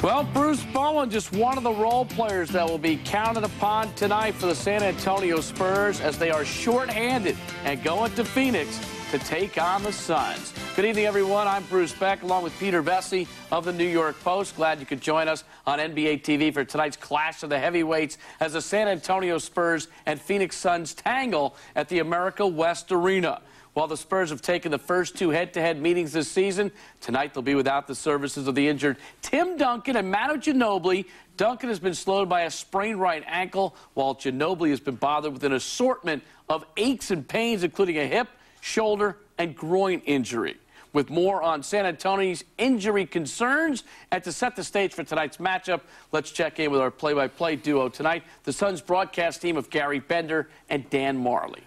Well, Bruce Bowen, just one of the role players that will be counted upon tonight for the San Antonio Spurs as they are shorthanded and going to Phoenix to take on the Suns. Good evening, everyone. I'm Bruce Beck, along with Peter Vesey of the New York Post. Glad you could join us on NBA TV for tonight's clash of the heavyweights as the San Antonio Spurs and Phoenix Suns tangle at the America West Arena. While the Spurs have taken the first two head-to-head meetings this season, tonight they'll be without the services of the injured Tim Duncan and Manu Ginobili. Duncan has been slowed by a sprained right ankle, while Ginobili has been bothered with an assortment of aches and pains, including a hip, shoulder, and groin injury. With more on San Antonio's injury concerns and to set the stage for tonight's matchup, let's check in with our play-by-play duo tonight, the Suns broadcast team of Gary Bender and Dan Marley.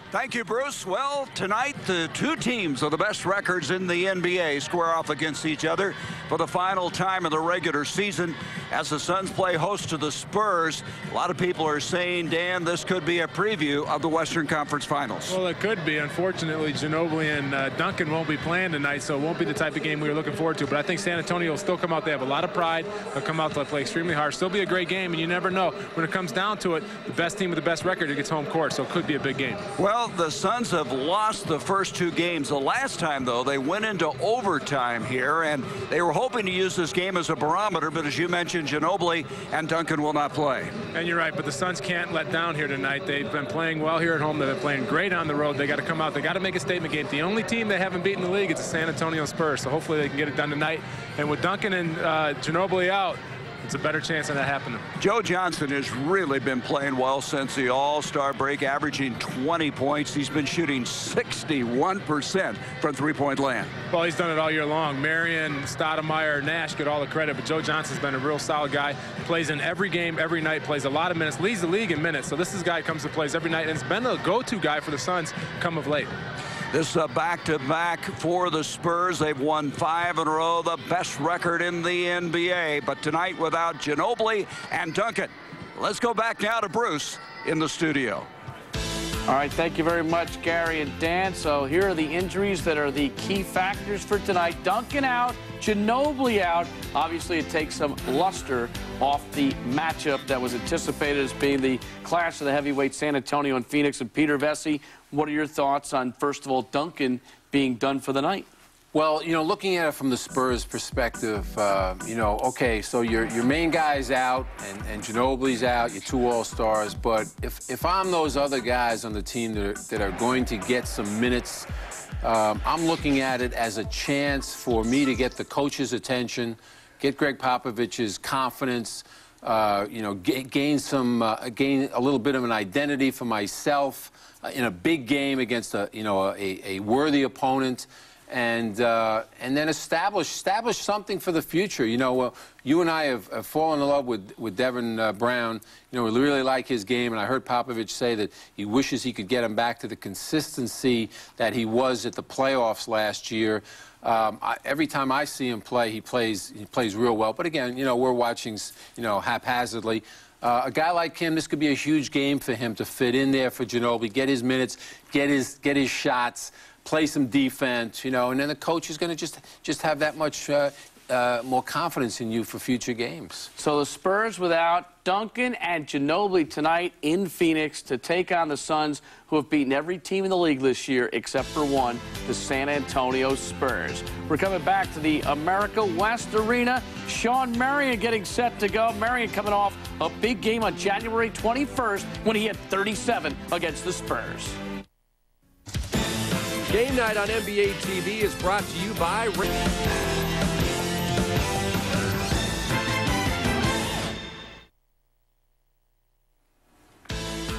Thank you, Bruce. Well, tonight, the two teams with the best records in the NBA square off against each other for the final time of the regular season as the Suns play host to the Spurs. A lot of people are saying, Dan, this could be a preview of the Western Conference Finals. Well, it could be. Unfortunately, Ginobili and Duncan won't be playing tonight, so it won't be the type of game we were looking forward to. But I think San Antonio will still come out. They have a lot of pride. They'll come out to play extremely hard. Still be a great game, and you never know. When it comes down to it, the best team with the best record gets home court, so it could be a big game. Well, the Suns have lost the first two games. The last time, though, they went into overtime here, and they were hoping to use this game as a barometer, but as you mentioned, Ginobili and Duncan will not play. And you're right, but the Suns can't let down here tonight. They've been playing well here at home. They've been playing great on the road. They got to come out. They got to make a statement game. The only team they haven't beaten in the league is the San Antonio Spurs, so hopefully they can get it done tonight. And with Duncan and Ginobili out, it's a better chance of that happening. Joe Johnson has really been playing well since the All-Star break, averaging 20 points. He's been shooting 61% from three-point land. Well, he's done it all year long. Marion, Stoudemire, Nash get all the credit, but Joe Johnson's been a real solid guy. Plays in every game, every night, plays a lot of minutes, leads the league in minutes. So this is a guy who comes to plays every night, and it's been the go-to guy for the Suns come of late. This back-to-back for the Spurs. They've won 5 in a row, the best record in the NBA. But tonight without Ginobili and Duncan. Let's go back now to Bruce in the studio. All right, thank you very much, Gary and Dan. So here are the injuries that are the key factors for tonight. Duncan out, Ginobili out. Obviously, it takes some luster off the matchup that was anticipated as being the clash of the heavyweights, San Antonio and Phoenix. And Peter Vesey, what are your thoughts on, first of all, Duncan being done for the night? Well, you know, looking at it from the Spurs' perspective, you know, okay, so your main guy's out and Ginobili's out, your two All-Stars, but if I'm those other guys on the team that are going to get some minutes, I'm looking at it as a chance for me to get the coach's attention, get Greg Popovich's confidence, you know, gain a little bit of an identity for myself in a big game against a worthy opponent. And then establish something for the future. You know, you and I have fallen in love with Devin Brown. You know, we really like his game, and I heard Popovich say that he wishes he could get him back to the consistency that he was at the playoffs last year. Every time I see him play, he plays real well. But again, you know, we're watching, you know, haphazardly. A guy like him, this could be a huge game for him to fit in there for Ginobili, get his minutes, get his shots, play some defense, you know, and then the coach is going to just have that much more confidence in you for future games. So the Spurs without Duncan and Ginobili tonight in Phoenix to take on the Suns, who have beaten every team in the league this year except for one, the San Antonio Spurs. We're coming back to the America West Arena. Shawn Marion getting set to go. Marion coming off a big game on January 21st when he had 37 against the Spurs. Game night on NBA TV is brought to you by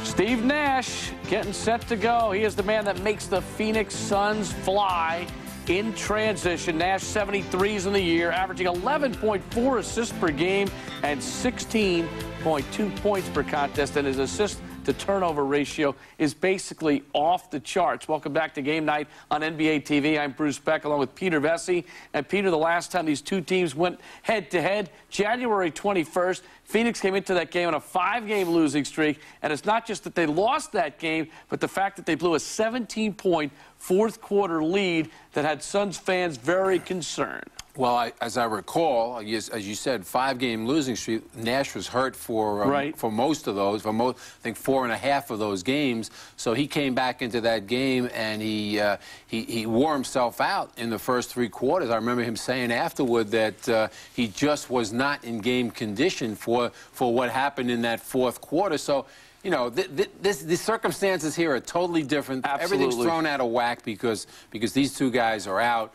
Steve Nash getting set to go. He is the man that makes the Phoenix Suns fly in transition. Nash 73s in the year, averaging 11.4 assists per game and 16.2 points per contest, and his assist to turnover ratio is basically off the charts. Welcome back to Game Night on NBA TV. I'm Bruce Beck along with Peter Vesey. And Peter, the last time these two teams went head-to-head, January 21st, Phoenix came into that game on a 5-game losing streak. And it's not just that they lost that game, but the fact that they blew a 17-point fourth-quarter lead that had Suns fans very concerned. Well, as I recall, as you said, 5-game losing streak. Nash was hurt for most of those, I think 4.5 of those games. So he came back into that game and he wore himself out in the first 3 quarters. I remember him saying afterward that he just was not in game condition for what happened in that 4th quarter. So, you know, the circumstances here are totally different. Absolutely. Everything's thrown out of whack because these 2 guys are out.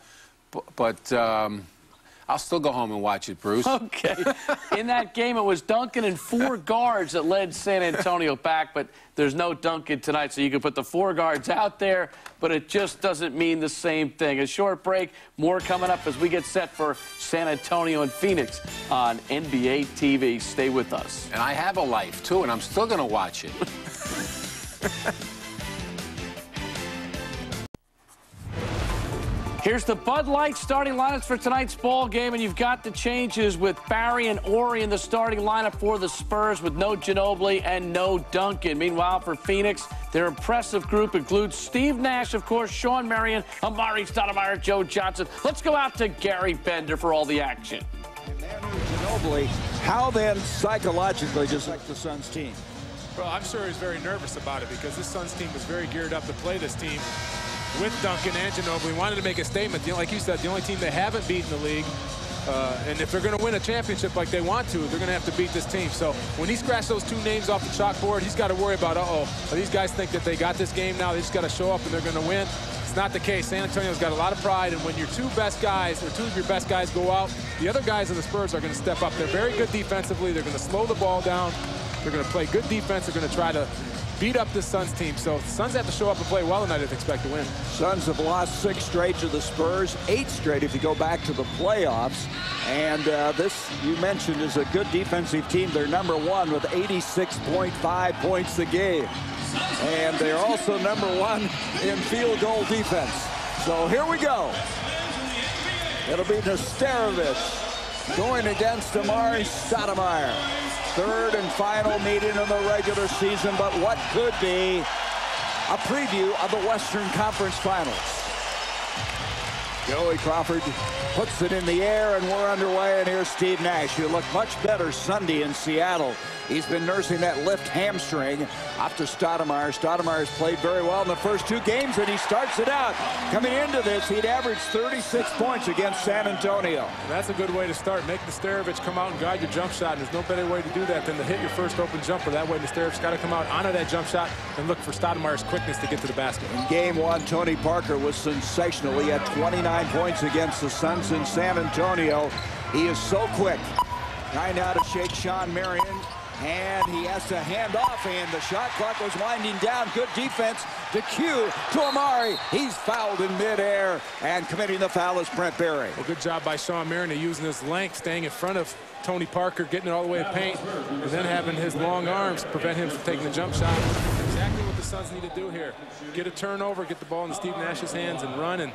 But I'll still go home and watch it, Bruce. Okay. In that game, it was Duncan and 4 guards that led San Antonio back, but there's no Duncan tonight, so you can put the 4 guards out there, but it just doesn't mean the same thing. A short break, more coming up as we get set for San Antonio and Phoenix on NBA TV. Stay with us. And I have a life, too, and I'm still going to watch it. Here's the Bud Light starting lineups for tonight's ball game, and you've got the changes with Barry and Ori in the starting lineup for the Spurs with no Ginobili and no Duncan. Meanwhile, for Phoenix, their impressive group includes Steve Nash, of course, Sean Marion, Amari Stoudemire, Joe Johnson. Let's go out to Gary Bender for all the action. Ginobili, how then psychologically does the Suns team? Well, I'm sure he's very nervous about it because this Suns team was very geared up to play this team with Duncan and Ginobili. Wanted to make a statement. Like you said, the only team they haven't beaten the league. And if they're going to win a championship like they want to, they're going to have to beat this team. So when he scratched those 2 names off the chalkboard, he's got to worry about, these guys think that they got this game now. They just got to show up and they're going to win. It's not the case. San Antonio's got a lot of pride, and when your 2 best guys or 2 of your best guys go out, the other guys in the Spurs are going to step up. They're very good defensively. They're going to slow the ball down. They're going to play good defense. They're going to try to beat up this Suns team. So the Suns have to show up and play well tonight if they expect to win. Suns have lost 6 straight to the Spurs, 8 straight if you go back to the playoffs. And this, you mentioned, is a good defensive team. They're #1 with 86.5 points a game. And they're also #1 in field goal defense. So here we go. It'll be Nesterovic going against Amari Stoudemire. 3rd and final meeting of the regular season, but what could be a preview of the Western Conference Finals. Joey Crawford puts it in the air, and we're underway, and here's Steve Nash, who looked much better Sunday in Seattle. He's been nursing that left hamstring off to Stoudemire. Stoudemire's played very well in the first 2 games, and he starts it out. Coming into this, he'd averaged 36 points against San Antonio. And that's a good way to start. Make Nesterovic come out and guide your jump shot, and there's no better way to do that than to hit your first open jumper. That way, Nesterovic's got to come out, honor that jump shot, and look for Stoudemire's quickness to get to the basket. In game 1, Tony Parker was sensational. He had 29 points against the Suns in San Antonio. He is so quick. Trying now to shake Sean Marion. And he has to hand off, and the shot clock was winding down. Good defense to Q to Amari. He's fouled in midair, and committing the foul is Brent Barry. Well, good job by Sean Marion using his length, staying in front of Tony Parker, getting it all the way to paint, and then having his long arms prevent him from taking the jump shot. Exactly what the Suns need to do here. Get a turnover, get the ball in Steve Nash's hands, and run, and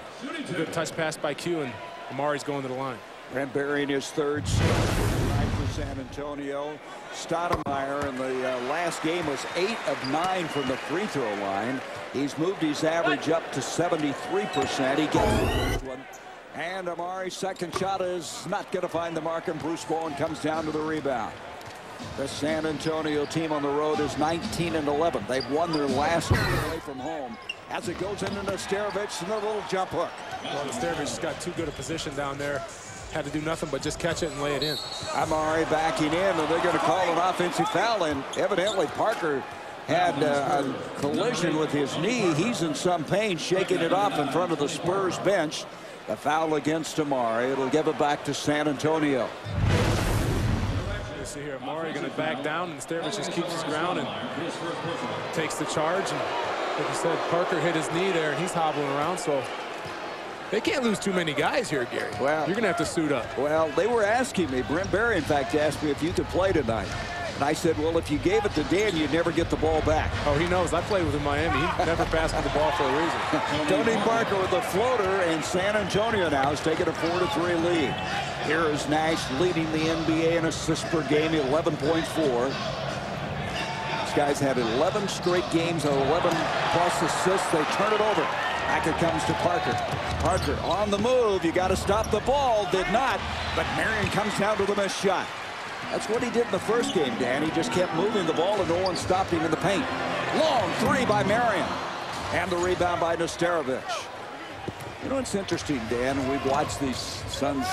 a good touch pass by Q, and Amari's going to the line. Brent Barry in his 3rd start for San Antonio. Stoudemire in the last game was 8 of 9 from the free throw line. He's moved his average up to 73%. He gets the first one. And Amari's second shot is not going to find the mark, and Bruce Bowen comes down to the rebound. The San Antonio team on the road is 19-11. They've won their last away from home. As it goes into Nesterovic and a little jump hook. Well, Nesterovic just got too good a position down there. Had to do nothing but just catch it and lay it in. Amari backing in, and they're going to call an offensive foul, and evidently Parker had a collision with his knee. He's in some pain, shaking it off in front of the Spurs bench. The foul against Amari. It'll give it back to San Antonio. You see here, Amari going to back down, and Nesterovic just keeps his ground and takes the charge. And like you said, Parker hit his knee there, and he's hobbling around, so they can't lose too many guys here, Gary. Well, you're going to have to suit up. Well, they were asking me. Brent Barry, in fact, asked me if you could play tonight. And I said, well, if you gave it to Dan, you'd never get the ball back. Oh, he knows. I played with him in Miami. He never passed me the ball for a reason. Tony Parker with the floater, and San Antonio now is taking a 4-3 lead. Here is Nash leading the NBA in assists per game, 11.4. He's guy's had 11 straight games of 11+ assists. They turn it over. Back it comes to Parker. Parker on the move. You got to stop the ball. Did not. But Marion comes down to the missed shot. That's what he did in the first game, Dan. He just kept moving the ball, and no one stopped him in the paint. Long three by Marion. And the rebound by Nesterovic. You know, it's interesting, Dan. We've watched these Suns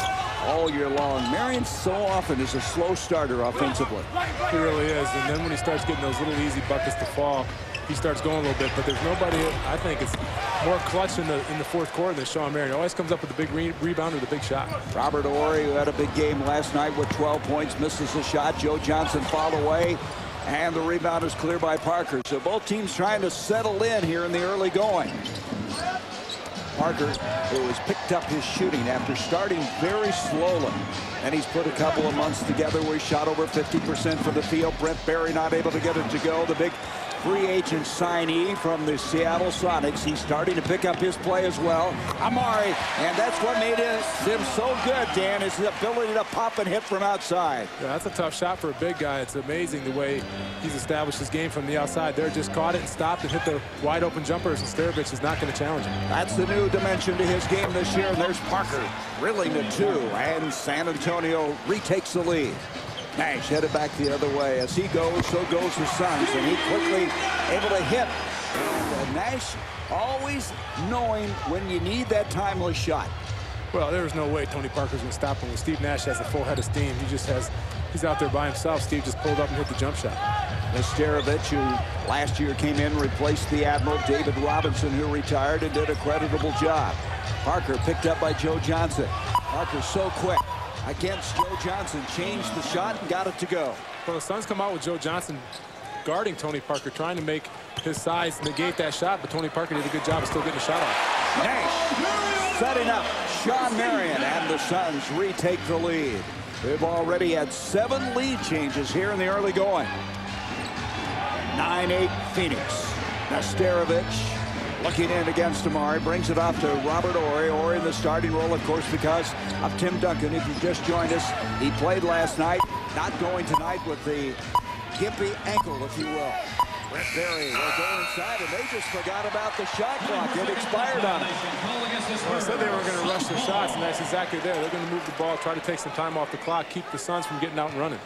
all year long. Marion so often is a slow starter offensively. He really is. And then when he starts getting those little easy buckets to fall, he starts going a little bit. But there's nobody, I think, it's more clutch in the fourth quarter than Sean Marion. Always comes up with a big rebound or the big shot. Robert Horry, who had a big game last night with 12 points, misses a shot. Joe Johnson fouled away. And the rebound is cleared by Parker. So both teams trying to settle in here in the early going. Parker, who has picked up his shooting after starting very slowly. And he's put a couple of months together where he shot over 50% from the field. Brent Berry not able to get it to go. The big free agent signee from the Seattle Sonics. He's starting to pick up his play as well. Amari, and that's what made him so good, Dan, is his ability to pop and hit from outside. Yeah, that's a tough shot for a big guy. It's amazing the way he's established his game from the outside. There, just caught it and stopped and hit the wide open jumpers, and Nesterovic is not going to challenge him. That's the new dimension to his game this year, and there's Parker drilling the two, and San Antonio retakes the lead. Nash headed back the other way. As he goes, so goes the Suns, and he quickly able to hit. And Nash always knowing when you need that timely shot. Well, there was no way Tony Parker's going to stop him. When Steve Nash has a full head of steam, he's out there by himself. Steve just pulled up and hit the jump shot. Nesterovic, who last year came in, replaced the Admiral David Robinson, who retired and did a creditable job. Parker picked up by Joe Johnson. Parker so quick against Joe Johnson, changed the shot and got it to go. Well, the Suns come out with Joe Johnson guarding Tony Parker, trying to make his size negate that shot, but Tony Parker did a good job of still getting the shot off. Nash setting up Sean Marion, and the Suns retake the lead. They've already had 7 lead changes here in the early going. 9-8 Phoenix. Nesterovic looking in against Amari, brings it off to Robert Horry. Horry in the starting role, of course, because of Tim Duncan. If you just joined us, he played last night, not going tonight with the gimpy ankle, if you will. Brent Berry will go inside, and they just forgot about the shot clock. It expired on it. Well, I said they were going to rush the shots, and that's exactly there. They're going to move the ball, try to take some time off the clock, keep the Suns from getting out and running.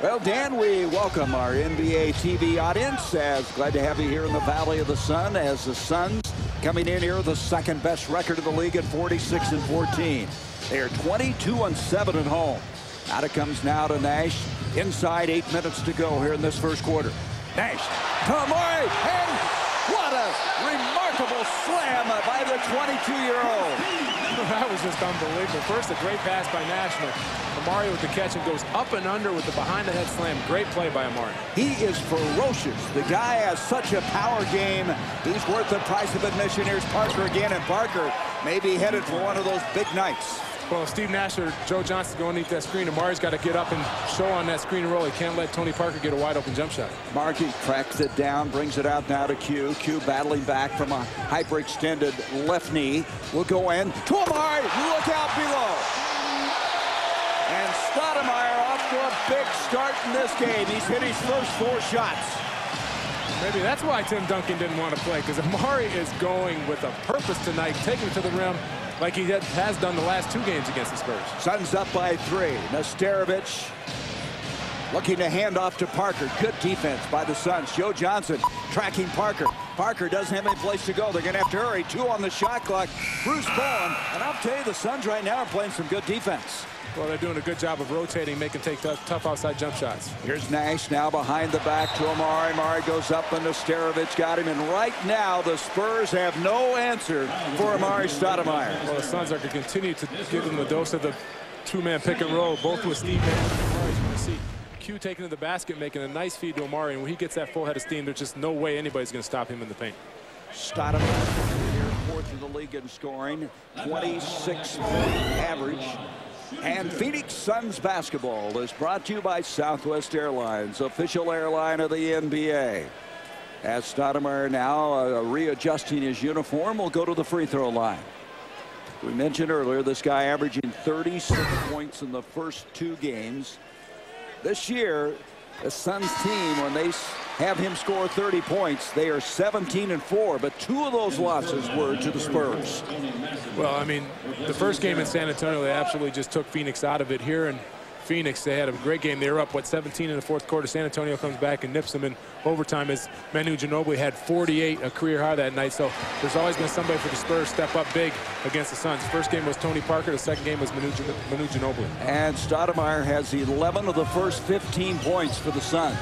Well, Dan, we welcome our NBA TV audience. Glad to have you here in the Valley of the Sun, as the Suns coming in here, the second best record of the league at 46-14. They are 22-7 at home. Out it comes now to Nash. Inside 8 minutes to go here in this first quarter. Nash to Amari, and what a remarkable slam by the 22-year-old. That was just unbelievable. First, a great pass by Nash. Amari with the catch and goes up and under with the behind-the-head slam. Great play by Amari. He is ferocious. The guy has such a power game. He's worth the price of admission. Here's Parker again, and Parker may be headed for one of those big nights. Well, Steve Nash or Joe Johnson going underneath that screen. Amari's got to get up and show on that screen and roll. He can't let Tony Parker get a wide-open jump shot. Markey cracks it down, brings it out now to Q. Q battling back from a hyperextended left knee. Will go in to Amari. Look out below. And Stoudemire off to a big start in this game. He's hit his first 4 shots. Maybe that's why Tim Duncan didn't want to play, because Amari is going with a purpose tonight, taking it to the rim like he has done the last 2 games against the Spurs. Suns up by 3. Nesterovic looking to hand off to Parker. Good defense by the Suns. Joe Johnson tracking Parker. Parker doesn't have any place to go. They're going to have to hurry. 2 on the shot clock. Bruce Bowen. And I'll tell you, the Suns right now are playing some good defense. Well, they're doing a good job of rotating, making tough outside jump shots. Here's Nash now behind the back to Amari. Amari goes up, and Nesterovic got him. And right now, the Spurs have no answer for Amari Stoudemire. Well, the Suns are going to continue to give him a dose of the 2-man pick and roll, both with Steve Nash and Amari. As you can see, Q taking to the basket, making a nice feed to Amari. And when he gets that full head of steam, there's just no way anybody's going to stop him in the paint. Stoudemire here, 4th in the league in scoring, 26-point average. And Phoenix Suns basketball is brought to you by Southwest Airlines, official airline of the NBA. As Stoudemire now readjusting his uniform, will go to the free throw line. We mentioned earlier, this guy averaging 36 points in the first 2 games. This year, the Suns team, when they have him score 30 points. They are 17-4, but 2 of those losses were to the Spurs. Well, I mean, the first game in San Antonio, they absolutely just took Phoenix out of it. Here in Phoenix, they had a great game. They were up, 17 in the fourth quarter. San Antonio comes back and nips them in overtime as Manu Ginobili had 48, a career high that night. So there's always been somebody for the Spurs step up big against the Suns. First game was Tony Parker. The second game was Manu Ginobili. And Stoudemire has 11 of the first 15 points for the Suns.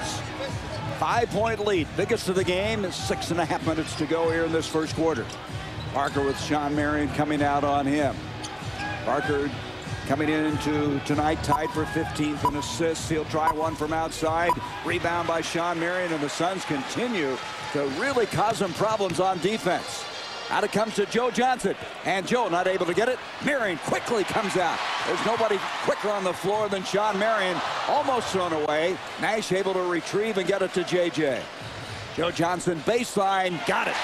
5-point lead, biggest of the game. 6.5 minutes to go here in this first quarter. Parker with Sean Marion coming out on him. Parker coming into tonight tied for 15th in assists. He'll try one from outside. Rebound by Sean Marion, and the Suns continue to really cause them problems on defense. Out it comes to Joe Johnson, and Joe not able to get it. Marion quickly comes out. There's nobody quicker on the floor than Sean Marion. Almost thrown away. Nash able to retrieve and get it to JJ. Joe Johnson baseline, got it.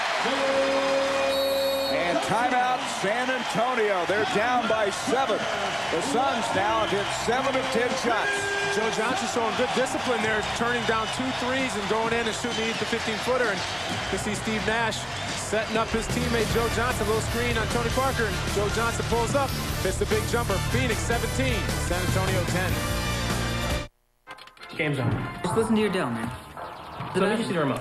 And timeout San Antonio. They're down by 7. The Suns now have hit 7 of 10 shots. Joe Johnson showing good discipline there, turning down 2 threes and going in and shooting the 15-footer. And you see Steve Nash setting up his teammate Joe Johnson. A little screen on Tony Parker, and Joe Johnson pulls up, hits the big jumper. Phoenix 17, San Antonio 10. Game's on. Just listen to your Dell, man. So let me just see the remote.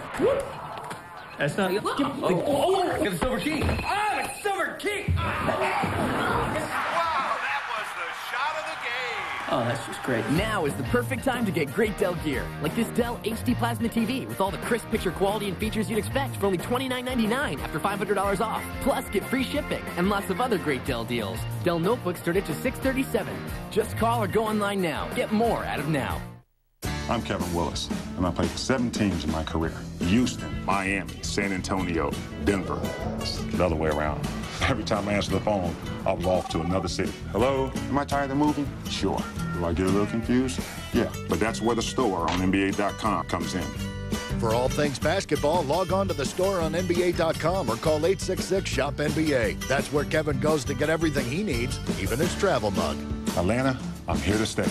That's not. Oh, get the silver key. Ah, the silver key. Oh, that's just great. Now is the perfect time to get great Dell gear, like this Dell HD Plasma TV with all the crisp picture quality and features you'd expect for only $29.99 after $500 off. Plus, get free shipping and lots of other great Dell deals. Dell notebooks start at just $637. Just call or go online now. Get more out of now. I'm Kevin Willis, and I played for 7 teams in my career. Houston, Miami, San Antonio, Denver. It's the other way around. Every time I answered the phone, I was off to another city. Hello, am I tired of moving? Sure. Do I get a little confused? Yeah, but that's where the store on NBA.com comes in. For all things basketball, log on to the store on NBA.com or call 866-SHOP-NBA. That's where Kevin goes to get everything he needs, even his travel mug. Atlanta, I'm here to stay.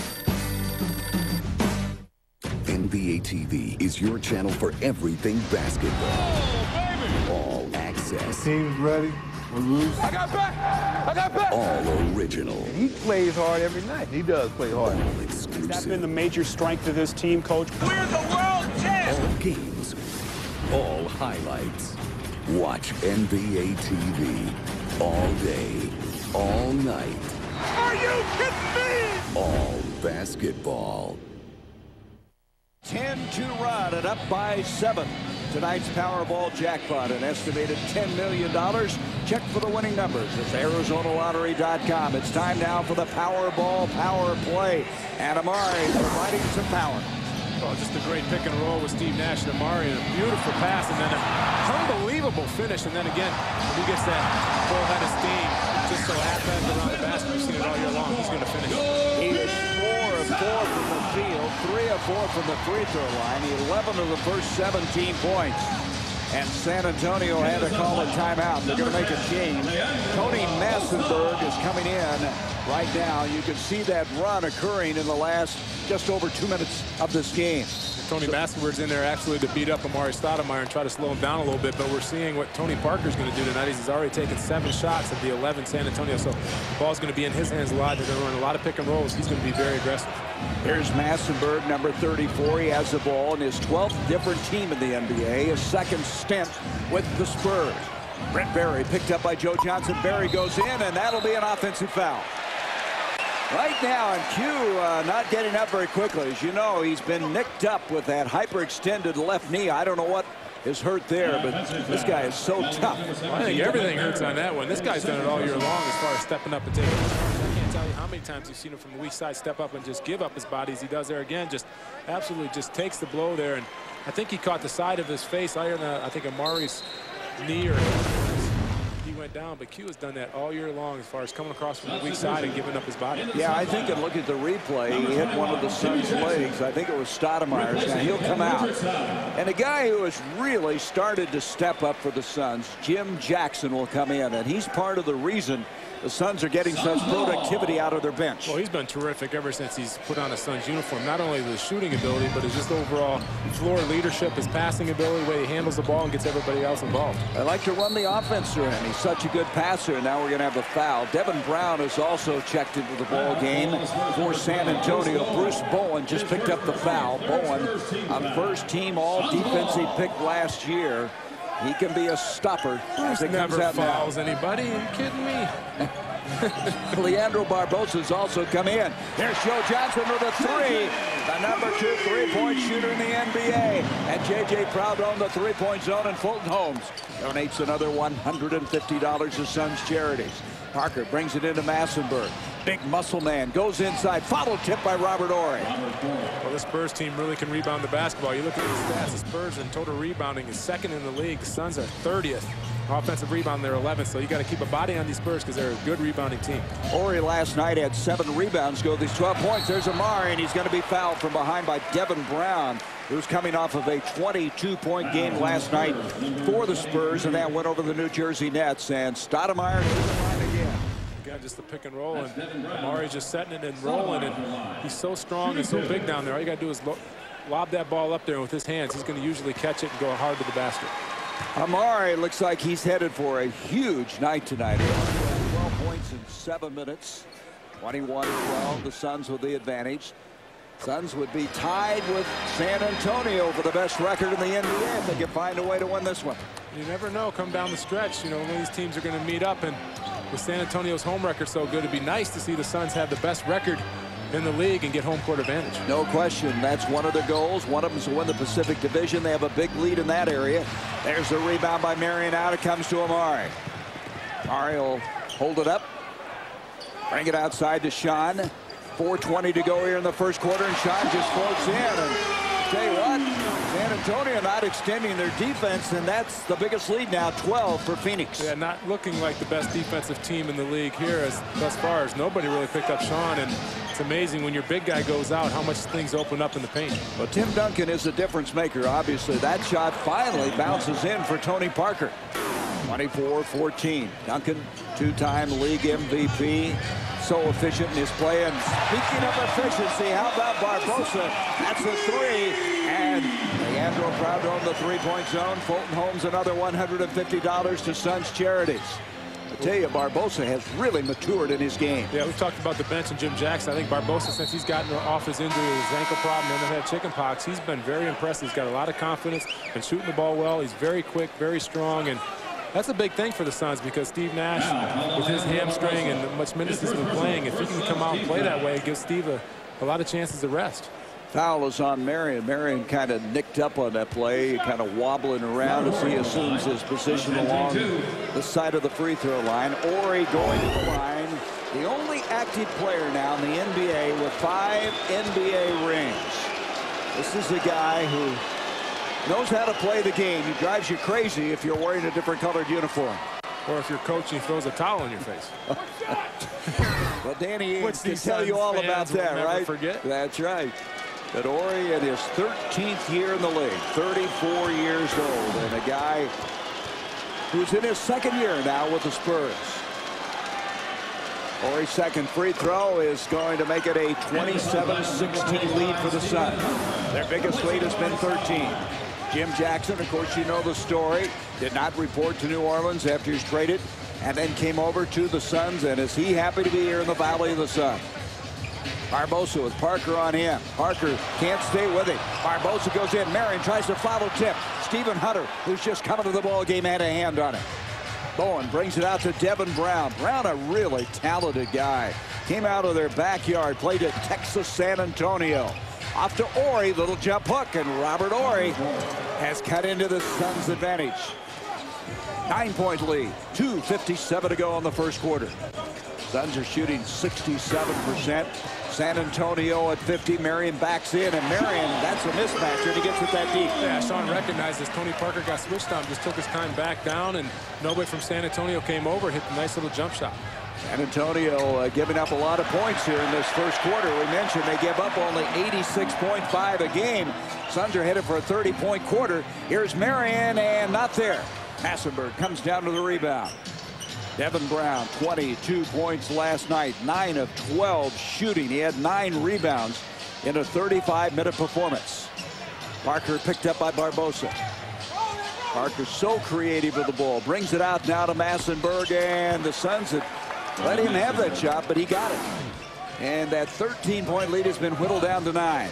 NBA TV is your channel for everything basketball. Oh, baby! All access. Team's ready. We're loose. I got back! I got back! All original. He plays hard every night. He does play hard. All exclusive. That's been the major strength of this team, Coach. We're the world champs! All games. All highlights. Watch NBA TV. All day. All night. Are you kidding me? All basketball. 10-2 run and up by 7. Tonight's Powerball jackpot, an estimated $10 million. Check for the winning numbers. It's ArizonaLottery.com. It's time now for the Powerball Power Play. And Amari providing some power. Oh, just a great pick and roll with Steve Nash and Amari. A beautiful pass and then an unbelievable finish. And then again, when he gets that full head of steam, just so haphazard around the basket. We've seen it all year long. He's going to finish. He is 4 of 4 from the field, 3 of 4 from the free throw line. 11 of the first 17 points. And San Antonio had to call a timeout. They're going to make a change. Tony Massenberg is coming in right now. You can see that run occurring in the last just over 2 minutes of this game. Tony Massenberg's in there actually to beat up Amari Stoudemire and try to slow him down a little bit, but we're seeing what Tony Parker's going to do tonight. He's already taken 7 shots of the 11 San Antonio, so the ball's going to be in his hands a lot. They're going to run a lot of pick and rolls. He's going to be very aggressive. Here's Massenberg, number 34. He has the ball in his 12th different team in the NBA, his second stint with the Spurs. Brent Barry picked up by Joe Johnson. Barry goes in, and that'll be an offensive foul. Right now, and Q not getting up very quickly. As you know, he's been nicked up with that hyperextended left knee. I don't know what is hurt there, but this guy is so tough. I think everything hurts on that one. This guy's done it all year long as far as stepping up and taking it. I can't tell you how many times you've seen him from the weak side step up and just give up his body as he does there again. Just absolutely just takes the blow there. And I think he caught the side of his face. I think Amari's knee or he went went down, but Q has done that all year long as far as coming across from the weak side and giving up his body. Yeah, I think and look at the replay. He hit one of the Suns' legs. I think it was Stoudemire's. Now he'll come out. And a guy who has really started to step up for the Suns, Jim Jackson, will come in, and he's part of the reason the Suns are getting such productivity out of their bench. Well, he's been terrific ever since he's put on a Suns uniform. Not only the shooting ability, but his just overall floor leadership, his passing ability, the way he handles the ball and gets everybody else involved. I like to run the offense through him. He's such a good passer. And now we're going to have a foul. Devin Brown has also checked into the ball game for San Antonio. Bruce Bowen just picked up the foul. Bowen, a first-team all-defensive pick last year. He can be a stopper as it comes out now. Never fouls anybody. Are you kidding me? Leandro Barbosa's also come in. There's Joe Johnson with a three. The number 2 3-point shooter in the NBA. And J.J. Proud on the three-point zone, and Fulton Holmes donates another $150 to Suns charities. Parker brings it into Massenburg. Big muscle man goes inside. Foul tip by Robert Horry. Well, the Spurs team really can rebound the basketball. You look at the stats. The Spurs in total rebounding is second in the league. The Suns are 30th. Offensive rebound, they're 11th. So you got to keep a body on these Spurs because they're a good rebounding team. Horry last night had 7 rebounds. Go these 12 points. There's Amari, and he's going to be fouled from behind by Devin Brown, who's coming off of a 22-point game last night for the Spurs, and that went over the New Jersey Nets. And Stoudemire to the line again. Again, just the pick and roll, and Amari's just setting it and rolling, and he's so strong and so big down there. All you got to do is lob that ball up there with his hands. He's going to usually catch it and go hard to the basket. Amari looks like he's headed for a huge night tonight. 12 points in 7 minutes. 21-12. The Suns with the advantage. Suns would be tied with San Antonio for the best record in the NBA if they could find a way to win this one. You never know. Come down the stretch. You know, when these teams are going to meet up, and with San Antonio's home record so good, it'd be nice to see the Suns have the best record in the league and get home court advantage. No question. That's one of their goals. One of them is to win the Pacific Division. They have a big lead in that area. There's the rebound by Marion. Out it comes to Amari. Amari will hold it up. Bring it outside to Sean. 4:20 to go here in the first quarter, and Sean just floats in. And tell you what, San Antonio not extending their defense, and that's the biggest lead now, 12 for Phoenix. Yeah, not looking like the best defensive team in the league here as thus far as nobody really picked up Sean, and it's amazing when your big guy goes out how much things open up in the paint. Well, Tim Duncan is a difference maker, obviously. That shot finally bounces in for Tony Parker. 24-14. Duncan, 2-time league MVP. So efficient in his play. And speaking of efficiency, how about Barbosa? That's a three. And Leandro Proud on the three-point zone. Fulton Holmes another $150 to Suns charities. I tell you, Barbosa has really matured in his game. Yeah, we've talked about the bench and Jim Jackson. I think Barbosa, since he's gotten off his injury, his ankle problem, and then had chicken pox, he's been very impressive. He's got a lot of confidence and shooting the ball well. He's very quick, very strong, and that's a big thing for the Suns because Steve Nash, with his hamstring and how much minutes he's been playing, if he can come out and play that way, it gives Steve a lot of chances to rest. Foul is on Marion. Marion kind of nicked up on that play, kind of wobbling around as he assumes his position along the side of the free throw line. Horry going to the line. The only active player now in the NBA with 5 NBA rings. This is a guy who knows how to play the game. He drives you crazy if you're wearing a different colored uniform. Or if your coach he throws a towel in your face. Well, Danny Ainge can tell you all about that, right? Forget. That's right. But Horry in his 13th year in the league, 34 years old, and a guy who's in his second year now with the Spurs. Horry's second free throw is going to make it a 27-16 lead for the Suns. Their biggest lead has been 13. Jim Jackson, of course, you know the story, did not report to New Orleans after he was traded, and then came over to the Suns, and is he happy to be here in the Valley of the Sun? Barbosa with Parker on him. Parker can't stay with it. Barbosa goes in. Marion tries to follow tip. Stephen Hunter, who's just coming to the ball game, had a hand on it. Bowen brings it out to Devin Brown. Brown, a really talented guy. Came out of their backyard, played at Texas San Antonio. Off to Horry, little jump hook, and Robert Horry has cut into the Suns' advantage. 9-point lead, 2:57 to go in the first quarter. Suns are shooting 67%. San Antonio at 50. Marion backs in, and Marion, that's a mismatch, and he gets it that deep. Yeah, Sean recognized this. Tony Parker got switched on, just took his time back down, and nobody from San Antonio came over, hit the nice little jump shot. San Antonio giving up a lot of points here in this first quarter. We mentioned they give up only 86.5 a game. Suns are headed for a 30-point quarter. Here's Marion, and not there. Massenberg comes down to the rebound. Devin Brown, 22 points last night, 9 of 12 shooting. He had 9 rebounds in a 35-minute performance. Parker picked up by Barbosa. Parker so creative with the ball, brings it out now to Massenberg, and the Suns had let him have that shot, but he got it. And that 13-point lead has been whittled down to 9.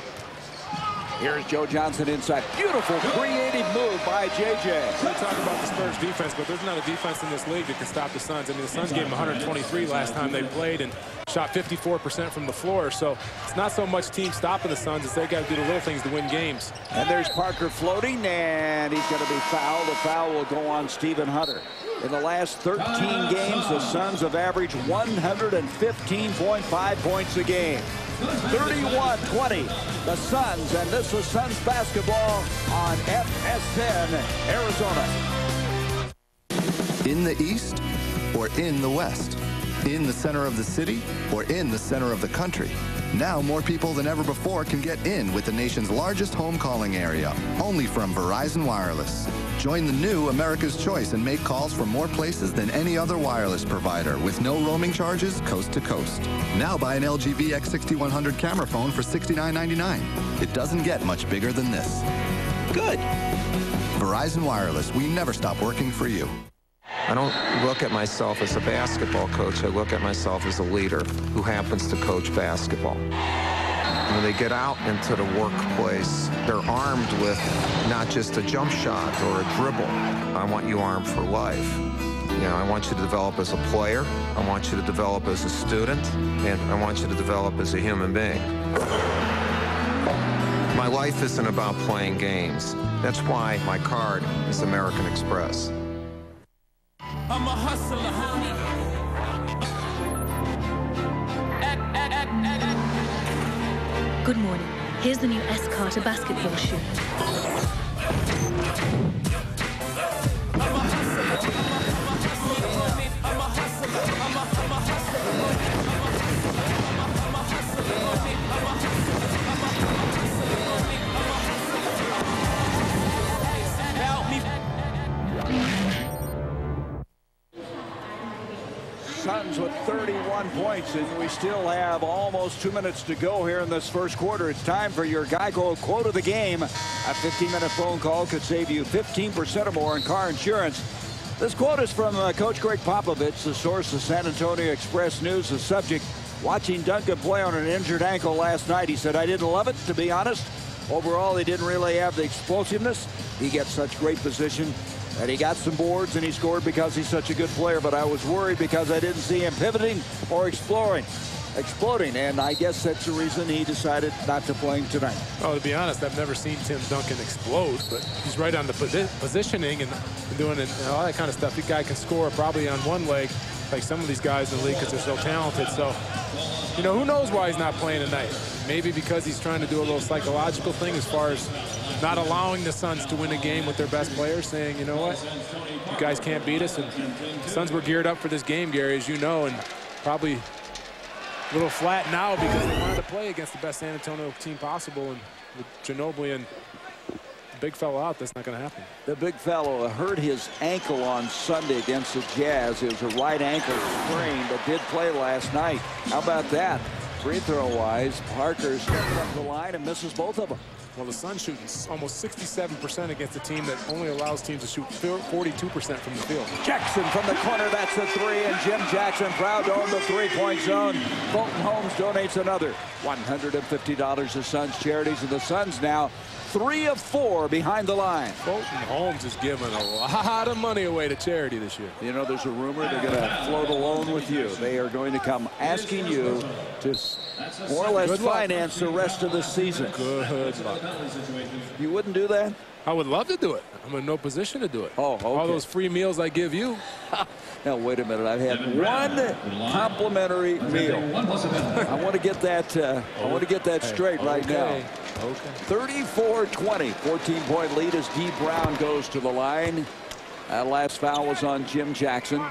Here's Joe Johnson inside. Beautiful creative move by JJ. We talk about the Spurs defense, but there's not a defense in this league that can stop the Suns. I mean, the Suns gave them 123 last time they played and shot 54% from the floor. So it's not so much team stopping the Suns as they got to do the little things to win games. And there's Parker floating, and he's going to be fouled. The foul will go on Stephen Hunter. In the last 13 games, the Suns have averaged 115.5 points a game. 31-20, the Suns, and this is Suns basketball on FS10, Arizona. In the East or in the West? In the center of the city or in the center of the country? Now more people than ever before can get in with the nation's largest home calling area, only from Verizon Wireless. Join the new America's Choice and make calls from more places than any other wireless provider with no roaming charges coast to coast. Now buy an LG VX6100 camera phone for $69.99. It doesn't get much bigger than this. Good. Verizon Wireless, we never stop working for you. I don't look at myself as a basketball coach. I look at myself as a leader who happens to coach basketball. When they get out into the workplace, they're armed with not just a jump shot or a dribble. I want you armed for life. You know, I want you to develop as a player. I want you to develop as a student. And I want you to develop as a human being. My life isn't about playing games. That's why my card is American Express. I'm a hustler, homie. Good morning. Here's the new S. Carter basketball shoe. Suns with 31 points, and we still have almost 2 minutes to go here in this first quarter. It's time for your Geico quote of the game. A 15-minute phone call could save you 15% or more in car insurance. This quote is from Coach Greg Popovich, the source of San Antonio Express News. The subject, watching Duncan play on an injured ankle last night. He said, I didn't love it, to be honest. Overall, he didn't really have the explosiveness. He gets such great position. And he got some boards, and he scored because he's such a good player. But I was worried because I didn't see him pivoting or exploding. And I guess that's the reason he decided not to play him tonight. Oh, to be honest, I've never seen Tim Duncan explode, but he's right on the positioning and doing it and all that kind of stuff. The guy can score probably on one leg, like some of these guys in the league, because they're so talented. So, you know, who knows why he's not playing tonight? Maybe because he's trying to do a little psychological thing as far as not allowing the Suns to win a game with their best players, saying, you know what, you guys can't beat us. And the Suns were geared up for this game, Gary, as you know, and probably a little flat now because they wanted to play against the best San Antonio team possible. And with Ginobili and the big fellow out, that's not going to happen. The big fellow hurt his ankle on Sunday against the Jazz. It was a right ankle sprain, but did play last night. How about that? Free throw-wise, Parker stepping up the line and misses both of them. Well, the Suns shooting almost 67% against a team that only allows teams to shoot 42% from the field. Jackson from the corner, that's the three, and Jim Jackson proud to own the three-point zone. Fulton Holmes donates another $150 to Suns charities, and the Suns now 3 of 4 behind the line. Fulton Holmes is giving a lot of money away to charity this year. You know, there's a rumor they're going to float a loan with you. They are going to come asking you to more or less finance the rest of the season. Good luck. You wouldn't do that? I would love to do it. I'm in no position to do it. Oh, okay. All those free meals I give you. Now, wait a minute. I've had one complimentary meal. I want to get that. I want to get that straight right now. Okay. 34-20, 14-point lead as D. Brown goes to the line. That last foul was on Jim Jackson.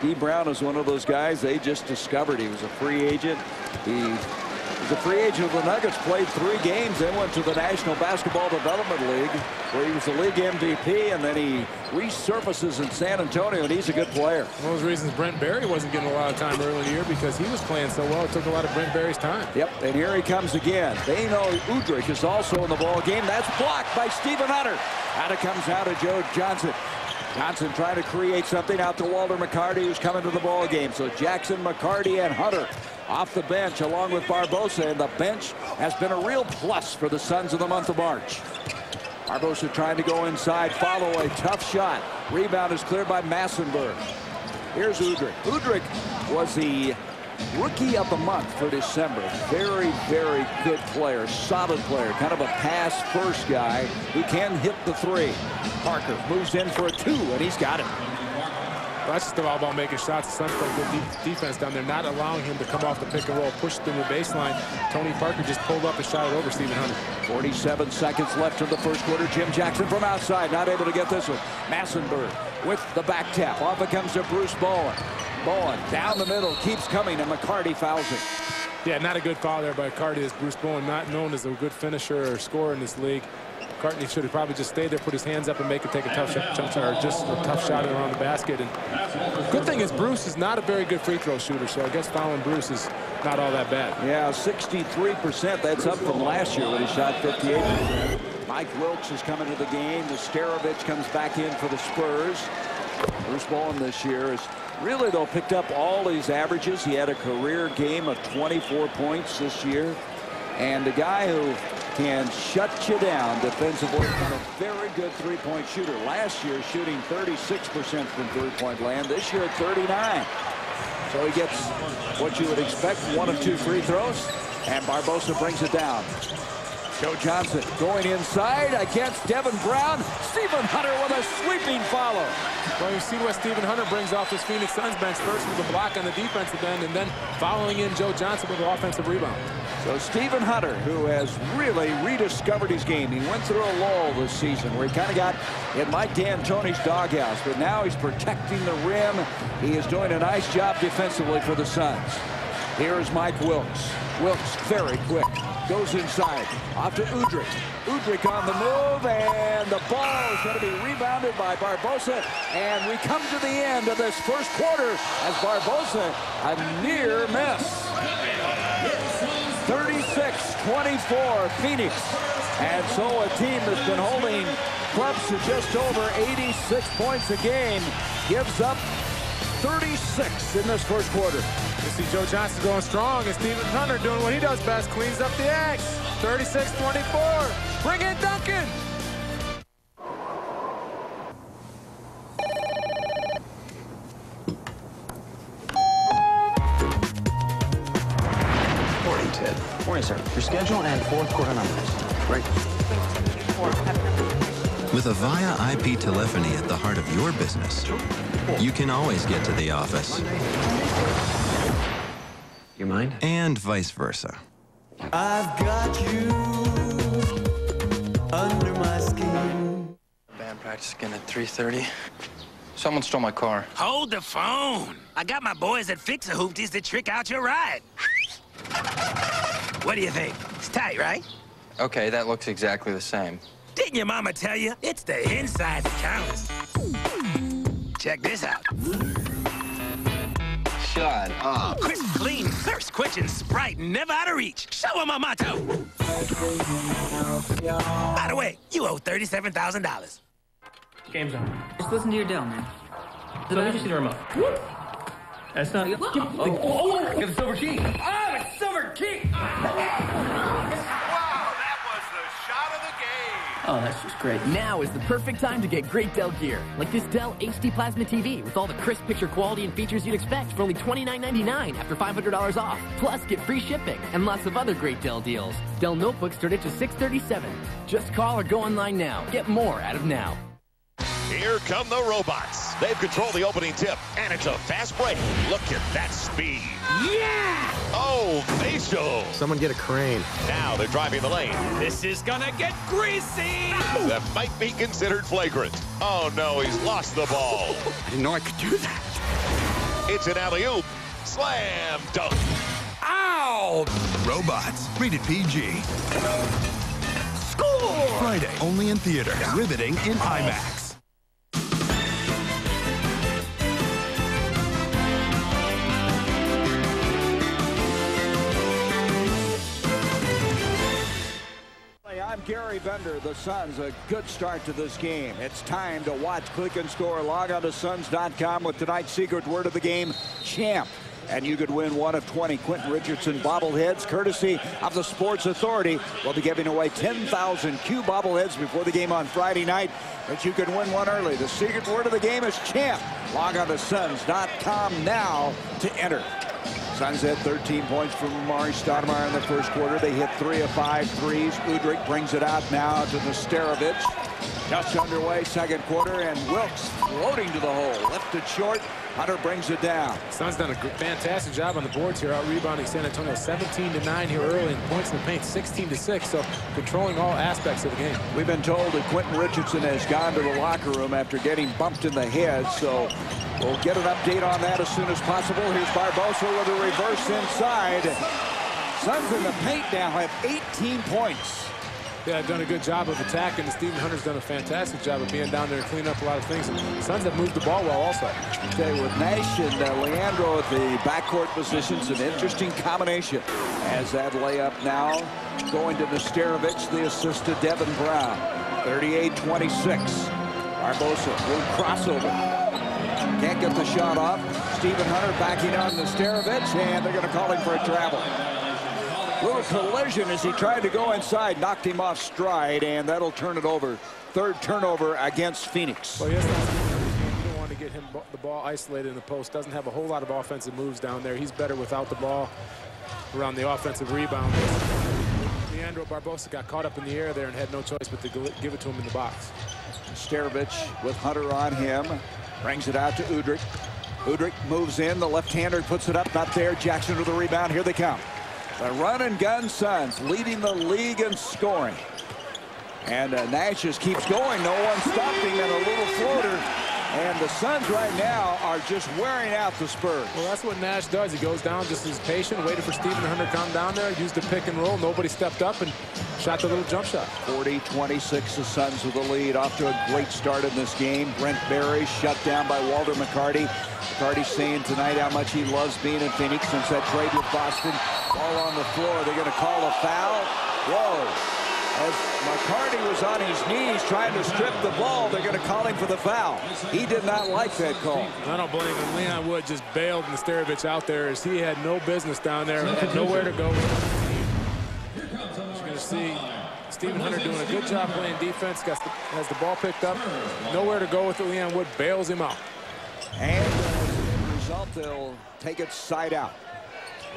D. Brown is one of those guys they just discovered. He was a free agent. He was a free agent of the Nuggets, played 3 games, then went to the National Basketball Development League, where he was the league MVP, and then he resurfaces in San Antonio, and he's a good player. One of those reasons Brent Barry wasn't getting a lot of time early in the year, because he was playing so well. It took a lot of Brent Barry's time. Yep, and here he comes again. Beno Udrich is also in the ball game. That's blocked by Stephen Hunter. And it comes out of Joe Johnson. Johnson trying to create something out to Walter McCarty, who's coming to the ball game. So Jackson, McCarty, and Hunter off the bench along with Barbosa, and the bench has been a real plus for the Suns in the month of March. Barbosa trying to go inside, follow a tough shot. Rebound is cleared by Massenberg. Here's Udrich. Udrich was the Rookie of the Month for December. Very, very good player, solid player, kind of a pass-first guy who can hit the 3. Parker moves in for a 2, and he's got it. Well, that's just all about making shots. The Suns play good defense down there, not allowing him to come off the pick and roll, push through the baseline. Tony Parker just pulled up and shot it over Stephen Hunter. 47 seconds left in the first quarter. Jim Jackson from outside, not able to get this one. Massenberg with the back tap. Off it comes to Bruce Bowen. Bowen down the middle, keeps coming, and McCarty fouls it. Yeah, not a good foul there by McCarty. As Bruce Bowen, not known as a good finisher or scorer in this league. McCartney should have probably just stayed there, put his hands up, and take a tough shot, or just a tough shot around the basket. And good thing is Bruce is not a very good free throw shooter, so I guess fouling Bruce is not all that bad. Yeah, 63%. That's up from last year when he shot 58%. Mike Wilkes is coming to the game. Nesterovic comes back in for the Spurs. Bruce Bowen this year is really, though, picked up all these averages. He had a career game of 24 points this year. And a guy who can shut you down defensively, and a very good three-point shooter. Last year, shooting 36% from three-point land. This year, 39. So he gets what you would expect, 1 of 2 free throws, and Barbosa brings it down. Joe Johnson going inside against Devin Brown. Stephen Hunter with a sweeping follow. Well, you see what Stephen Hunter brings off this Phoenix Suns bench. First with a block on the defensive end, and then following in Joe Johnson with an offensive rebound. So Stephen Hunter, who has really rediscovered his game. He went through a lull this season where he kind of got in Mike D'Antoni's doghouse, but now he's protecting the rim. He is doing a nice job defensively for the Suns. Here is Mike Wilkes. Wilkes very quick. Goes inside. Off to Udrich. Udrich on the move, and the ball is going to be rebounded by Barbosa. And we come to the end of this first quarter as Barbosa, a near miss. 36-24 Phoenix. And so a team that's been holding clubs to just over 86 points a game gives up 36 in this first quarter. You see Joe Johnson going strong, and Stephen Hunter doing what he does best, cleans up the act. 36-24. Bring in Duncan. Morning, Ted. Morning, sir. Your schedule and fourth quarter numbers. Right. With Avaya IP telephony at the heart of your business, you can always get to the office. You mind? And vice versa. I've got you under my skin. Band practice again at 3:30. Someone stole my car. Hold the phone. I got my boys at Fix-A-Hoopties to trick out your ride. What do you think? It's tight, right? Okay, that looks exactly the same. Didn't your mama tell you? It's the inside that counts. Check this out. Shut up. Crisp, clean, thirst-quenching Sprite, never out of reach. Show 'em a motto. By the way, you owe $37,000. Game's on. Just listen to your Dell, man. Let me just see the remote. That's not... Oh, get the silver key. Ah, the silver key! Wow, that was the shot of the game. Oh, that's just great. Now is the perfect time to get great Dell gear, like this Dell HD Plasma TV with all the crisp picture quality and features you'd expect for only $29.99 after $500 off. Plus, get free shipping and lots of other great Dell deals. Dell notebooks start at just $637. Just call or go online now. Get more out of now. Here come the robots. They've controlled the opening tip, and it's a fast break. Look at that speed. Yeah! Oh, facial. Someone get a crane. Now they're driving the lane. This is gonna get greasy! That might be considered flagrant. Oh, no, he's lost the ball. I didn't know I could do that. It's an alley-oop. Slam dunk. Ow! Robots. Rated PG. Score! Friday, only in theaters. Riveting in IMAX. I'm Gary Bender. The Suns, a good start to this game. It's time to watch Click and Score. Log on to Suns.com with tonight's secret word of the game, champ. And you could win one of 20 Quentin Richardson bobbleheads, courtesy of the Sports Authority. We'll be giving away 10,000 Q bobbleheads before the game on Friday night, but you can win one early. The secret word of the game is champ. Log on to Suns.com now to enter. Suns had 13 points from Amari Stoudemire in the first quarter. They hit 3 of 5 threes. Udrih brings it out now to Nesterovic. Just underway, second quarter, and Wilkes floating to the hole. Left it short. Hunter brings it down. Suns done a fantastic job on the boards here, out rebounding San Antonio 17-9 here early, and points in the paint 16-6. So controlling all aspects of the game. We've been told that Quentin Richardson has gone to the locker room after getting bumped in the head. So we'll get an update on that as soon as possible. Here's Barbosa with a reverse inside. Suns in the paint now have 18 points. Yeah, done a good job of attacking. Stephen Hunter's done a fantastic job of being down there and cleaning up a lot of things. And the Suns have moved the ball well also. Okay, with Nash and Leandro at the backcourt positions, an interesting combination. As that layup now going to Nesterovic, the assist to Devin Brown. 38-26. Barbosa, little crossover. Can't get the shot off. Stephen Hunter backing on Nesterovic, and they're going to call him for a travel. Little collision as he tried to go inside, knocked him off stride, and that'll turn it over. Third turnover against Phoenix. Well, yes, you don't want to get him the ball isolated in the post. Doesn't have a whole lot of offensive moves down there. He's better without the ball around the offensive rebound. Leandro Barbosa got caught up in the air there and had no choice but to give it to him in the box. Nesterovic with Hunter on him. Brings it out to Udrih. Udrih moves in. The left-hander puts it up. Not there. Jackson to the rebound. Here they come. The run-and-gun Suns leading the league in scoring. And Nash just keeps going. No one stopped him, and a little floater. And the Suns right now are just wearing out the Spurs. Well, that's what Nash does. He goes down, just is patient, waited for Stephen Hunter to come down there, used the pick and roll. Nobody stepped up and shot the little jump shot. 40-26, the Suns with the lead. Off to a great start in this game. Brent Berry shut down by Walter McCarty. McCarty saying tonight how much he loves being in Phoenix since that trade with Boston. Ball on the floor. They're going to call a foul. Whoa. As McCarty was on his knees trying to strip the ball, they're going to call him for the foul. He did not like that call. I don't blame him. Leon Wood just bailed Nesterovic out there as he had no business down there, had nowhere to go. You're going to see Stephen Hunter doing a good job playing defense, has the ball picked up, nowhere to go with it. Leon Wood bails him out. And as a result, they'll take it side out.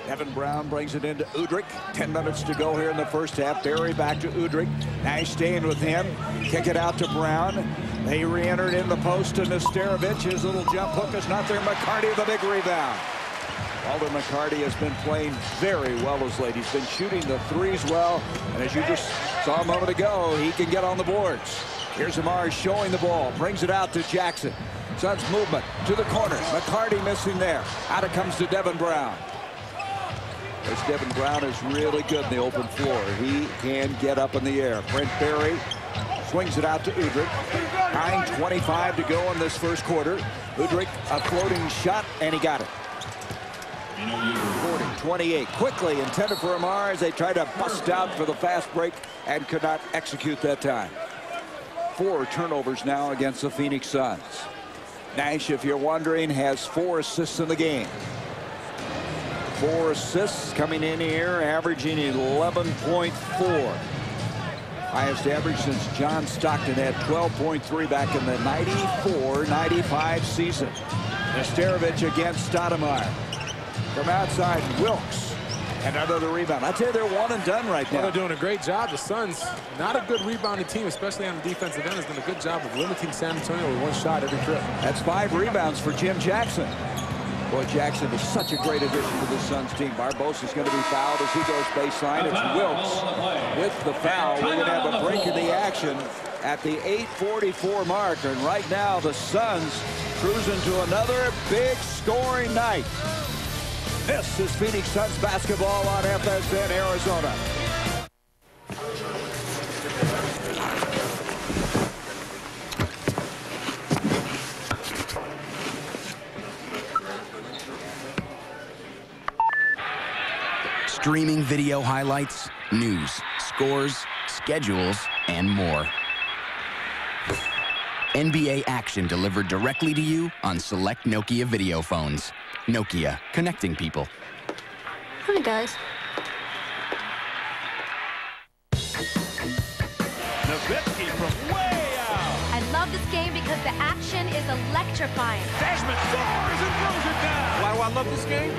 Devin Brown brings it into Udrih. 10 minutes to go here in the first half. Berry back to Udrih. Nash staying with him. Kick it out to Brown. They re-entered in the post to Nesterovic. His little jump hook is not there. McCarty with a big rebound. Walter McCarty has been playing very well as late. He's been shooting the threes well. And as you just saw a moment ago, he can get on the boards. Here's Amari showing the ball. Brings it out to Jackson. Suns movement to the corner. McCarty missing there. Out it comes to Devin Brown. As Devin Brown is really good in the open floor. He can get up in the air. Brent Berry swings it out to Udrih. 9:25 to go in this first quarter. Udrih, a floating shot, and he got it. 40-28. Quickly intended for Amar as they try to bust out for the fast break and could not execute that time. 4 turnovers now against the Phoenix Suns. Nash, if you're wondering, has 4 assists in the game. 4 assists coming in here, averaging 11.4. Highest average since John Stockton had 12.3 back in the 94-95 season. Nesterovic against Stoudemire. From outside, Wilkes. And another rebound. I'd say they're one and done right now. Well, they're doing a great job. The Suns, not a good rebounding team, especially on the defensive end, has done a good job of limiting San Antonio with one shot every trip. That's 5 rebounds for Jim Jackson. Boy, Jackson is such a great addition to the Suns team. Barbosa's going to be fouled as he goes baseline. It's Wilkes with the foul. We're going to have a break in the action at the 8:44 mark. And right now, the Suns cruising to another big scoring night. This is Phoenix Suns basketball on FSN Arizona. Streaming video highlights, news, scores, schedules, and more. NBA action delivered directly to you on select Nokia video phones. Nokia, connecting people. Hi, guys. Nowitzki from way out. I love this game because the action is electrifying. Desmond scores and throws it down. Why do I love this game?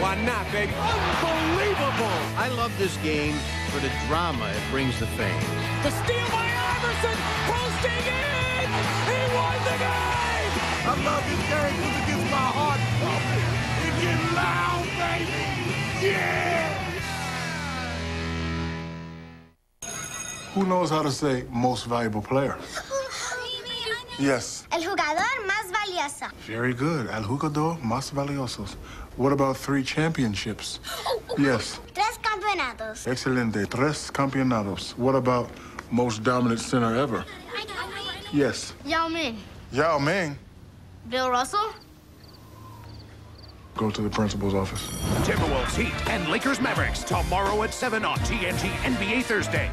Why not, baby? Unbelievable. I love this game for the drama it brings to fame. The steal by Iverson, posting in. He won the game. I love this game because it gets my heart pumping. It gets loud, baby. Yeah. Who knows how to say most valuable player? Yes. El jugador más valioso. Very good. El jugador más valiosos. What about 3 championships? Yes. 3 campeonatos. Excelente. 3 campeonatos. What about most dominant center ever? Yes. Yao Ming. Yao Ming. Bill Russell. Go to the principal's office. Timberwolves Heat and Lakers Mavericks tomorrow at 7 on TNT NBA Thursday.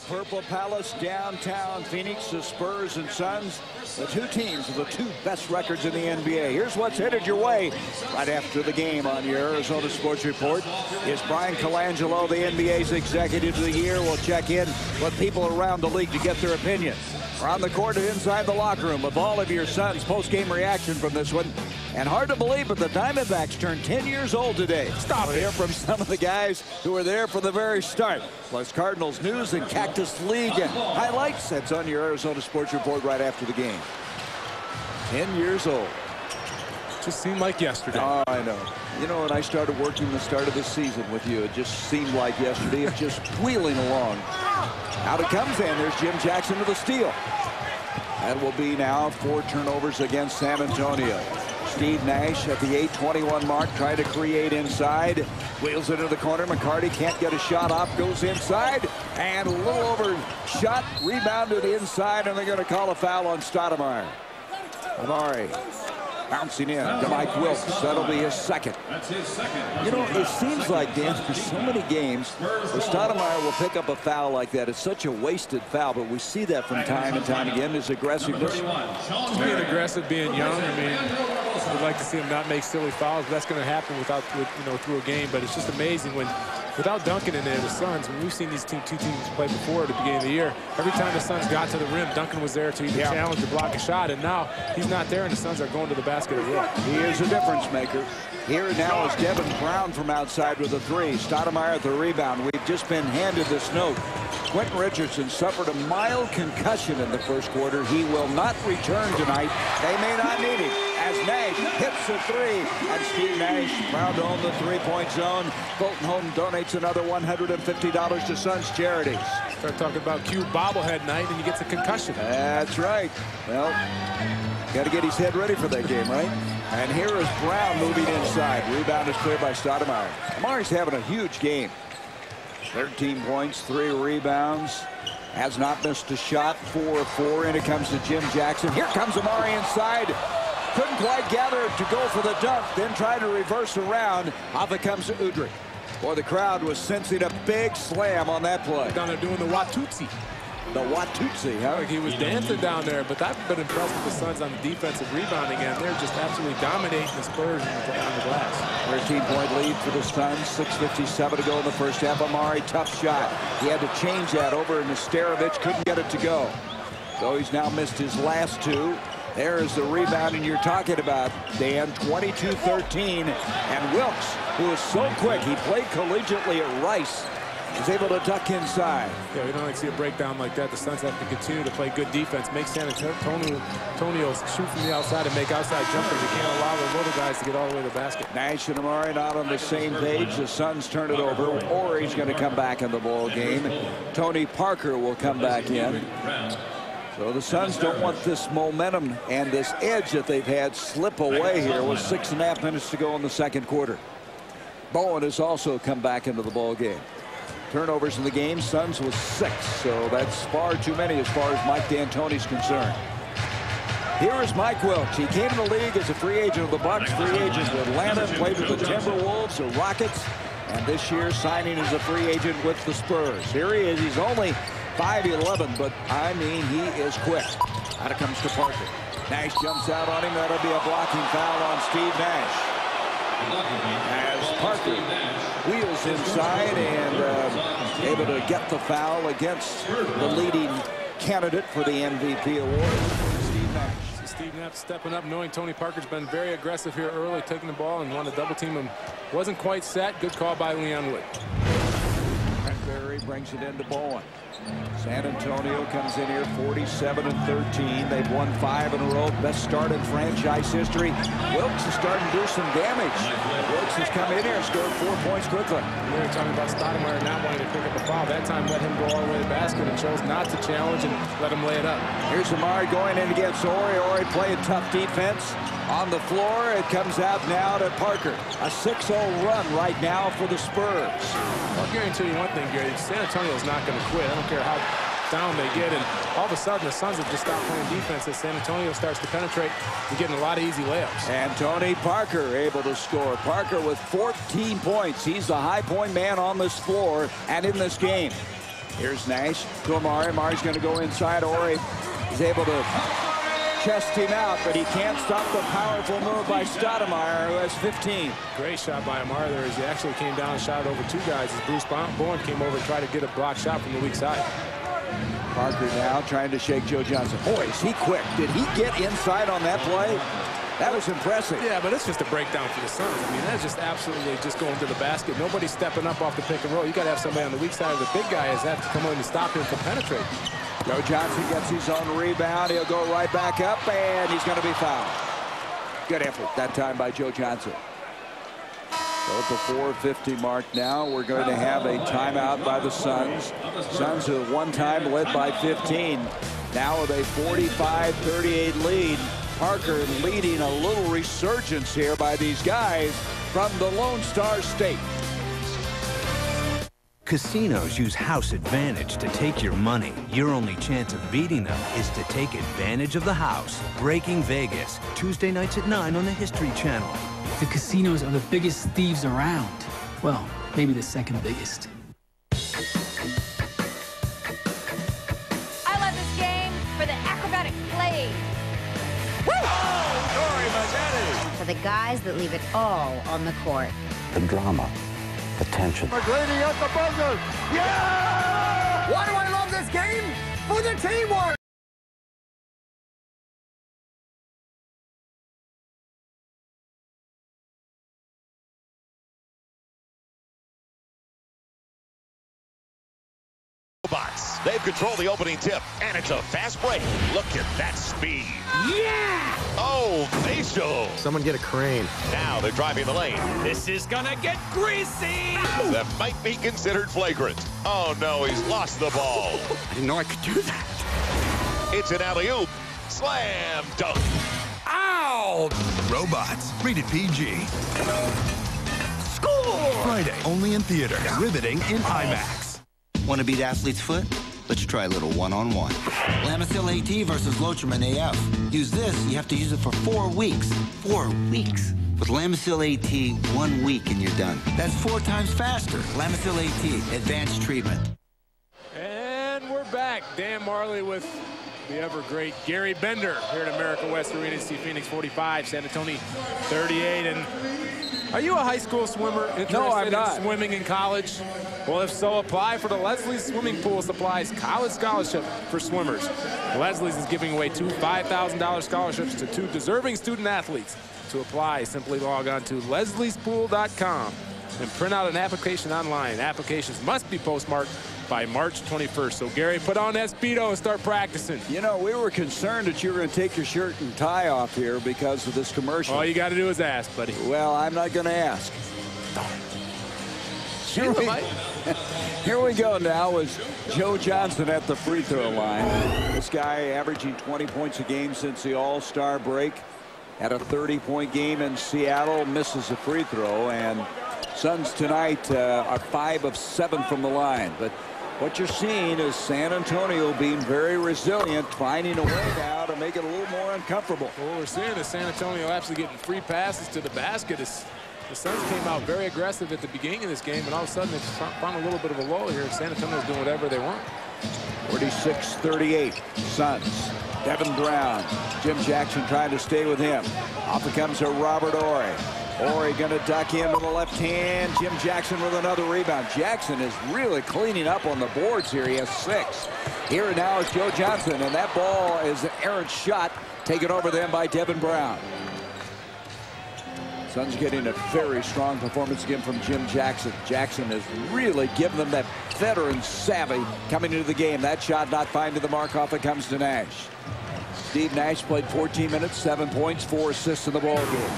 Purple Palace, downtown Phoenix, the Spurs and Suns, the 2 teams with the 2 best records in the NBA. Here's what's headed your way right after the game on your Arizona Sports Report. Is Brian Colangelo, the NBA's Executive of the Year. We'll check in with people around the league to get their opinion. We're on the court and inside the locker room with all of your Suns post-game reaction from this one. And hard to believe, but the Diamondbacks turned 10 years old today. Stop it. Hear from some of the guys who were there for the very start. Plus Cardinals news and Cactus League and highlights. That's on your Arizona Sports Report right after the game. 10 years old. Just seemed like yesterday. Oh, I know. You know, when I started working the start of this season with you, it just seemed like yesterday. It's just wheeling along. Out it comes, and there's Jim Jackson to the steal. That will be now 4 turnovers against San Antonio. Steve Nash at the 8:21 mark, trying to create inside. Wheels it into the corner. McCarty can't get a shot off. Goes inside. And a little overshot. Rebounded inside, and they're going to call a foul on Stoudemire. Amari bouncing in to Mike Wilkes. That'll be his second. That's his second. You know, it seems like, Dan, for so many games, where Stoudemire will pick up a foul like that. It's such a wasted foul, but we see that from time and time again. His aggressiveness. Just being aggressive, being young. I mean, we'd like to see him not make silly fouls. But that's going to happen through a game. But it's just amazing when, without Duncan in there, the Suns, when we've seen these two teams play before at the beginning of the year, every time the Suns got to the rim, Duncan was there to either challenge or block a shot. And now he's not there, and the Suns are going to the basket as well. He is a difference maker. Here now is Devin Brown from outside with a 3. Stoudemire at the rebound. We've just been handed this note. Quentin Richardson suffered a mild concussion in the first quarter. He will not return tonight. They may not need him. As Nash hits the 3. And Steve Nash proud to own the 3-point zone. Fulton Home donates another $150 to Suns Charities. Start talking about Q bobblehead night, and he gets a concussion. That's right. Well, got to get his head ready for that game, right? And here is Brown moving inside. Rebound is cleared by Stoudemire. Amari's having a huge game. 13 points, 3 rebounds. Has not missed a shot. 4 of 4. And it comes to Jim Jackson. Here comes Amari inside. Couldn't quite gather to go for the dunk. Then tried to reverse around. Off it comes to Udrih. Boy, the crowd was sensing a big slam on that play. Down there doing the Watutsi. The Watusi, huh? Like he was dancing down there, but I've been impressed with the Suns on the defensive rebounding end. They're just absolutely dominating the Spurs on the glass. 13-point lead for the Suns. 6:57 to go in the first half. Amari, tough shot. He had to change that over, and Nesterovic couldn't get it to go. So he's now missed his last two. There is the rebound, and you're talking about, Dan, 22-13. And Wilkes, who is so quick, he played collegiately at Rice, is able to duck inside. Yeah, we don't like to see a breakdown like that. The Suns have to continue to play good defense, make San Antonio shoot from the outside and make outside jumpers. You can't allow the little guys to get all the way to the basket. Nash and Amari not on the same page. The Suns turn it over. Ori's going to come back in the ball game. Tony Parker will come back in. So the Suns don't want this momentum and this edge that they've had slip away here with 6.5 minutes to go in the second quarter. Bowen has also come back into the ball game. Turnovers in the game, Suns with 6, so that's far too many as far as Mike D'Antoni's concerned. Here is Mike Wilkes. He came in the league as a free agent of the Bucks, free agent with Atlanta, played with the Timberwolves, the Rockets, and this year signing as a free agent with the Spurs. Here he is. He's only 5'11", but I mean, he is quick. Out it comes to Parker. Nash jumps out on him. That'll be a blocking foul on Steve Nash. As Parker wheels inside and able to get the foul against the leading candidate for the MVP award, Steve Nash. Steve Nash stepping up, knowing Tony Parker's been very aggressive here early, taking the ball and wanted to double team him. Wasn't quite set. Good call by Leon Wood. Berry brings it into Bowen. San Antonio comes in here 47-13. They've won 5 in a row. Best start in franchise history. Wilkes is starting to do some damage. Wilkes has come in here and scored 4 points quickly. We were talking about Stoudemire not wanting to pick up the foul. That time let him go all the way to the basket and chose not to challenge and let him lay it up. Here's Amari going in against Ori. Ori playing tough defense. On the floor, it comes out now to Parker. A 6-0 run right now for the Spurs. I'll guarantee you one thing, Gary. San Antonio's not going to quit. I don't care how down they get. And all of a sudden, the Suns have just stopped playing defense as San Antonio starts to penetrate and getting a lot of easy layups. And Tony Parker able to score. Parker with 14 points. He's the high point man on this floor and in this game. Here's Nash to Amari. Amari's going to go inside. Ori is able to chest him out, but he can't stop the powerful move by Stoudemire, who has 15. Great shot by Amari there as he actually came down and shot over 2 guys as Bruce Bowen came over and tried to get a block shot from the weak side. Parker now trying to shake Joe Johnson. Boy, is he quick. Did he get inside on that play? That was impressive. Yeah, but it's just a breakdown for the Suns. I mean, that's just absolutely just going to the basket. Nobody's stepping up off the pick and roll. You got to have somebody on the weak side of the big guys have to come in and stop him from penetrating. Joe Johnson gets his own rebound. He'll go right back up, and he's going to be fouled. Good effort that time by Joe Johnson. So at the 4:50 mark now, we're going to have a timeout by the Suns. Suns who at one time led by 15. Now with a 45-38 lead. Parker leading a little resurgence here by these guys from the Lone Star State. Casinos use house advantage to take your money. Your only chance of beating them is to take advantage of the house. Breaking Vegas, Tuesday nights at 9 on the History Channel. The casinos are the biggest thieves around. Well, maybe the second biggest. I love this game for the acrobatic plays. Woo! Oh, Dory Mazzetti. For the guys that leave it all on the court. The drama. The tension. McGrady at the buzzer. Yeah! Why do I love this game? For the teamwork. They've controlled the opening tip, and it's a fast break. Look at that speed. Yeah! Oh, facial. Someone get a crane. Now they're driving the lane. This is gonna get greasy. That might be considered flagrant. Oh, no, he's lost the ball. I didn't know I could do that. It's an alley-oop. Slam dunk. Ow! Robots. Rated PG. Score! Friday, only in theaters. Riveting in IMAX. Want to beat athlete's foot? Let's try a little one-on-one. Lamisil AT versus Lotrimin AF. Use this, you have to use it for 4 weeks. 4 weeks. With Lamisil AT, 1 week and you're done. That's 4 times faster. Lamisil AT, advanced treatment. And we're back. back. Dan Marley with the ever great Gary Bender here at America West Arena. See Phoenix 45, San Antonio 38. And are you a high school swimmer interested in swimming in college? Well, if so, apply for the Leslie's Swimming Pool Supplies College Scholarship for Swimmers. Leslie's is giving away two $5,000 scholarships to 2 deserving student athletes. To apply, simply log on to lesliespool.com and print out an application online. Applications must be postmarked by March 21st. So, Gary, put on that Speedo and start practicing. You know, we were concerned that you were going to take your shirt and tie off here because of this commercial. All you got to do is ask, buddy. Well, I'm not going to ask. Here we go now is Joe Johnson at the free throw line. This guy averaging 20 points a game since the All-Star break. Had a 30-point game in Seattle, misses a free throw, and Suns tonight are 5 of 7 from the line. But what you're seeing is San Antonio being very resilient, finding a way now to make it a little more uncomfortable. Well, what we're seeing is San Antonio actually getting free passes to the basket. The Suns came out very aggressive at the beginning of this game, and all of a sudden they found a little bit of a lull here. San Antonio's doing whatever they want. 46-38, Suns. Devin Brown, Jim Jackson trying to stay with him. Off it comes to Robert Horry. Horry going to duck in with the left hand. Jim Jackson with another rebound. Jackson is really cleaning up on the boards here. He has 6. Here now is Joe Johnson, and that ball is an errant shot taken over them by Devin Brown. Suns getting a very strong performance again from Jim Jackson. Jackson has really given them that veteran savvy coming into the game. That shot not finding the mark. Off it comes to Nash. Steve Nash played 14 minutes, 7 points, 4 assists in the ball game.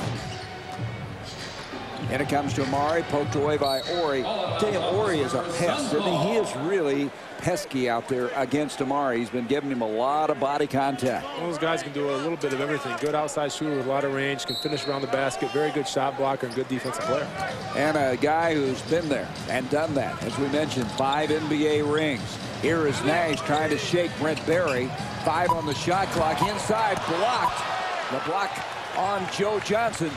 And it comes to Amari, poked away by Horry. I tell you, Horry is a pest, isn't he? He is really pesky out there against Amari. He's been giving him a lot of body contact. Those guys can do a little bit of everything. Good outside shooter with a lot of range, can finish around the basket, very good shot blocker, and good defensive player. And a guy who's been there and done that. As we mentioned, 5 NBA rings. Here is Nash trying to shake Brent Berry. 5 on the shot clock. Inside, blocked. The block on Joe Johnson.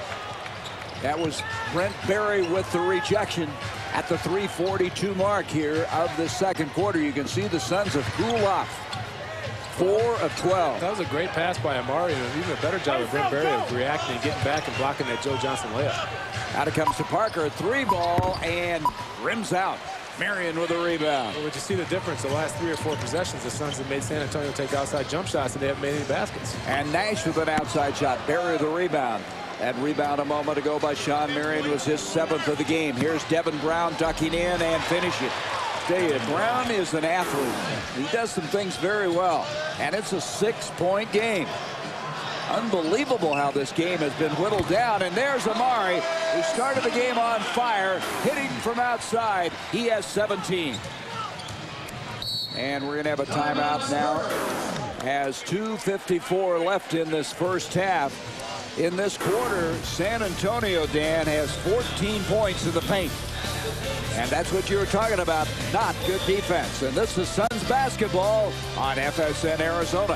That was Brent Berry with the rejection at the 3:42 mark here of the second quarter. You can see the Suns have cooled off. 4 of 12. That was a great pass by Amari, and even a better job of Brent Berry of reacting and getting back and blocking that Joe Johnson layup. Out it comes to Parker, a 3-ball, and rims out. Marion with a rebound. Well, would you see the difference? The last 3 or 4 possessions, the Suns have made San Antonio take outside jump shots, and they haven't made any baskets. And Nash with an outside shot. Berry with a rebound. That rebound a moment ago by Sean Marion was his 7th of the game. Here's Devin Brown ducking in and finishing. Tell you, Brown is an athlete. He does some things very well. And it's a 6-point game. Unbelievable how this game has been whittled down. And there's Amari, who started the game on fire, hitting from outside. He has 17. And we're going to have a timeout now. Has 2:54 left in this first half. In this quarter, San Antonio, Dan, has 14 points in the paint. And that's what you were talking about, not good defense. And this is Suns basketball on FSN Arizona.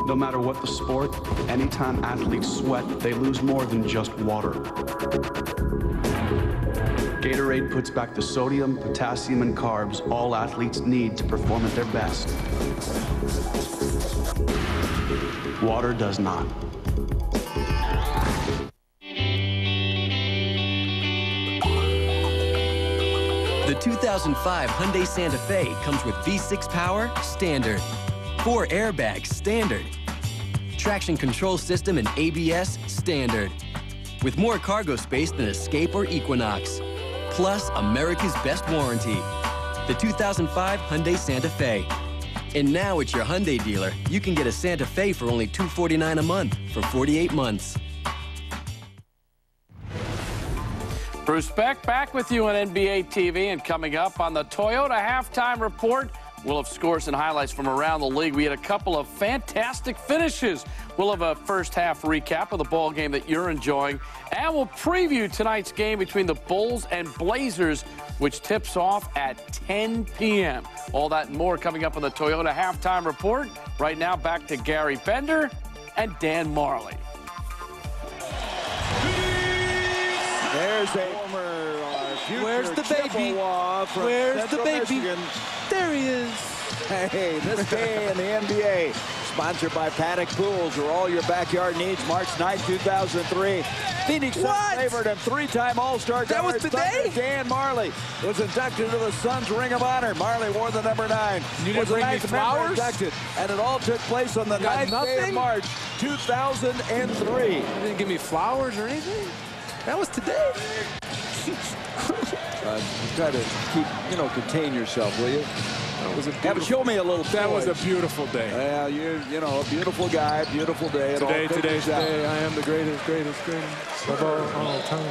No matter what the sport, anytime athletes sweat, they lose more than just water. Gatorade puts back the sodium, potassium, and carbs all athletes need to perform at their best. Water does not. The 2005 Hyundai Santa Fe comes with V6 power, standard. 4 airbags, standard. Traction control system and ABS, standard. With more cargo space than Escape or Equinox. Plus, America's best warranty. The 2005 Hyundai Santa Fe. And now at your Hyundai dealer, you can get a Santa Fe for only $249 a month for 48 months. Bruce Beck back with you on NBA TV, and coming up on the Toyota Halftime Report, we'll have scores and highlights from around the league. We had a couple of fantastic finishes. We'll have a first half recap of the ball game that you're enjoying, and we'll preview tonight's game between the Bulls and Blazers, which tips off at 10 p.m. All that and more coming up on the Toyota Halftime Report. Right now, back to Gary Bender and Dan Marley. There's a former future Where's the baby? Where's the baby? Michigan. There he is. Hey, this day in the NBA, sponsored by Paddock Pools, where all your backyard needs. March 9, 2003. Phoenix Suns favorite and three-time All-Star That was today? Dan Marley was inducted into the Suns Ring of Honor. Marley wore the number 9. You didn't bring me flowers? Inducted, and it all took place on the 9th day of March, 2003. You didn't give me flowers or anything? That was today. Try to keep, contain yourself, will you? That was a beautiful, show me a little. That was a beautiful day. Yeah, you know, a beautiful guy, beautiful day. Today, I am the greatest of all time.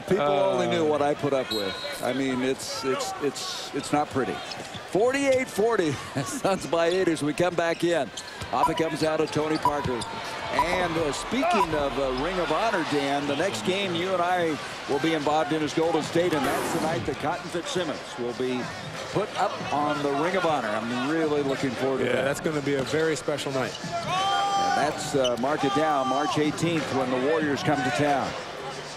People only knew what I put up with. I mean, it's not pretty. 48-40, Suns by 8 as we come back in. Off it comes out of Tony Parker. And speaking of Ring of Honor, Dan, the next game you and I will be involved in is Golden State, and that's the night that Cotton Fitzsimmons will be put up on the Ring of Honor. I'm really looking forward to that. Yeah, that's going to be a very special night. And that's, mark it down, March 18th when the Warriors come to town.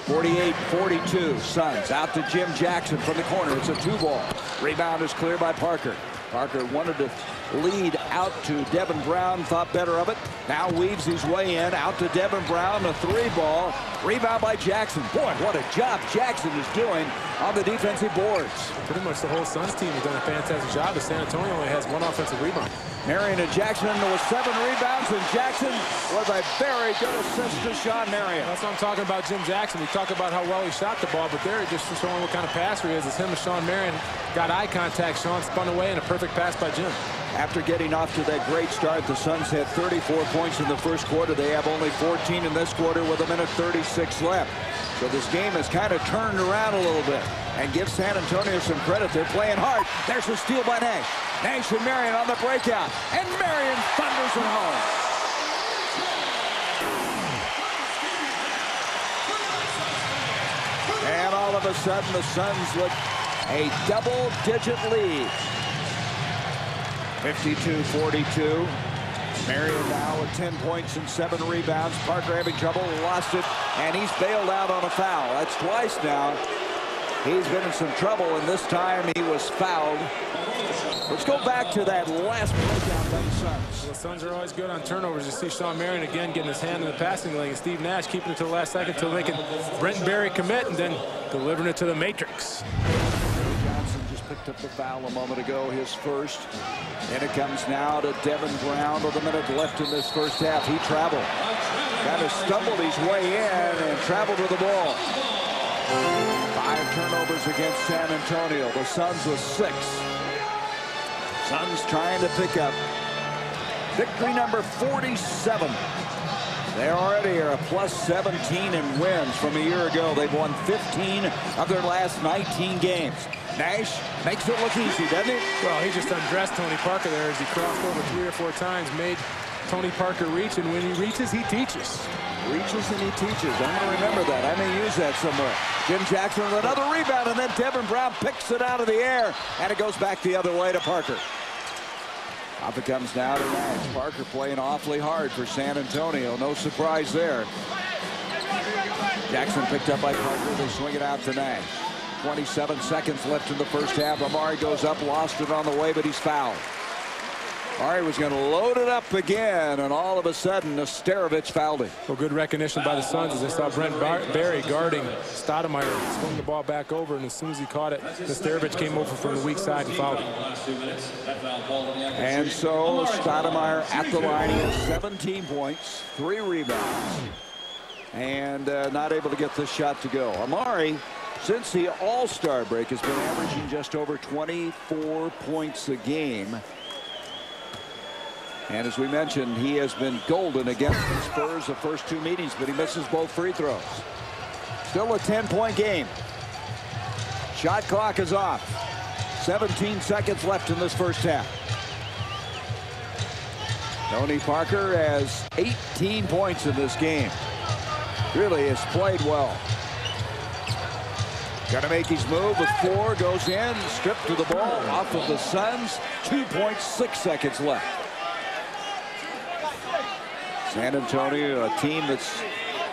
48-42, Suns out to Jim Jackson from the corner. It's a 2-ball. Rebound is cleared by Parker. Parker wanted to lead out to Devin Brown, thought better of it. Now weaves his way in, out to Devin Brown, a 3-ball. Rebound by Jackson. Boy, what a job Jackson is doing on the defensive boards. Pretty much the whole Suns team has done a fantastic job, as San Antonio only has 1 offensive rebound. Marion and Jackson with 7 rebounds, and Jackson was a very good assist to Sean Marion. That's what I'm talking about, Jim Jackson. We talk about how well he shot the ball, but there just showing what kind of passer he is. It's him and Sean Marion got eye contact. Sean spun away, and a perfect pass by Jim. After getting off to that great start, the Suns had 34 points in the first quarter. They have only 14 in this quarter with 1:36 left. So this game has kind of turned around a little bit. And give San Antonio some credit. They're playing hard. There's a steal by Nash. Nash and Marion on the breakout. And Marion thunders it home. And all of a sudden, the Suns look a double-digit lead. 52-42. Marion now with 10 points and 7 rebounds. Parker having trouble, lost it, and he's bailed out on a foul. That's twice now. He's been in some trouble, and this time he was fouled. Let's go back to that last breakout by the Suns. The Suns are always good on turnovers. You see Sean Marion again getting his hand in the passing lane, and Steve Nash keeping it to the last second until they can Brent Berry commit and then delivering it to the matrix. Picked up the foul a moment ago, his first. And it comes now to Devin Brown with a minute left in this first half. He traveled. Kind of stumbled his way in and traveled with the ball. 5 turnovers against San Antonio. The Suns with 6. Suns trying to pick up victory number 47. They already are a +17 in wins from a year ago. They've won 15 of their last 19 games. Nash makes it look easy, doesn't he? Well, he just undressed Tony Parker there as he crossed over 3 or 4 times, made Tony Parker reach, and when he reaches, he teaches. Reaches and he teaches. I'm going to remember that. I may use that somewhere. Jim Jackson with another rebound, and then Devin Brown picks it out of the air, and it goes back the other way to Parker. Up it comes now to Nash. Parker playing awfully hard for San Antonio. No surprise there. Jackson picked up by Parker. They swing it out to Nash. 27 seconds left in the first half. Amari goes up, lost it on the way, but he's fouled. Amari was going to load it up again, and all of a sudden, Nesterovic fouled him. Well, good recognition by the Suns as they saw Brent Berry guarding Stoudemire, swung the ball back over, and as soon as he caught it, Nesterovic came over from the weak side and fouled him. And so Stoudemire at the line. He has 17 points, 3 rebounds, and not able to get this shot to go. Amari, since the All-Star break, has been averaging just over 24 points a game. And as we mentioned, he has been golden against the Spurs the first 2 meetings, but he misses both free throws. Still a 10-point game. Shot clock is off. 17 seconds left in this first half. Tony Parker has 18 points in this game. Really has played well. Gonna make his move with 4, goes in, stripped to the ball off of the Suns. 2.6 seconds left. San Antonio, a team that's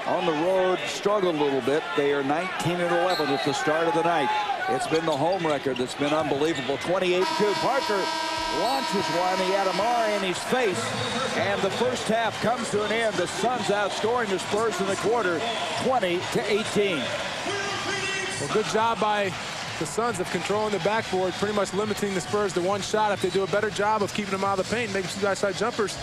on the road, struggled a little bit. They are 19-11 at the start of the night. It's been the home record that's been unbelievable. 28-2. Parker launches one. He had Amari in his face. And the first half comes to an end. The Suns outscoring the Spurs in the quarter, 20-18. Well, good job by the Suns of controlling the backboard, pretty much limiting the Spurs to one shot. If they do a better job of keeping them out of the paint, making some outside jumpers,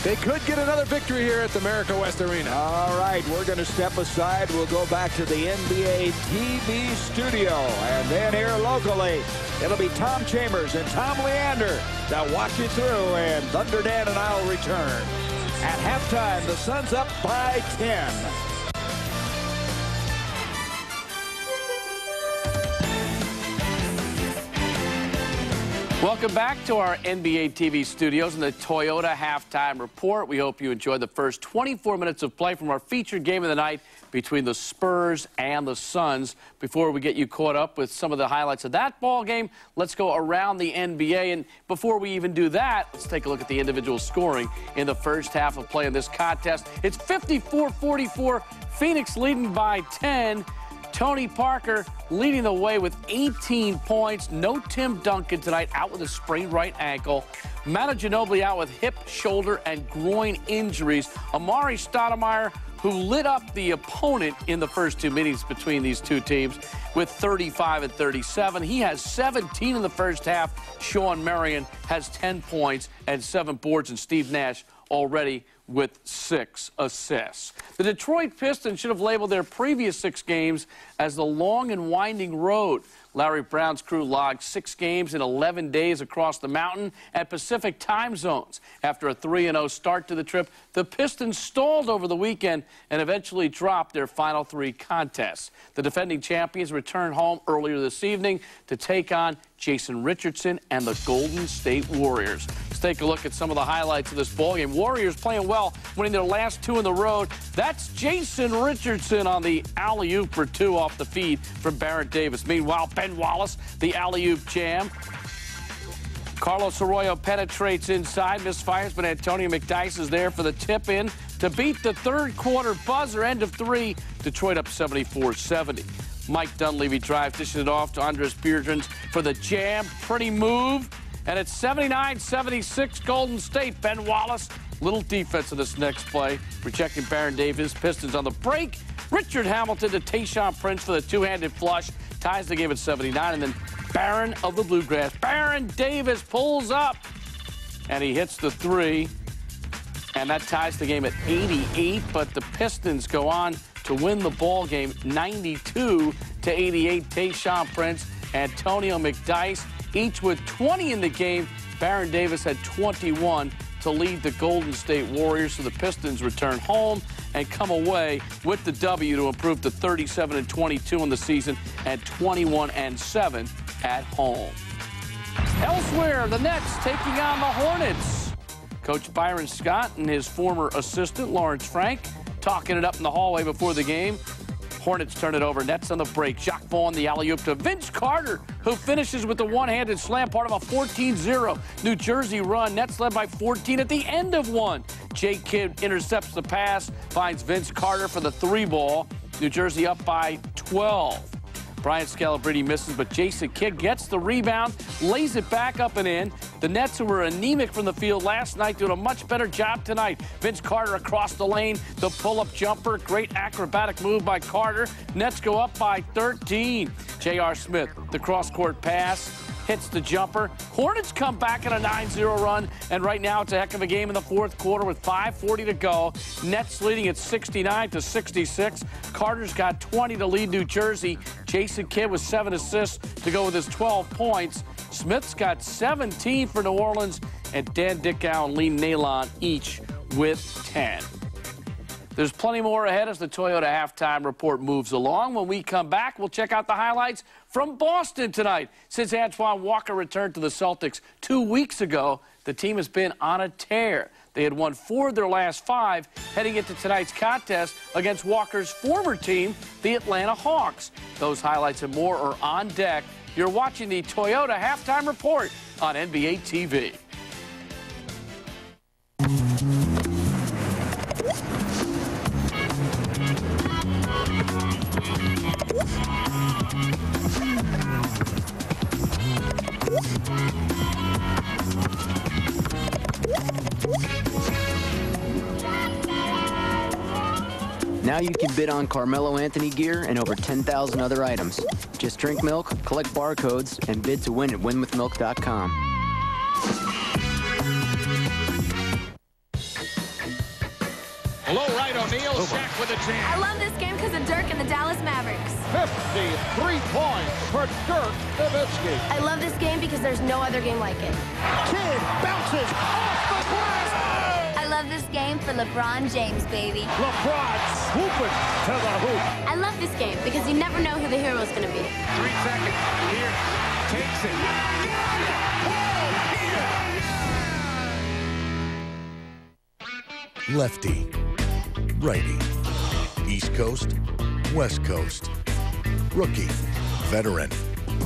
they could get another victory here at the America West Arena. All right, we're going to step aside. We'll go back to the NBA TV studio. And then here locally, it'll be Tom Chambers and Tom Leander that walk you through. And Thunder Dan and I will return. At halftime, the Suns up by 10. Welcome back to our NBA TV studios and the Toyota Halftime Report. We hope you enjoyed the first 24 minutes of play from our featured game of the night between the Spurs and the Suns. Before we get you caught up with some of the highlights of that ball game, let's go around the NBA. And before we even do that, let's take a look at the individual scoring in the first half of play in this contest. It's 54-44, Phoenix leading by 10. Tony Parker leading the way with 18 points. No Tim Duncan tonight, out with a sprained right ankle. Manu Ginobili out with hip, shoulder, and groin injuries. Amari Stoudemire, who lit up the opponent in the first 2 meetings between these two teams with 35 and 37. He has 17 in the first half. Sean Marion has 10 points and 7 boards, and Steve Nash already with 6 assists. The Detroit Pistons should have labeled their previous 6 games as the long and winding road. Larry Brown's crew logged 6 games in 11 days across the mountain at Pacific time zones. After a 3-0 start to the trip, the Pistons stalled over the weekend and eventually dropped their final 3 contests. The defending champions returned home earlier this evening to take on Jason Richardson and the Golden State Warriors. Let's take a look at some of the highlights of this ballgame. Warriors playing well, winning their last 2 on the road. That's Jason Richardson on the alley-oop for 2 off the feed from Baron Davis. Meanwhile, Ben Wallace, the alley-oop jam. Carlos Arroyo penetrates inside, misfires, but Antonio McDyess is there for the tip-in to beat the third quarter buzzer. End of 3, Detroit up 74-70. Mike Dunleavy drives, dishing it off to Andres Biedrins for the jam. Pretty move. And it's 79-76 Golden State. Ben Wallace, little defense in this next play, rejecting Baron Davis. Pistons on the break. Richard Hamilton to Tayshaun Prince for the two-handed flush. Ties the game at 79. And then Baron of the Bluegrass, Baron Davis, pulls up. And he hits the 3. And that ties the game at 88. But the Pistons go on to win the ball game 92-88. Tayshaun Prince, Antonio McDyess, each with 20 in the game. Baron Davis had 21 to lead the Golden State Warriors. So the Pistons return home and come away with the W to improve to 37-22 in the season and 21-7 at home. Elsewhere, the Nets taking on the Hornets. Coach Byron Scott and his former assistant, Lawrence Frank, talking it up in the hallway before the game. Hornets turn it over. Nets on the break. Jacques Vaughn, the alley-oop to Vince Carter, who finishes with the one-handed slam, part of a 14-0 New Jersey run. Nets led by 14 at the end of 1. Jay Kidd intercepts the pass, finds Vince Carter for the 3-ball. New Jersey up by 12. Brian Scalabrine misses, but Jason Kidd gets the rebound, lays it back up and in. The Nets, who were anemic from the field last night, doing a much better job tonight. Vince Carter across the lane, the pull-up jumper, great acrobatic move by Carter. Nets go up by 13. J.R. Smith, the cross-court pass, hits the jumper. Hornets come back in a 9-0 run, and right now it's a heck of a game in the fourth quarter with 5:40 to go. Nets leading at 69-66. Carter's got 20 to lead New Jersey. Jason Kidd with 7 assists to go with his 12 points. Smith's got 17 for New Orleans, and Dan Dickau and Lee Nalon each with 10. There's plenty more ahead as the Toyota halftime report moves along. When we come back, we'll check out the highlights from Boston tonight. Since Antoine Walker returned to the Celtics 2 weeks ago, the team has been on a tear. They had won 4 of their last 5 heading into tonight's contest against Walker's former team, the Atlanta Hawks. Those highlights and more are on deck. You're watching the Toyota halftime report on NBA TV. Now you can bid on Carmelo Anthony gear and over 10,000 other items. Just drink milk, collect barcodes, and bid to win at winwithmilk.com. Low right, O'Neal, Shaq with a chance. I love this game because of Dirk and the Dallas Mavericks. 53 points for Dirk Nowitzki. I love this game because there's no other game like it. Kid bounces off the glass. I love this game for LeBron James, baby. LeBron swooping to the hoop. I love this game because you never know who the hero is going to be. 3 seconds. Here. Takes it. Lefty, righty, East Coast, West Coast, rookie, veteran,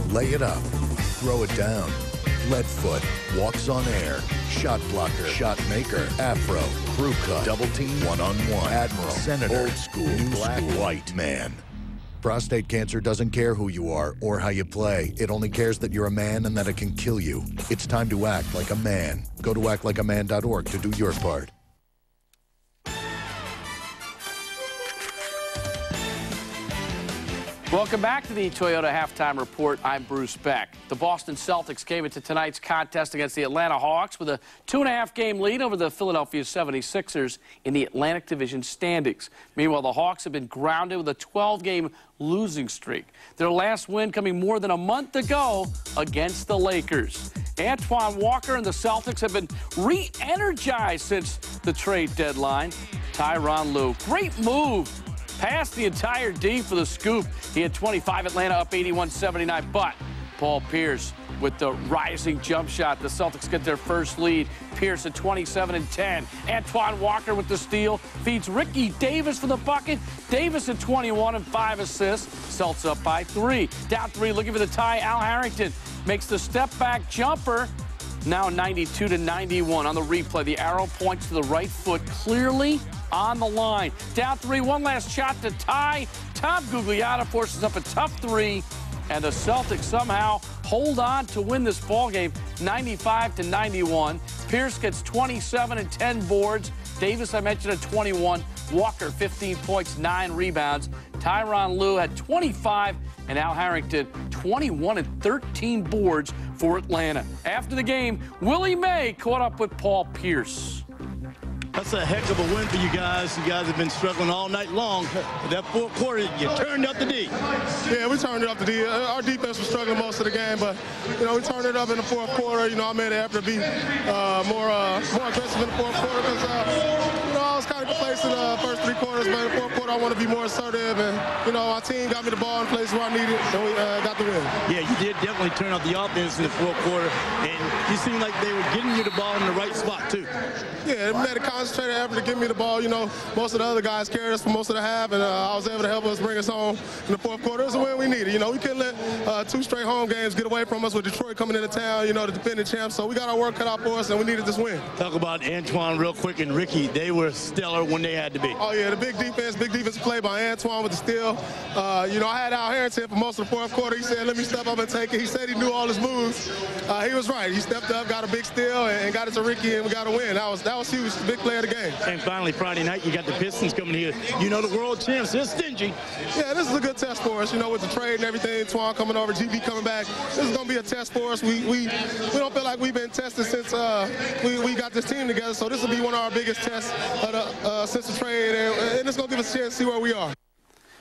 lay it up, throw it down, lead foot, walks on air, shot blocker, shot maker, afro, crew cut, double team, one-on-one, admiral, senator, old school, new black, school, white man. Prostate cancer doesn't care who you are or how you play. It only cares that you're a man and that it can kill you. It's time to act like a man. Go to actlikeaman.org to do your part. Welcome back to the Toyota Halftime Report. I'm Bruce Beck. The Boston Celtics came into tonight's contest against the Atlanta Hawks with a 2.5-game lead over the Philadelphia 76ers in the Atlantic Division standings. Meanwhile, the Hawks have been grounded with a 12-game losing streak. Their last win coming more than a month ago against the Lakers. Antoine Walker and the Celtics have been re-energized since the trade deadline. Tyronn Lue, great move. Passed the entire D for the scoop. He had 25, Atlanta up 81-79, but Paul Pierce with the rising jump shot. The Celtics get their first lead. Pierce at 27 and 10. Antoine Walker with the steal. Feeds Ricky Davis for the bucket. Davis at 21 and 5 assists. Celtics up by 3. Down 3, looking for the tie. Al Harrington makes the step-back jumper. Now 92-91 on the replay. The arrow points to the right foot clearly on the line. Down 3, one last shot to tie. Tom Gugliotta forces up a tough 3, and the Celtics somehow hold on to win this ballgame 95-91. Pierce gets 27 and 10 boards. Davis, I mentioned, at 21. Walker, 15 points, 9 rebounds. Tyronn Lue had 25, and Al Harrington, 21 and 13 boards for Atlanta. After the game, Willie May caught up with Paul Pierce. That's a heck of a win for you guys. You guys have been struggling all night long. That fourth quarter, you turned up the D. Yeah, we turned it up the D. Our defense was struggling most of the game, but, you know, we turned it up in the fourth quarter. You know, I made an effort to be more aggressive in the fourth quarter because, you know, I was kind of complacent the first 3 quarters, but in the fourth quarter, I want to be more assertive. And, you know, our team got me the ball in places where I needed it, and we got the win. Yeah, you did definitely turn up the offense in the fourth quarter, and you seemed like they were getting you the ball in the right spot, too. Yeah, they made a concentrated effort to give me the ball. You know, most of the other guys carried us for most of the half, and I was able to help us bring us home in the fourth quarter. It was a win we needed. You know, we couldn't let 2 straight home games get away from us with Detroit coming into town, you know, the defending champs. So we got our work cut out for us, and we needed this win. Talk about Antoine real quick and Ricky. They were stellar when they had to be. Oh, yeah, the big defensive play by Antoine with the steal. You know, I had Al Harrington for most of the fourth quarter. He said, let me step up and take it. He said he knew all his moves. He was right. He stepped up, got a big steal, and got it to Ricky, and we got a win. That was huge. The big play of the game. And finally, Friday night, you got the Pistons coming here. You know the world champs, they're stingy. Yeah, this is a good test for us, you know, with the trade and everything. Twan coming over, GB coming back. This is going to be a test for us. We don't feel like we've been tested since we got this team together, so this will be one of our biggest tests since the trade, and it's going to give us a chance to see where we are.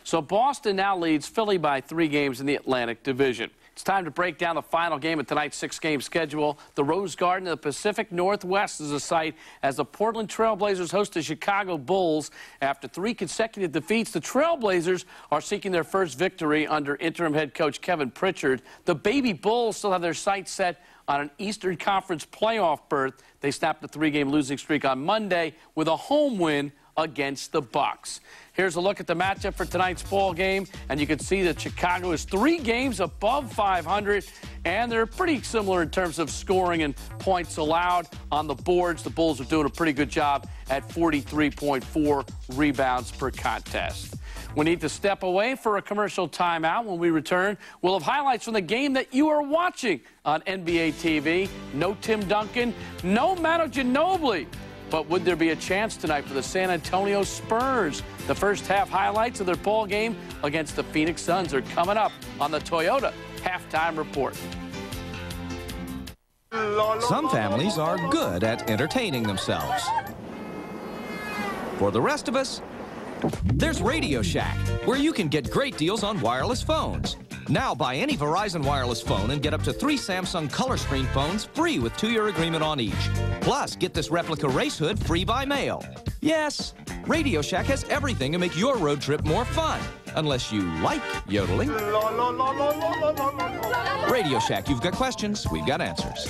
So Boston now leads Philly by 3 games in the Atlantic Division. It's time to break down the final game of tonight's 6-game schedule. The Rose Garden of the Pacific Northwest is a site as the Portland Trail Blazers host the Chicago Bulls. After 3 consecutive defeats, the Trail Blazers are seeking their first victory under interim head coach Kevin Pritchard. The Baby Bulls still have their sights set on an Eastern Conference playoff berth. They snapped a 3-game losing streak on Monday with a home win against the Bucks. Here's a look at the matchup for tonight's ball game, and you can see that Chicago is 3 games above 500, and they're pretty similar in terms of scoring and points allowed on the boards. The Bulls are doing a pretty good job at 43.4 rebounds per contest. We need to step away for a commercial timeout. When we return, we'll have highlights from the game that you are watching on NBA TV. No Tim Duncan, no Manu Ginobili. But would there be a chance tonight for the San Antonio Spurs? The first half highlights of their ball game against the Phoenix Suns are coming up on the Toyota Halftime Report. Some families are good at entertaining themselves. For the rest of us, there's Radio Shack, where you can get great deals on wireless phones. Now buy any Verizon wireless phone and get up to 3 Samsung color screen phones free with 2-year agreement on each. Plus, get this replica race hood free by mail. Yes, Radio Shack has everything to make your road trip more fun. Unless you like yodeling. Radio Shack, you've got questions, we've got answers.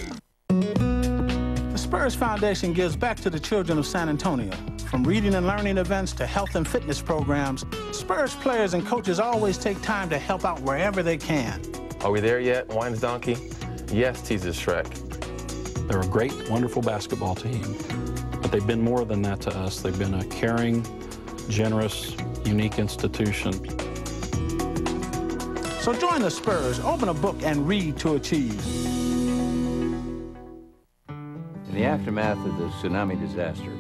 The Spurs Foundation gives back to the children of San Antonio. From reading and learning events to health and fitness programs, Spurs players and coaches always take time to help out wherever they can. Are we there yet, Wine's Donkey? Yes, teases Shrek. They're a great, wonderful basketball team, but they've been more than that to us. They've been a caring, generous, unique institution. So join the Spurs, open a book, and read to achieve. In the aftermath of the tsunami disaster,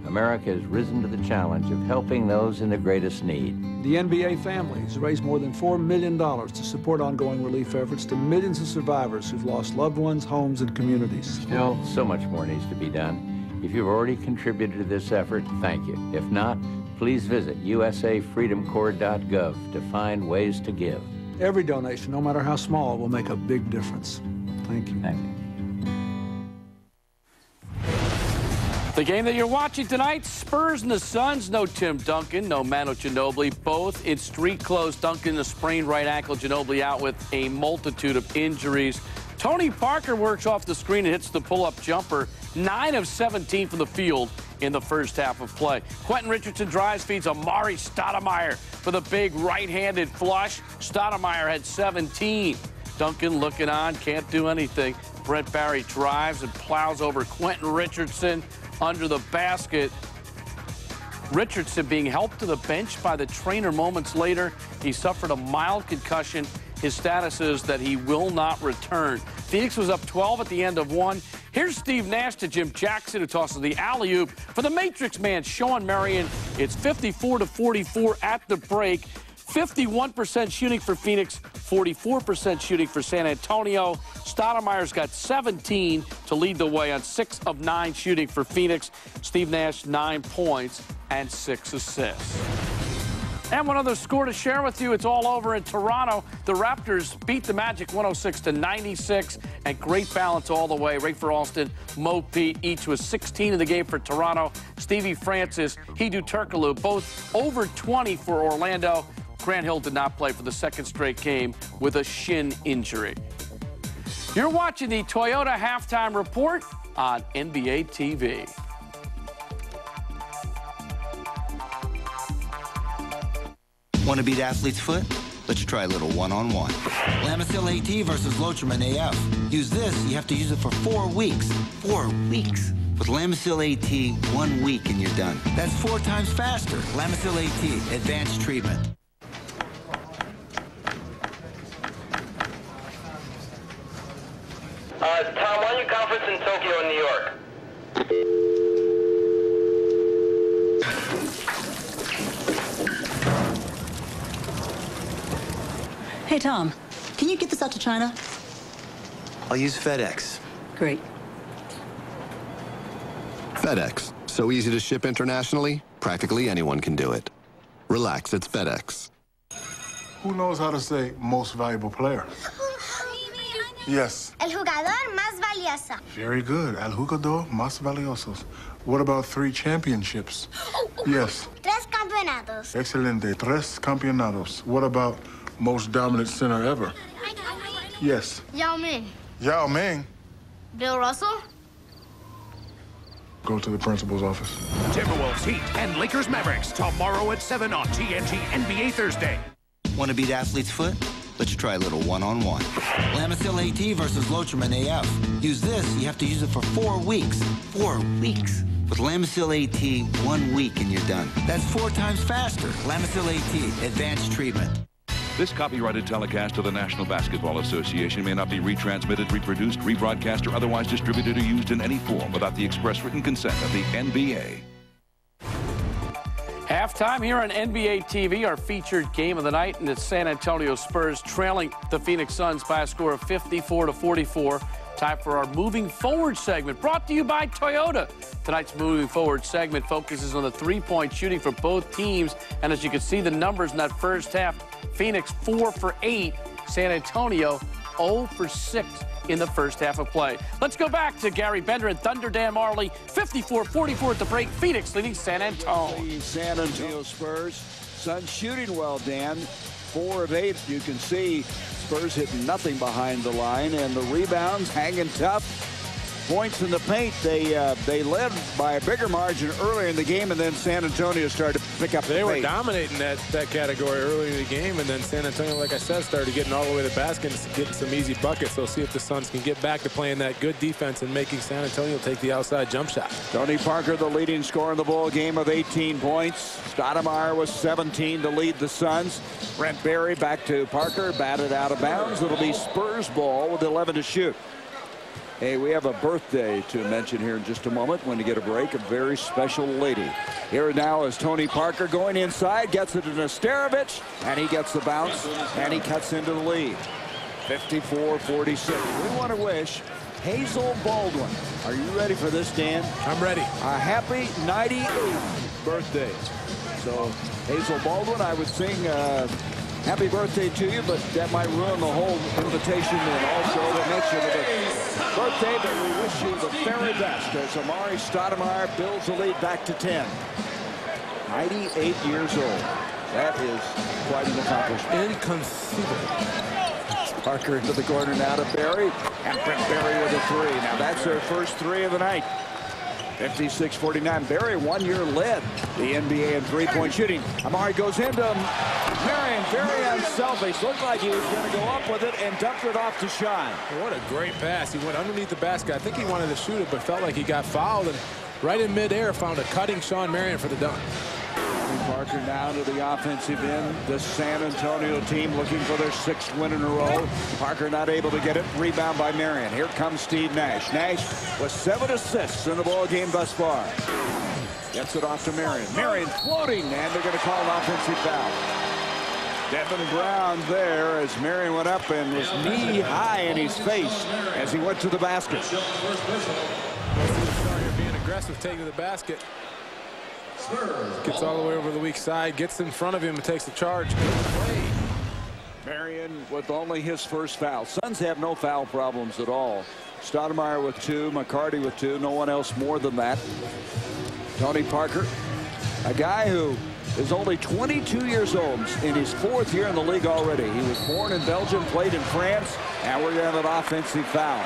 America has risen to the challenge of helping those in the greatest need. The NBA family has raised more than $4 million to support ongoing relief efforts to millions of survivors who've lost loved ones, homes, and communities. Still, so much more needs to be done. If you've already contributed to this effort, thank you. If not, please visit usafreedomcorps.gov to find ways to give. Every donation, no matter how small, will make a big difference. Thank you. Thank you. The game that you're watching tonight, Spurs and the Suns. No Tim Duncan, no Manu Ginobili, both in street clothes. Duncan a sprained right ankle, Ginobili out with a multitude of injuries. Tony Parker works off the screen and hits the pull-up jumper. 9 of 17 from the field in the first half of play. Quentin Richardson drives, feeds Amari Stoudemire for the big right-handed flush. Stoudemire had 17. Duncan looking on, can't do anything. Brent Barry drives and plows over Quentin Richardson under the basket. Richardson being helped to the bench by the trainer moments later. He suffered a mild concussion. His status is that he will not return. Phoenix was up 12 at the end of 1. Here's Steve Nash to Jim Jackson, who tosses the alley-oop for the Matrix man, Sean Marion. It's 54-44 at the break. 51% shooting for Phoenix, 44% shooting for San Antonio. Stoudemire's got 17 to lead the way on 6 of 9 shooting for Phoenix. Steve Nash, 9 points and 6 assists. And one other score to share with you. It's all over in Toronto. The Raptors beat the Magic 106-96, and great balance all the way. Rafer Alston, Mo Pete, each was 16 in the game for Toronto. Stevie Francis, Hedo Turkoglu, both over 20 for Orlando. Grant Hill did not play for the second straight game with a shin injury. You're watching the Toyota Halftime Report on NBA TV. Want to beat athlete's foot? Let's try a little one-on-one. Lamisil AT versus Lotrimin AF. Use this, you have to use it for 4 weeks. 4 weeks. With Lamisil AT, 1 week and you're done. That's 4 times faster. Lamisil AT, advanced treatment. Tom, why don't you conference in Tokyo and New York? Hey, Tom, can you get this out to China? I'll use FedEx. Great. FedEx. So easy to ship internationally, practically anyone can do it. Relax, it's FedEx. Who knows how to say most valuable player? Yes. El jugador más valioso. Very good. El jugador más valiosos. What about 3 championships? Yes. 3 campeonatos. Excelente. 3 campeonatos. What about most dominant center ever? Yes. Yao Ming. Yao Ming. Bill Russell. Go to the principal's office. Timberwolves Heat and Lakers Mavericks tomorrow at 7 on TNT NBA Thursday. Want to beat athlete's foot? Let's try a little one-on-one. Lamisil AT versus Lotrimin AF. Use this, you have to use it for 4 weeks. 4 weeks. With Lamisil AT, 1 week and you're done. That's 4 times faster. Lamisil AT, advanced treatment. This copyrighted telecast of the National Basketball Association may not be retransmitted, reproduced, rebroadcast, or otherwise distributed or used in any form without the express written consent of the NBA. Halftime here on NBA TV, our featured game of the night, and it's San Antonio Spurs trailing the Phoenix Suns by a score of 54-44. Time for our Moving Forward segment, brought to you by Toyota. Tonight's Moving Forward segment focuses on the three-point shooting for both teams, and as you can see the numbers in that first half, Phoenix 4 for 8, San Antonio 0 for 6 in the first half of play. Let's go back to Gary Bender and Thunder Dan Marley. 54-44 at the break. Phoenix leading San Antonio. San Antonio Spurs. Suns shooting well, Dan. 4 of 8. You can see Spurs hitting nothing behind the line, and the rebounds hanging tough. Points in the paint, they led by a bigger margin earlier in the game, and then San Antonio started to pick up the pace. They were dominating that category earlier in the game, and then San Antonio, like I said, started getting all the way to the basket and getting some easy buckets. So see if the Suns can get back to playing that good defense and making San Antonio take the outside jump shot. Tony Parker, the leading scorer in the ball game with 18 points. Stoudemire was 17 to lead the Suns. Brent Berry back to Parker, batted out of bounds. It'll be Spurs ball with 11 to shoot. Hey, we have a birthday to mention here in just a moment when you get a break. A very special lady. Here now is Tony Parker going inside, gets it to Nesterovic, and he gets the bounce, and he cuts into the lead. 54-46. We want to wish Hazel Baldwin. Are you ready for this, Dan? I'm ready. A happy 98th birthday. So, Hazel Baldwin, I would sing happy birthday to you, but that might ruin the whole invitation and also the mention of the birthday, but we wish you the very best as Amari Stoudemire builds the lead back to 10. 98 years old. That is quite an accomplishment. Inconceivable. Parker into the corner now to Berry, and Brent Berry with a 3. Now that's their first 3 of the night. 56-49. Berry 1 year led the NBA in three-point shooting. Amari goes into Marion, very unselfish. Looked like he was going to go up with it and dumped it off to Sean. What a great pass. He went underneath the basket. I think he wanted to shoot it, but felt like he got fouled, and right in midair found a cutting Sean Marion for the dunk. Parker now to the offensive end. The San Antonio team looking for their 6th win in a row. Parker not able to get it. Rebound by Marion. Here comes Steve Nash. Nash with 7 assists in the ball game thus far. Gets it off to Marion. Marion floating, and they're going to call an offensive foul. Devin Brown there as Marion went up and was knee high in his face as he went to the basket. Being aggressive, taking to the basket. Gets all the way over the weak side, gets in front of him and takes the charge. Good play. Marion with only his first foul. Suns have no foul problems at all. Stoudemire with 2, McCarty with 2, no one else more than that. Tony Parker, a guy who is only 22 years old, in his 4th year in the league already. He was born in Belgium, played in France, and we're going to have an offensive foul.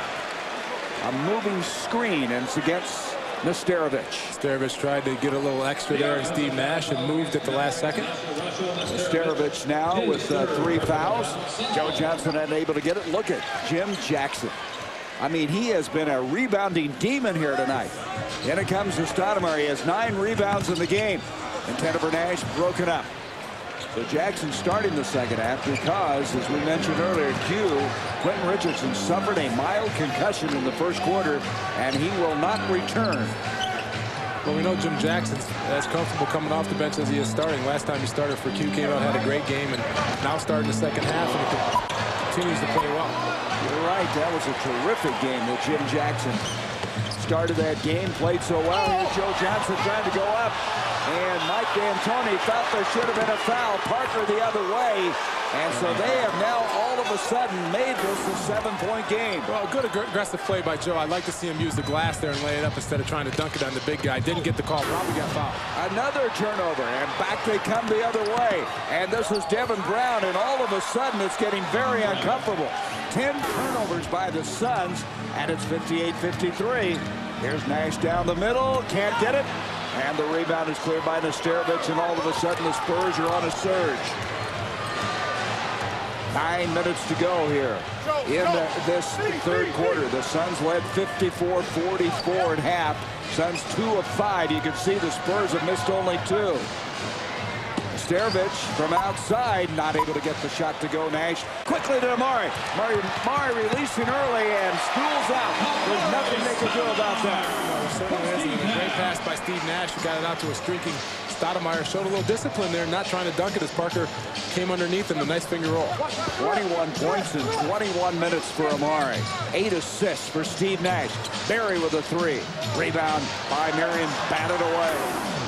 A moving screen, and it's against Nesterovic. Nesterovic tried to get a little extra there in Steve Nash and moved at the last second. Nesterovic now with 3 fouls. Joe Johnson unable to get it. Look at Jim Jackson. I mean, he has been a rebounding demon here tonight. In it comes to Stoudemire. He has 9 rebounds in the game. And Tennever Nash broken up. So Jackson starting the second half because, as we mentioned earlier, Quentin Richardson suffered a mild concussion in the first quarter, and he will not return. Well, we know Jim Jackson's as comfortable coming off the bench as he is starting. Last time he started for Q, came out, had a great game, and now starting the second half, and he continues to play well. You're right. That was a terrific game that Jim Jackson started that game, played so well. Here's Joe Johnson trying to go up. And Mike D'Antoni thought there should have been a foul. Parker the other way. And so they have now all of a sudden made this a 7-point game. Well, good aggressive play by Joe. I'd like to see him use the glass there and lay it up instead of trying to dunk it on the big guy. Didn't get the call, probably got fouled. Another turnover, and back they come the other way. And this is Devin Brown, and all of a sudden it's getting very uncomfortable. 10 turnovers by the Suns, and it's 58-53. Here's Nash down the middle, can't get it. And the rebound is cleared by Nesterovic, and all of a sudden the Spurs are on a surge. 9 minutes to go here in this third quarter. The Suns led 54-44 at half. Suns 2 of 5. You can see the Spurs have missed only 2. Nesterovic from outside, not able to get the shot to go. Nash quickly to Amari. Amari releasing early and schools out. There's nothing they can do about that. No, certainly isn't. A great pass by Steve Nash, who got it out to a streaking Stoudemire. Showed a little discipline there, not trying to dunk it as Parker came underneath him. A nice finger roll. 21 points in 21 minutes for Amari. 8 assists for Steve Nash. Barry with a 3. Rebound by Marion, batted away.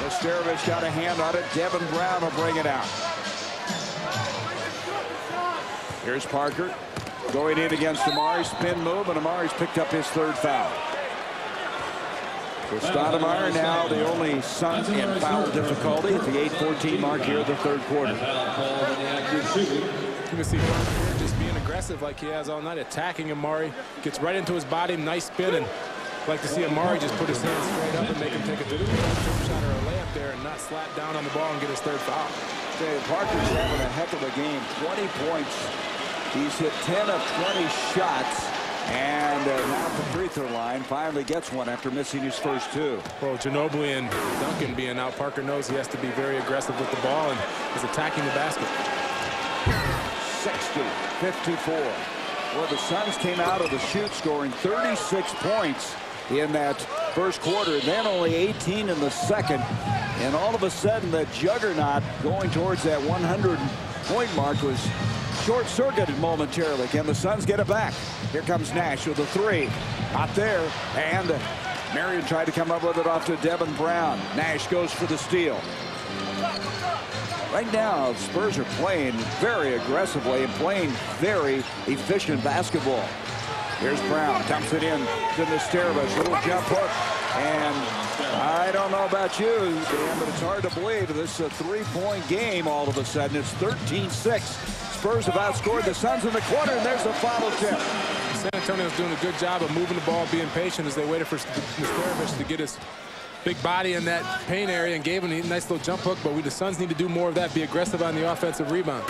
Nesterovic got a hand on it. Devin Brown will bring it out. Here's Parker going in against Amari. Spin move, and Amari's picked up his 3rd foul. For Stoudemire, now the only Suns in foul difficulty at the 8:14 mark here of the third quarter. You can see Parker here just being aggressive like he has all night, attacking Amari. Gets right into his body, nice spin, and I'd like to see Amari just put his hands straight up and make him take a jump shot or a layup there and not slap down on the ball and get his 3rd foul. Parker's having a heck of a game. 20 points. He's hit 10 of 20 shots. And now at the free throw line, finally gets one after missing his first 2. Well, Ginobili and Duncan being out, Parker knows he has to be very aggressive with the ball and is attacking the basket. 60-54. Well, the Suns came out of the shoot scoring 36 points in that first quarter, then only 18 in the second. And all of a sudden, the juggernaut going towards that 100-point mark was short-circuited momentarily. Can the Suns get it back? Here comes Nash with a 3. Not there. And Marion tried to come up with it off to Devin Brown. Nash goes for the steal. Right now, the Spurs are playing very aggressively and playing very efficient basketball. Here's Brown. Dumps it in to Nesterovic. Little jump hook. And I don't know about you, Dan, but it's hard to believe this is a 3-point game all of a sudden. It's 13-6. Spurs have outscored the Suns in the quarter, and there's a foul tip. San Antonio's doing a good job of moving the ball, being patient as they waited for Nesterovic to get his big body in that paint area and gave him a nice little jump hook, but the Suns need to do more of that, be aggressive on the offensive rebound.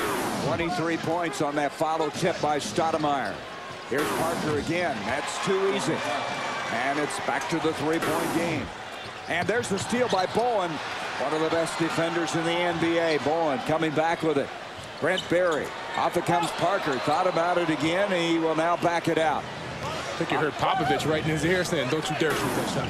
23 points on that follow tip by Stoudemire. Here's Parker again. That's too easy. And it's back to the 3-point game. And there's the steal by Bowen, one of the best defenders in the NBA. Bowen coming back with it. Brent Berry. Off it comes Parker. Thought about it again. He will now back it out. I think you heard Popovich right in his ear saying, don't you dare shoot that shot.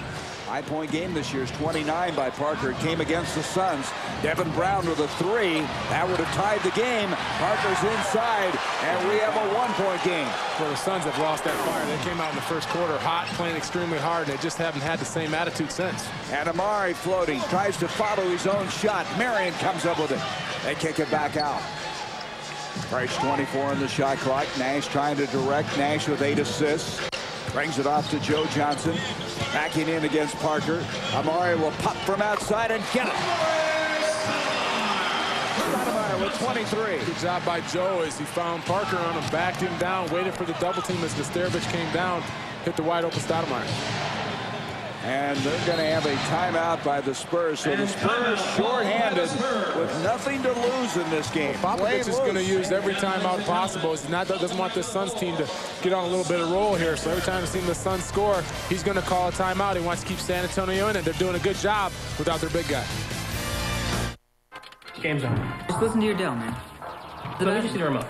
High-point game this year is 29 by Parker. It came against the Suns. Devin Brown with a 3. That would have tied the game. Parker's inside, and we have a 1-point game. Well, the Suns have lost that fire. They came out in the first quarter hot, playing extremely hard, and they just haven't had the same attitude since. And Amari floating, tries to follow his own shot. Marion comes up with it. They kick it back out. Price 24 in the shot clock. Nash trying to direct. Nash with 8 assists. Brings it off to Joe Johnson. Backing in against Parker. Amari will pop from outside and get it. Stoudemire with 23. Good job by Joe as he found Parker on him, backed him down, waited for the double team as Nesterovic came down, hit the wide open Stoudemire. And they're going to have a timeout by the Spurs. So the Spurs shorthanded with nothing to lose in this game. Popovich is going to use every timeout possible. He doesn't want this Suns team to get on a little bit of roll here. So every time he's seen the Suns score, he's going to call a timeout. He wants to keep San Antonio in, and they're doing a good job without their big guy. Game's on. Just listen to your Dell, man. Let me just see the remote.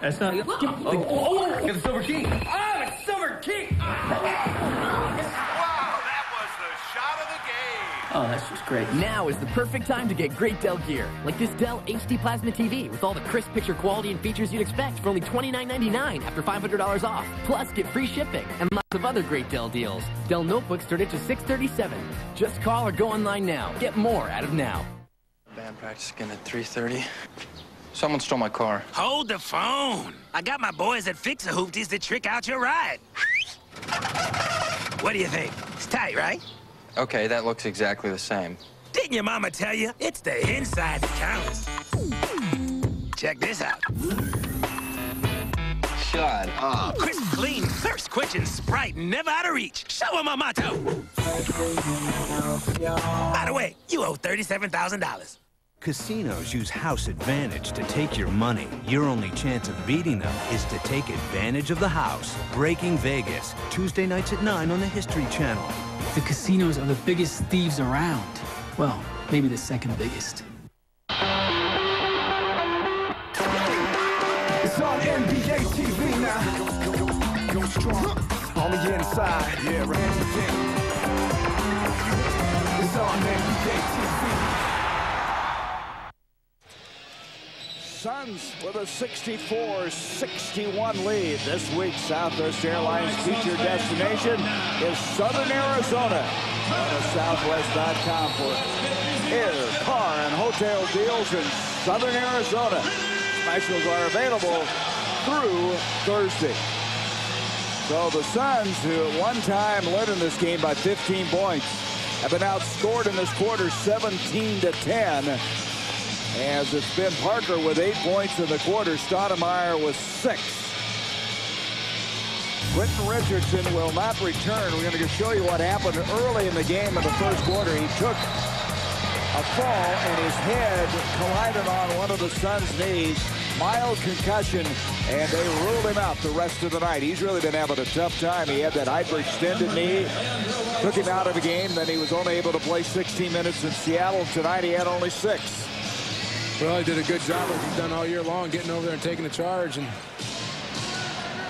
That's not... Oh, it's a silver key. Oh, it's silver key! Oh, that's just great. Now is the perfect time to get great Dell gear. Like this Dell HD Plasma TV with all the crisp picture quality and features you'd expect for only $29.99 after $500 off. Plus, get free shipping and lots of other great Dell deals. Dell notebooks start at just $637. Just call or go online now. Get more out of now. Band practice again at 3:30. Someone stole my car. Hold the phone. I got my boys at Fix-A-Hoopties to trick out your ride. What do you think? It's tight, right? Okay, that looks exactly the same. Didn't your mama tell you? It's the inside that counts. Check this out. Shut up. Crisp, clean, thirst-quenching Sprite, never out of reach. Show 'em my motto. By the way, you owe $37,000. Casinos use house advantage to take your money. Your only chance of beating them is to take advantage of the house. Breaking Vegas, Tuesday nights at 9 on the History Channel. The casinos are the biggest thieves around. Well, maybe the second biggest. It's on NBA TV now. Go strong on the inside. Yeah, right. It's on NBA TV. Suns with a 64-61 lead. This week, Southwest Airlines feature destination is Southern Arizona. Go to Southwest.com for air, car, and hotel deals in Southern Arizona. Specials are available through Thursday. So the Suns, who at one time led in this game by 15 points, have been outscored in this quarter 17-10. As it's been Parker with 8 points in the quarter, Stoudemire with 6. Quentin Richardson will not return. We're going to show you what happened early in the game in the first quarter. He took a fall and his head collided on one of the Suns' knees. Mild concussion, and they ruled him out the rest of the night. He's really been having a tough time. He had that hyperextended knee, took him out of the game. Then he was only able to play 16 minutes in Seattle. Tonight he had only 6. Well, he did a good job, like he's done all year long, getting over there and taking the charge. And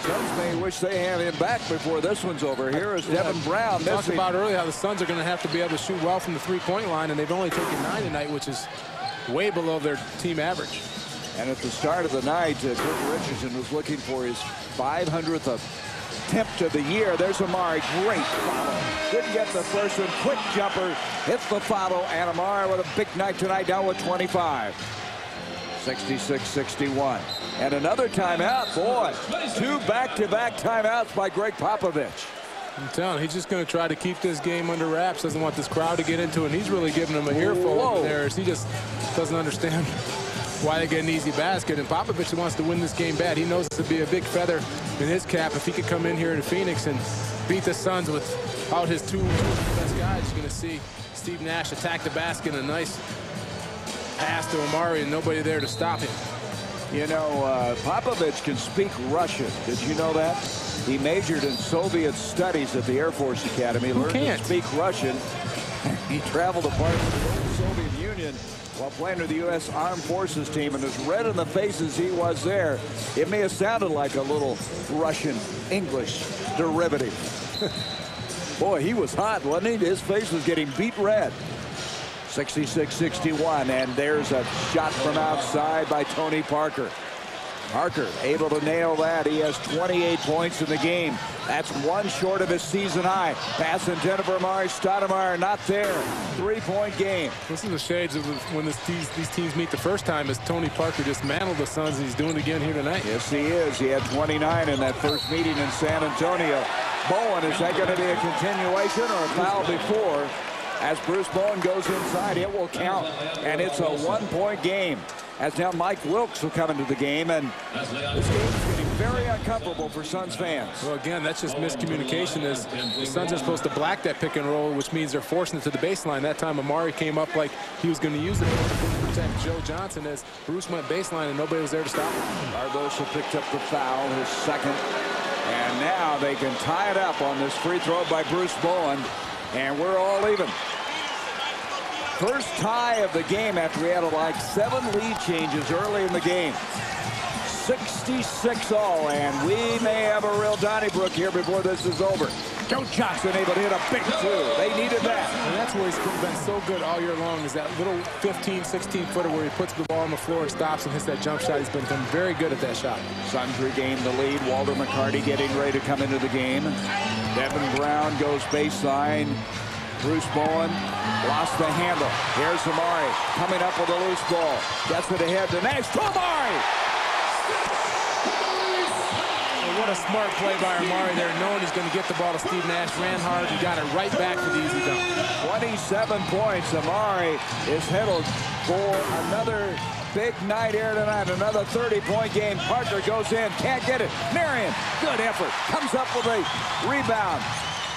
Suns may wish they had him back before this one's over. Here is Devin Brown. We talked about earlier how the Suns are going to have to be able to shoot well from the three-point line, and they've only taken 9 tonight, which is way below their team average. And at the start of the night, Quentin Richardson was looking for his 500th attempt of the year. There's Amari. Great follow. Didn't get the first one. Quick jumper. Hits the follow. And Amari with a big night tonight, down with 25. 66-61. And another timeout. Boy, 2 back-to-back timeouts by Greg Popovich. I'm telling you, he's just going to try to keep this game under wraps. Doesn't want this crowd to get into it. And he's really giving them a earful over there. He just doesn't understand why they get an easy basket. And Popovich wants to win this game bad. He knows this would be a big feather in his cap if he could come in here to Phoenix and beat the Suns without his two best guys. You're going to see Steve Nash attack the basket, and a nice pass to Amari, and nobody there to stop him. You know, Popovich can speak Russian. Did you know that? He majored in Soviet studies at the Air Force Academy. Learned to speak Russian. He traveled to parts of the old Soviet Union while playing with the U.S. Armed Forces team, and as red in the face as he was there, it may have sounded like a little Russian-English derivative. Boy, he was hot, wasn't he? His face was getting beet red. 66-61, and there's a shot from outside by Tony Parker. Parker able to nail that. He has 28 points in the game. That's 1 short of his season high. Pass intended for Amari Stoudemire, not there. 3-point game. This is the shades of when these teams meet the first time, as Tony Parker dismantled the Suns, and he's doing it again here tonight. Yes, he is. He had 29 in that first meeting in San Antonio. Bowen, is that going to be a continuation or a foul before? As Bruce Bowen goes inside, it will count, and it's a 1-point game. As now Mike Wilkes will come into the game, and this game is getting very uncomfortable for Suns fans. Well, again, that's just miscommunication, as the Suns are supposed to block that pick and roll, which means they're forcing it to the baseline. That time Amari came up like he was going to use it to protect Joe Johnson, as Bruce went baseline and nobody was there to stop him. Barbosa picked up the foul, his second, and now they can tie it up on this free throw by Bruce Bowen, and we're all even. First tie of the game after we had like 7 lead changes early in the game. 66 all, and we may have a real Donnybrook here before this is over. Joe Johnson able to hit a big 2. They needed that. And that's where he's been so good all year long, is that little 15, 16-footer where he puts the ball on the floor and stops and hits that jump shot. He's been very good at that shot. Suns regained the lead. Walter McCarty getting ready to come into the game. Devin Brown goes baseline. Bruce Bowen Lost the handle. Here's Amari coming up with a loose ball. Gets it ahead to Nash. To Amari! What a smart play by Amari there, knowing he's going to get the ball to Steve Nash. Ran hard and got it right back for the easy dunk. 27 points. Amari is headed for another big night here tonight. Another 30-point game. Parker goes in. Can't get it. Marion, good effort. Comes up with a rebound.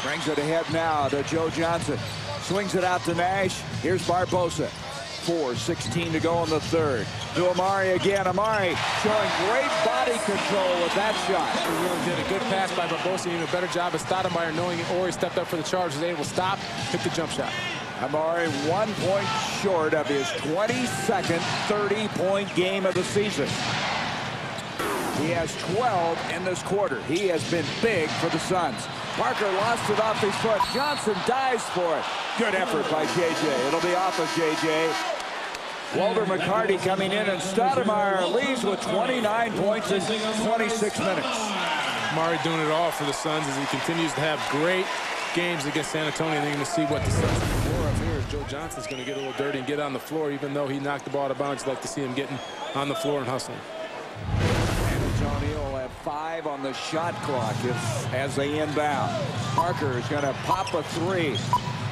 Brings it ahead now to Joe Johnson. Swings it out to Nash. Here's Barbosa. 4:16 to go in the third. To Amari again. Amari showing great body control with that shot. He really did a good pass by Barbosa. Even a better job of Stoudemire, knowing Ori stepped up for the charge, was able to stop, hit the jump shot. Amari 1 point short of his 22nd 30-point game of the season. He has 12 in this quarter. He has been big for the Suns. Parker lost it off his foot. Johnson dives for it. Good effort by J.J. It'll be off of J.J. Walter McCarty coming in, and Stoudemire leads with 29 points in 26 minutes. Amari doing it all for the Suns as he continues to have great games against San Antonio. They're going to see what the Suns do more of here. Joe Johnson's going to get a little dirty and get on the floor, even though he knocked the ball out of bounds. You'd like to see him getting on the floor and hustling. San Antonio will have 5 on the shot clock as they inbound. Parker is going to pop a 3.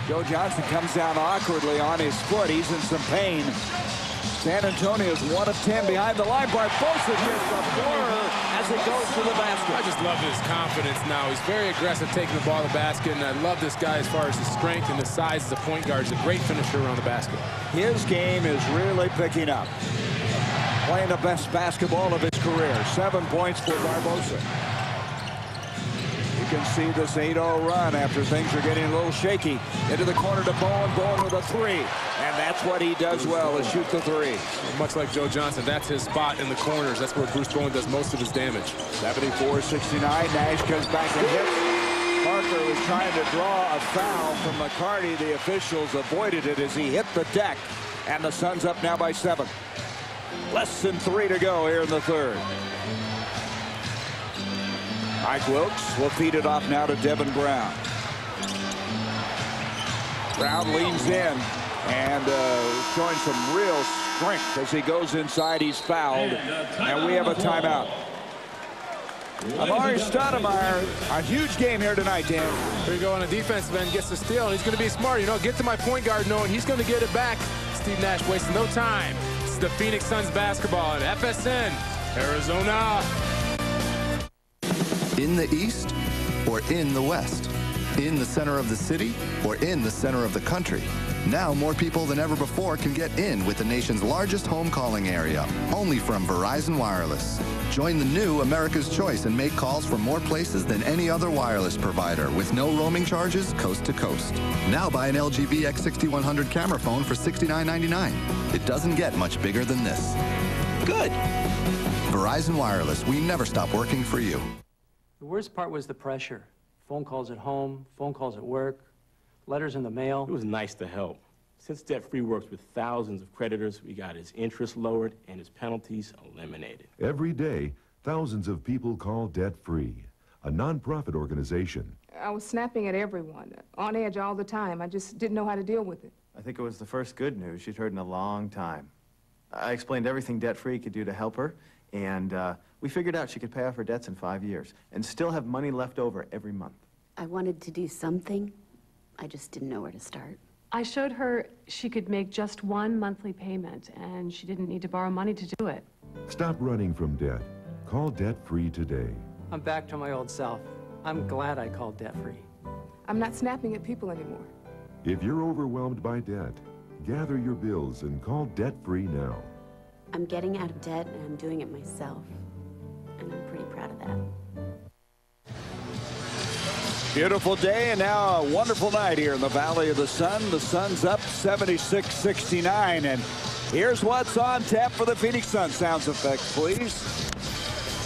Joe Johnson comes down awkwardly on his foot. He's in some pain. San Antonio's 1 of 10 behind the line. Barbosa gets the floor as he goes to the basket. I just love his confidence now. He's very aggressive taking the ball to the basket, and I love this guy as far as his strength and his size as a point guard. He's a great finisher around the basket. His game is really picking up. Playing the best basketball of his career. 7 points for Barbosa. You can see this 8-0 run after things are getting a little shaky. Into the corner to Bowen. Bowen with a 3. And that's what he does well, is shoot the 3. Much like Joe Johnson, that's his spot in the corners. That's where Bruce Bowen does most of his damage. 74-69. Nash comes back and hits. Parker was trying to draw a foul from McCarty. The officials avoided it as he hit the deck. And the Suns up now by 7. Less than 3 to go here in the third. Mike Wilkes will feed it off now to Devin Brown. Brown leans in and showing some real strength as he goes inside. He's fouled, and we have a timeout. Amari Stoudemire, a huge game here tonight, Dan. Here you go on a defensive end, gets the steal, and he's going to be smart. You know, get to my point guard knowing he's going to get it back. Steve Nash wasting no time. It's the Phoenix Suns basketball at FSN, Arizona. In the East or in the West? In the center of the city or in the center of the country? Now more people than ever before can get in with the nation's largest home calling area, only from Verizon Wireless. Join the new America's Choice and make calls from more places than any other wireless provider with no roaming charges coast to coast. Now buy an LG VX6100 camera phone for $69.99. It doesn't get much bigger than this. Good. Verizon Wireless, we never stop working for you. The worst part was the pressure. Phone calls at home, phone calls at work, letters in the mail. It was nice to help. Since Debt Free works with thousands of creditors, we got his interest lowered and his penalties eliminated. Every day, thousands of people call Debt Free, a nonprofit organization. I was snapping at everyone, on edge all the time. I just didn't know how to deal with it. I think it was the first good news she'd heard in a long time. I explained everything Debt Free could do to help her, and we figured out she could pay off her debts in 5 years and still have money left over every month. I wanted to do something. I just didn't know where to start. I showed her she could make just 1 monthly payment, and she didn't need to borrow money to do it. Stop running from debt. Call Debt Free today. I'm back to my old self. I'm glad I called Debt Free. I'm not snapping at people anymore. If you're overwhelmed by debt, gather your bills and call Debt Free now. I'm getting out of debt, and I'm doing it myself. And I'm pretty proud of that. Beautiful day, and now a wonderful night here in the Valley of the Sun. The Sun's up 76-69, and here's what's on tap for the Phoenix Suns. Sounds effects, please.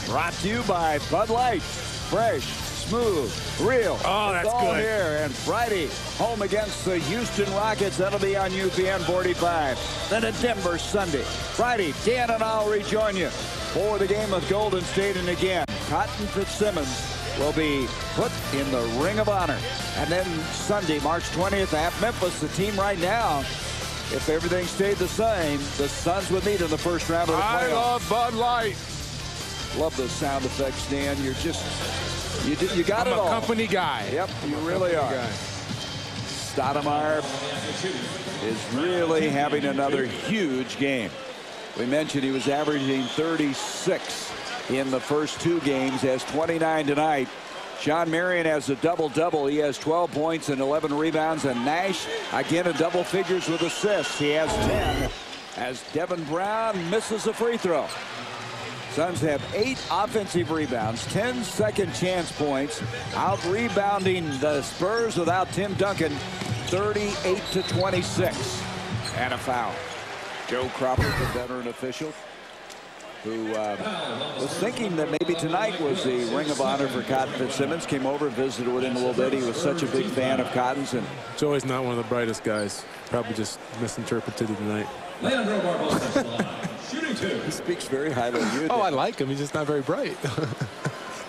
Brought to you by Bud Light. Fresh, smooth, real. Oh, that's it's all good. here. And Friday, home against the Houston Rockets. That'll be on UPN 45. Then at Denver Sunday. Friday, Dan and I'll rejoin you for the game with Golden State. And again, Cotton Fitzsimmons will be put in the Ring of Honor. And then Sunday, March 20th at Memphis, the team right now, if everything stayed the same, the Suns would meet in the first round of the playoffs. I love Bud Light. Love those sound effects, Dan. You're just, you got it all. I'm a company guy. Yep, you really are. Stoudemire is really having another huge game. We mentioned he was averaging 36 in the first 2 games, has 29 tonight. John Marion has a double-double. He has 12 points and 11 rebounds. And Nash, again, in double figures with assists. He has 10 as Devin Brown misses a free throw. Suns have 8 offensive rebounds, 10 second chance points, out-rebounding the Spurs without Tim Duncan, 38-26. And a foul. Joe Crawford, the veteran official, who was thinking that maybe tonight was the Ring of Honor for Cotton Fitzsimmons. Came over, visited with him a little bit. He was such a big fan of Cotton's. And Joey's not one of the brightest guys. Probably just misinterpreted it tonight. He speaks very highly of you. Oh, I like him. He's just not very bright.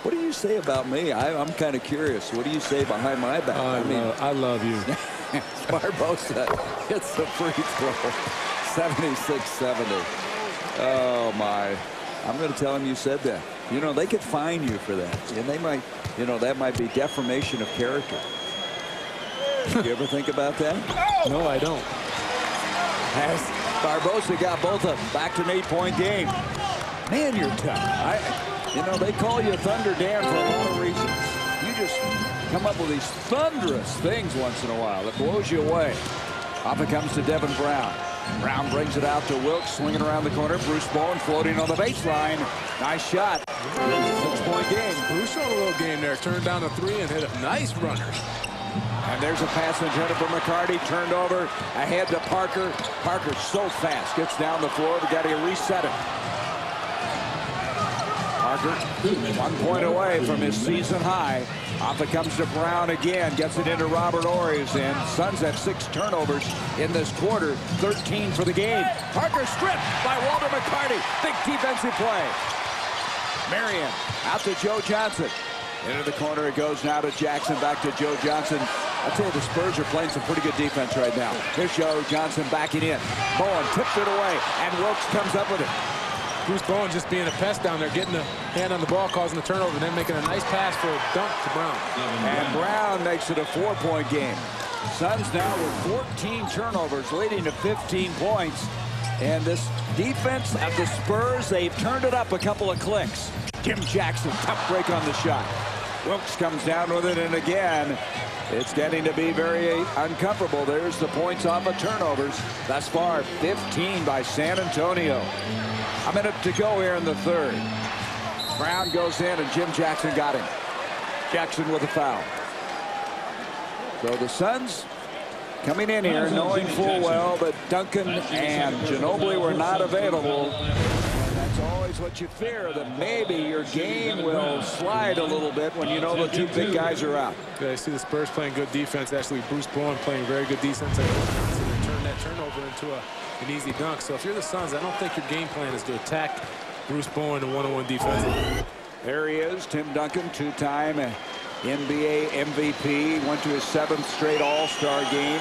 What do you say about me? I'm kind of curious. What do you say behind my back? I love you. Barbosa hits the free throw. 76-70. Oh, my. I'm going to tell him you said that. You know, they could fine you for that. And they might, you know, that might be defamation of character. You ever think about that? No, I don't. As Barbosa got both of them. Back to an 8-point game. Man, you're tough. You know, they call you Thunder Dan for a lot of reasons. You just come up with these thunderous things once in a while that blows you away. Off it comes to Devin Brown. Brown brings it out to Wilkes, swinging around the corner. Bruce Bowen floating on the baseline. Nice shot. 6-point game. Bruce showed a little game there. Turned down a 3 and hit a nice runner. And there's a pass intended for McCarty. Turned over. Ahead to Parker. Parker's so fast. Gets down the floor. We got to reset it. Parker, 1 point away from his season high. Off it comes to Brown again. Gets it into Robert Ories. And Suns have 6 turnovers in this quarter. 13 for the game. Parker stripped by Walter McCarty. Big defensive play. Marion out to Joe Johnson. Into the corner it goes now to Jackson. Back to Joe Johnson. I'll tell you, the Spurs are playing some pretty good defense right now. Here's Joe Johnson backing in. Bowen tipped it away. And Wilkes comes up with it. Bruce Bowen just being a pest down there, getting the hand on the ball, causing the turnover, and then making a nice pass for a dunk to Brown. And Brown makes it a 4-point game. Suns now with 14 turnovers, leading to 15 points. And this defense of the Spurs, they've turned it up a couple of clicks. Jim Jackson, tough break on the shot. Wilkes comes down with it, and again, it's getting to be very uncomfortable. There's the points off of turnovers. Thus far, 15 by San Antonio. A minute to go here in the third. Brown goes in, and Jim Jackson got him. Jackson with a foul. So the Suns coming in here knowing full well that Duncan and Ginobili were not available. And that's always what you fear, that maybe your game will slide a little bit when you know the 2 big guys are out. Yeah, I see the Spurs playing good defense. Actually, Bruce Bowen playing very good defense. And turn that turnover into an easy dunk. So if you're the Suns, I don't think your game plan is to attack Bruce Bowen in one-on-one defense. There he is, Tim Duncan, 2-time NBA MVP. Went to his 7th straight All-Star game,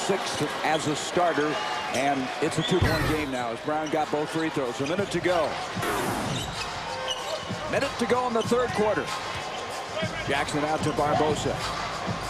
6th as a starter. And it's a 2-point game now as Brown got both free throws. A minute to go. Minute to go in the third quarter. Jackson out to Barbosa.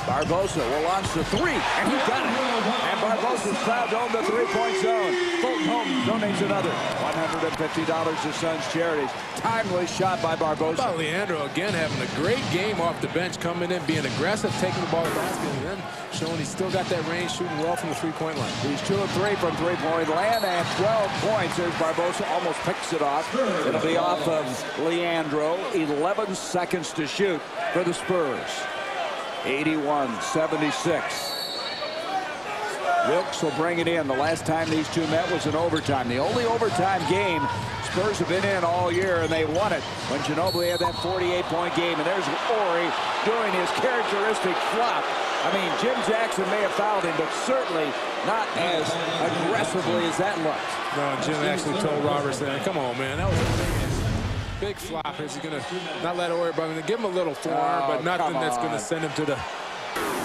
Barbosa will launch the 3, and he got it. And Barbosa's fouled on the 3-point zone. Fulton Holmes donates another $150 to Suns Charities. Timely shot by Barbosa. How about Leandro again having a great game off the bench, coming in, being aggressive, taking the ball to the basket, and then showing he's still got that range, shooting well from the 3-point line. He's 2 of 3 from 3-point land and 12 points. There's Barbosa, almost picks it off. It'll be off of Leandro. 11 seconds to shoot for the Spurs. 81-76. Wilkes will bring it in. The last time these two met was in overtime. The only overtime game Spurs have been in all year, and they won it when Ginobili had that 48-point game. And there's Ori doing his characteristic flop. I mean, Jim Jackson may have fouled him, but certainly not as aggressively as that looked. No, Jim actually told Robertson, come on, man, that was a big flop is he's going to not let Ori, but I'm going to give him a little forearm, but nothing that's going to send him to the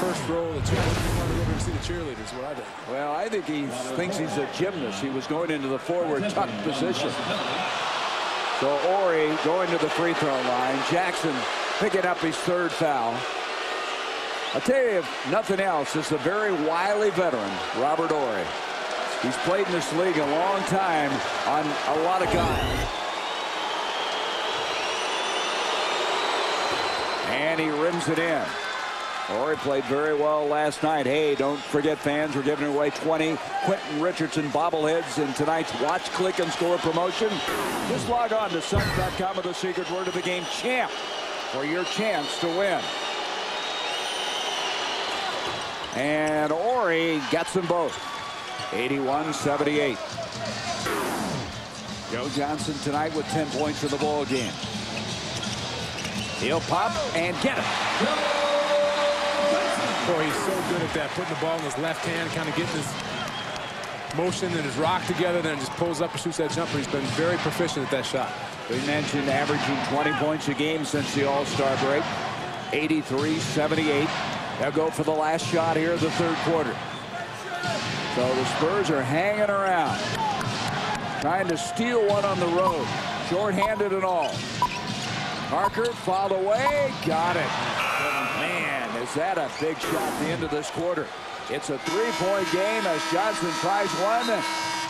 first row of the cheerleaders. Want to go over and see the cheerleaders. What I think. Well, I think he thinks he's a gymnast. He was going into the forward tuck position. So Ori going to the free throw line. Jackson picking up his third foul. I'll tell you, if nothing else, it's a very wily veteran, Robert Ori. He's played in this league a long time on a lot of guys. And he rims it in. Ori played very well last night. Hey, don't forget, fans, we're giving away 20 Quentin Richardson bobbleheads in tonight's Watch, Click, and Score promotion. Just log on to Suns.com with the secret word of the game, CHAMP, for your chance to win. And Ori gets them both. 81-78. Joe Johnson tonight with 10 points in the ball game. He'll pop and get it. Boy, he's so good at that, putting the ball in his left hand, kind of getting his motion and his rock together, then just pulls up and shoots that jumper. He's been very proficient at that shot. We mentioned averaging 20 points a game since the All-Star break. 83-78. They'll go for the last shot here of the third quarter. So the Spurs are hanging around, trying to steal one on the road. Short-handed and all. Parker fouled away. Got it. Man, is that a big shot at the end of this quarter. It's a three-point game as Johnson tries one.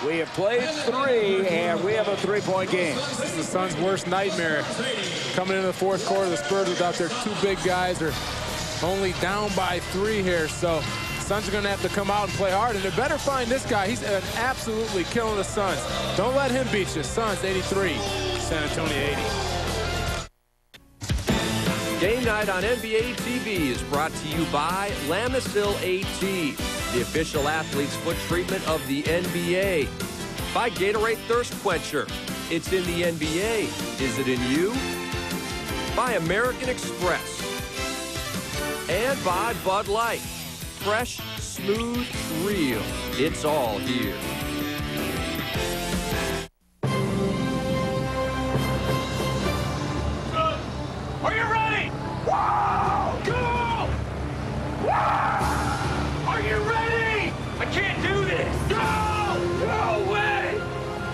We have played three, and we have a three-point game. This is the Suns' worst nightmare. Coming into the fourth quarter, the Spurs without their two big guys are only down by 3 here. So Suns are going to have to come out and play hard, and they better find this guy. He's absolutely killing the Suns. Don't let him beat you. Suns 83, San Antonio 80. Game night on NBA TV is brought to you by Lamisil AT, the official athlete's foot treatment of the NBA. By Gatorade Thirst Quencher. It's in the NBA. Is it in you? By American Express. And by Bud Light. Fresh, smooth, real. It's all here. Are you ready? Wow! Go! Wow! Are you ready? I can't do this. Go! No way!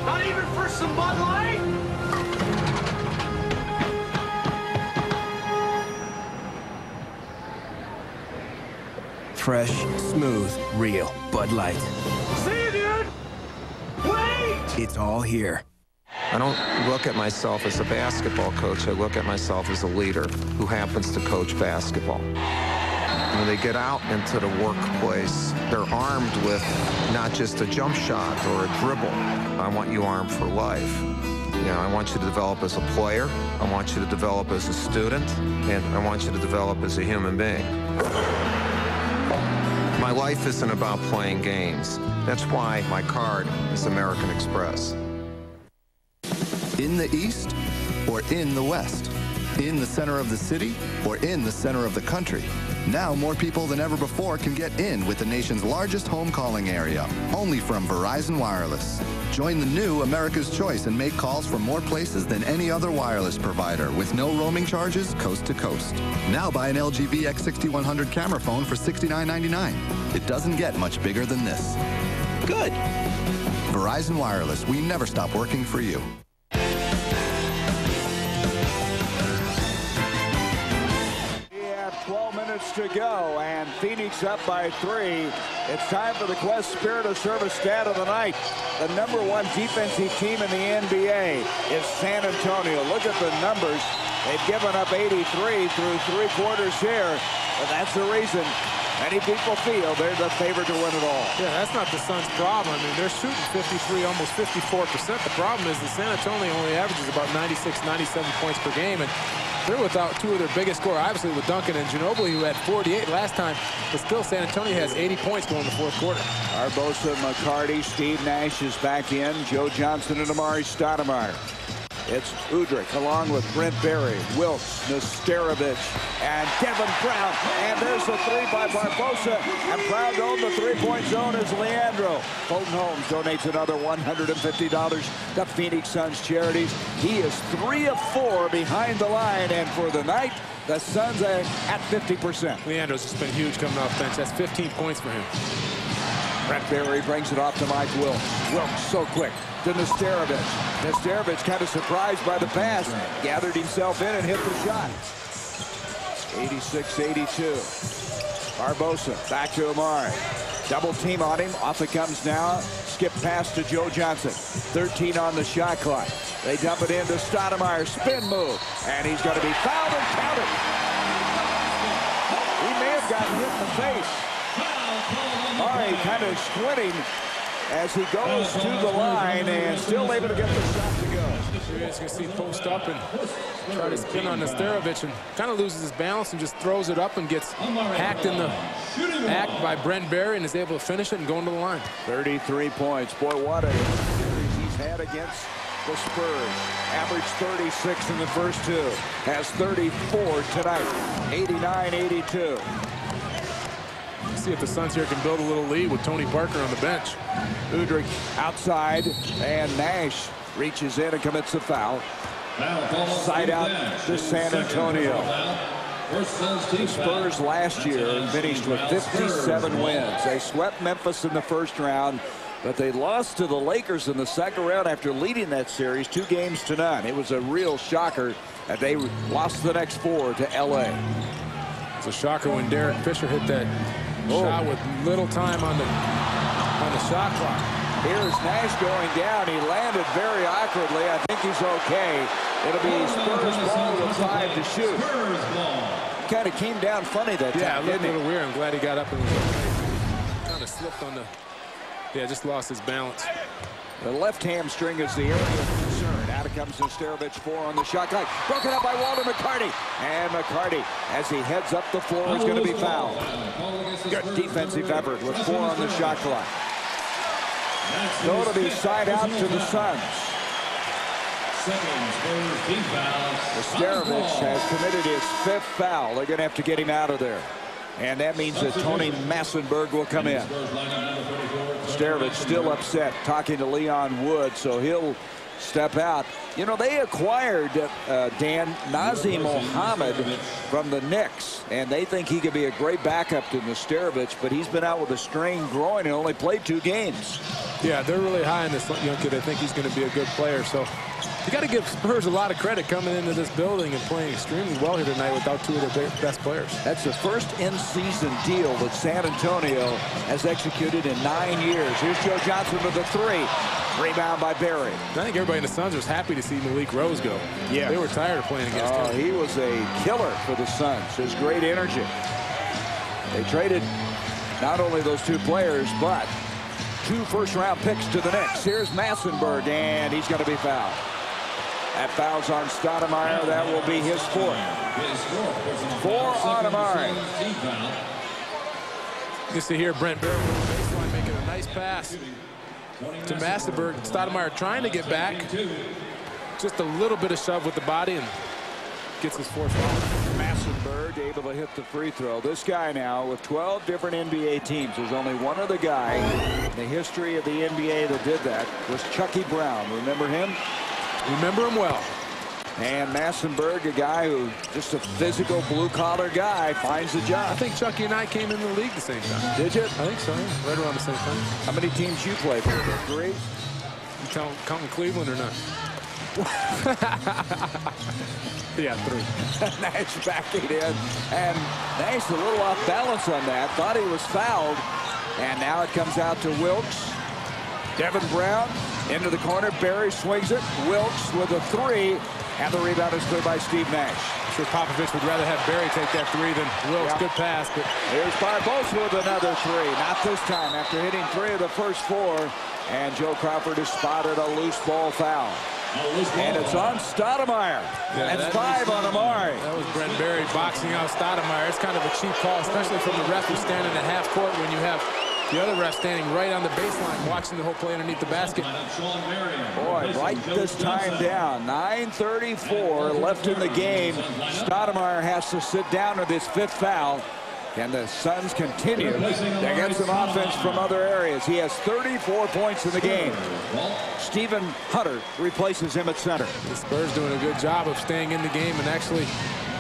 Not even for some Bud Light? Fresh, smooth, real Bud Light. See you, dude! Wait! It's all here. I don't look at myself as a basketball coach. I look at myself as a leader who happens to coach basketball. When they get out into the workplace, they're armed with not just a jump shot or a dribble. I want you armed for life. You know, I want you to develop as a player. I want you to develop as a student. And I want you to develop as a human being. My life isn't about playing games. That's why my card is American Express. In the East or in the West? In the center of the city or in the center of the country? Now more people than ever before can get in with the nation's largest home calling area, only from Verizon Wireless. Join the new America's Choice and make calls from more places than any other wireless provider with no roaming charges coast to coast. Now buy an LG VX6100 camera phone for $69.99. It doesn't get much bigger than this. Good. Verizon Wireless, we never stop working for you. To go, and Phoenix up by 3. It's time for the Quest Spirit of Service stat of the night. The #1 defensive team in the NBA is San Antonio. Look at the numbers. They've given up 83 through 3 quarters here, but that's the reason many people feel they're the favorite to win it all. Yeah, that's not the Suns' problem. I mean, they're shooting 53, almost 54%. The problem is that San Antonio only averages about 96, 97 points per game, and they're without 2 of their biggest scorers, obviously with Duncan and Ginobili, who had 48 last time, but still San Antonio has 80 points going in the fourth quarter. Barbosa, McCarty, Steve Nash is back in, Joe Johnson and Amari Stoudemire. It's Udrich along with Brent Berry, Wilkes, Nesterovich, and Kevin Brown. And there's the three by Barbosa. And proud to own the three-point zone is Leandro. Fulton Holmes donates another $150 to Phoenix Suns Charities. He is 3 of 4 behind the line. And for the night, the Suns are at 50%. Leandro's just been huge coming off bench. That's 15 points for him. Brent Berry brings it off to Mike Wilkes. Wilkes so quick to Nesterovich. Nesterovich kind of surprised by the pass. Gathered himself in and hit the shot. 86-82. Barbosa back to Amari. Double team on him. Off it comes now. Skip pass to Joe Johnson. 13 on the shot clock. They dump it into Stoudemire. Spin move. And he's going to be fouled and counted. He may have gotten hit in the face. Amari kind of squinting as he goes to the line and still able to get the shot to go. You guys can see post up and try to spin on Nesterovich and kind of loses his balance and just throws it up and gets hacked in the act by Brent Berry and is able to finish it and go into the line. 33 points. Boy, what a series he's had against the Spurs. Averaged 36 in the first two. Has 34 tonight. 89-82. See if the Suns here can build a little lead with Tony Parker on the bench. Udrich outside, and Nash reaches in and commits the foul. Side out to San Antonio. The Spurs last year finished with 57 wins. They swept Memphis in the first round, but they lost to the Lakers in the second round after leading that series 2-0. It was a real shocker that they lost the next 4 to L.A. It's a shocker when Derek Fisher hit that shot with little time on the shot clock. Here's Nash going down. He landed very awkwardly. I think he's okay. It'll be Spurs ball with 5 to shoot. Kind of came down funny that time. Yeah, it looked a little weird. I'm glad he got up and was okay. Kind of slipped on the. Yeah, just lost his balance. The left hamstring is the area of concern. Out comes Nesterovich, 4 on the shot clock. Broken up by Walter McCarty. And McCarty, as he heads up the floor, is going to be fouled. Good defensive effort with 4 on the shot clock. So it'll be side out to the Suns. Nesterovich has committed his 5th foul. They're going to have to get him out of there. And that means that Tony Massenberg will come in. Nesterovich still upset, talking to Leon Wood, so he'll step out. You know, they acquired Dan Nazim Mohammed from the Knicks, and they think he could be a great backup to Nesterovich, but he's been out with a strained groin and only played 2 games. Yeah, they're really high on this young kid. I think he's going to be a good player. So you got to give Spurs a lot of credit coming into this building and playing extremely well here tonight without 2 of their best players. That's the first in-season deal that San Antonio has executed in 9 years. Here's Joe Johnson with the 3. Rebound by Berry. I think everybody in the Suns was happy to see Malik Rose go. Yeah. They were tired of playing against him. He was a killer for the Suns. His great energy. They traded not only those 2 players, but 2 first-round picks to the Knicks. Here's Massenberg, and he's going to be fouled. That foul's on Stoudemire. That will be his 4th. 4 on Amari. You see here Brent Berry on the baseline making a nice pass to Massenberg. Stoudemire trying to get back. Just a little bit of shove with the body and gets his 4th foul. Massenberg able to hit the free throw. This guy now with 12 different NBA teams. There's only one other guy in the history of the NBA that did that. Was Chucky Brown. Remember him? Remember him well. And Massenberg, a guy who just a physical blue-collar guy, finds a job. I think Chucky and I came in the league the same time. Did you? I think so, yeah. Right around the same time. How many teams you play for? 3? You counting Cleveland or not? Yeah, 3. Nash backing in. And Nash a little off balance on that. Thought he was fouled. And now it comes out to Wilkes. Devin Brown into the corner. Berry swings it. Wilkes with a 3. And the rebound is cleared by Steve Nash. I'm sure Popovich would rather have Berry take that 3 than Wilkes. Yeah. Good pass. But here's Barbosa with another 3. Not this time after hitting 3 of the first 4. And Joe Crawford has spotted a loose ball foul. And it's on Stoudemire. Yeah, that's 5 on Amari. That was Brent Berry boxing out Stoudemire. It's kind of a cheap call, especially from the ref who's standing at half court when you have The other ref standing right on the baseline, watching the whole play underneath the basket. Boy, write this time down. 9:34 left in the game. Stoudemire has to sit down with his 5th foul. And the Suns continue to get some offense from other areas. He has 34 points in the game. Stephen Hunter replaces him at center. The Spurs doing a good job of staying in the game and actually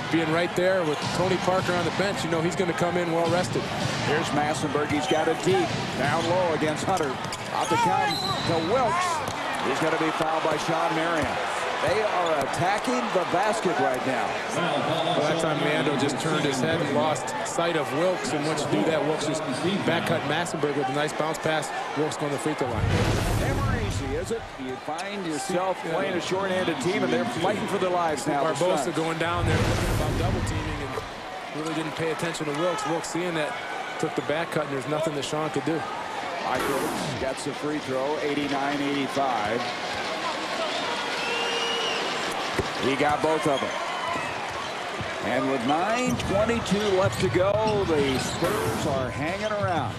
being right there with Tony Parker on the bench. You know he's going to come in well rested. Here's Massenberg. He's got it deep. Down low against Hunter. Out the count to Wilkes. He's going to be fouled by Sean Marion. They are attacking the basket right now. Well, that time Mando just turned his head and lost sight of Wilkes. And once you do that, Wilkes just back cut Massenberg with a nice bounce pass. Wilkes going to the free throw line. Never easy, is it? You find yourself playing a short-handed team, and they're fighting for their lives now. Barbosa going down there looking about double teaming and really didn't pay attention to Wilkes. Wilkes seeing that took the back cut, and there's nothing that Sean could do. Michael gets a free throw, 89-85. He got both of them. And with 9:22 left to go, the Spurs are hanging around.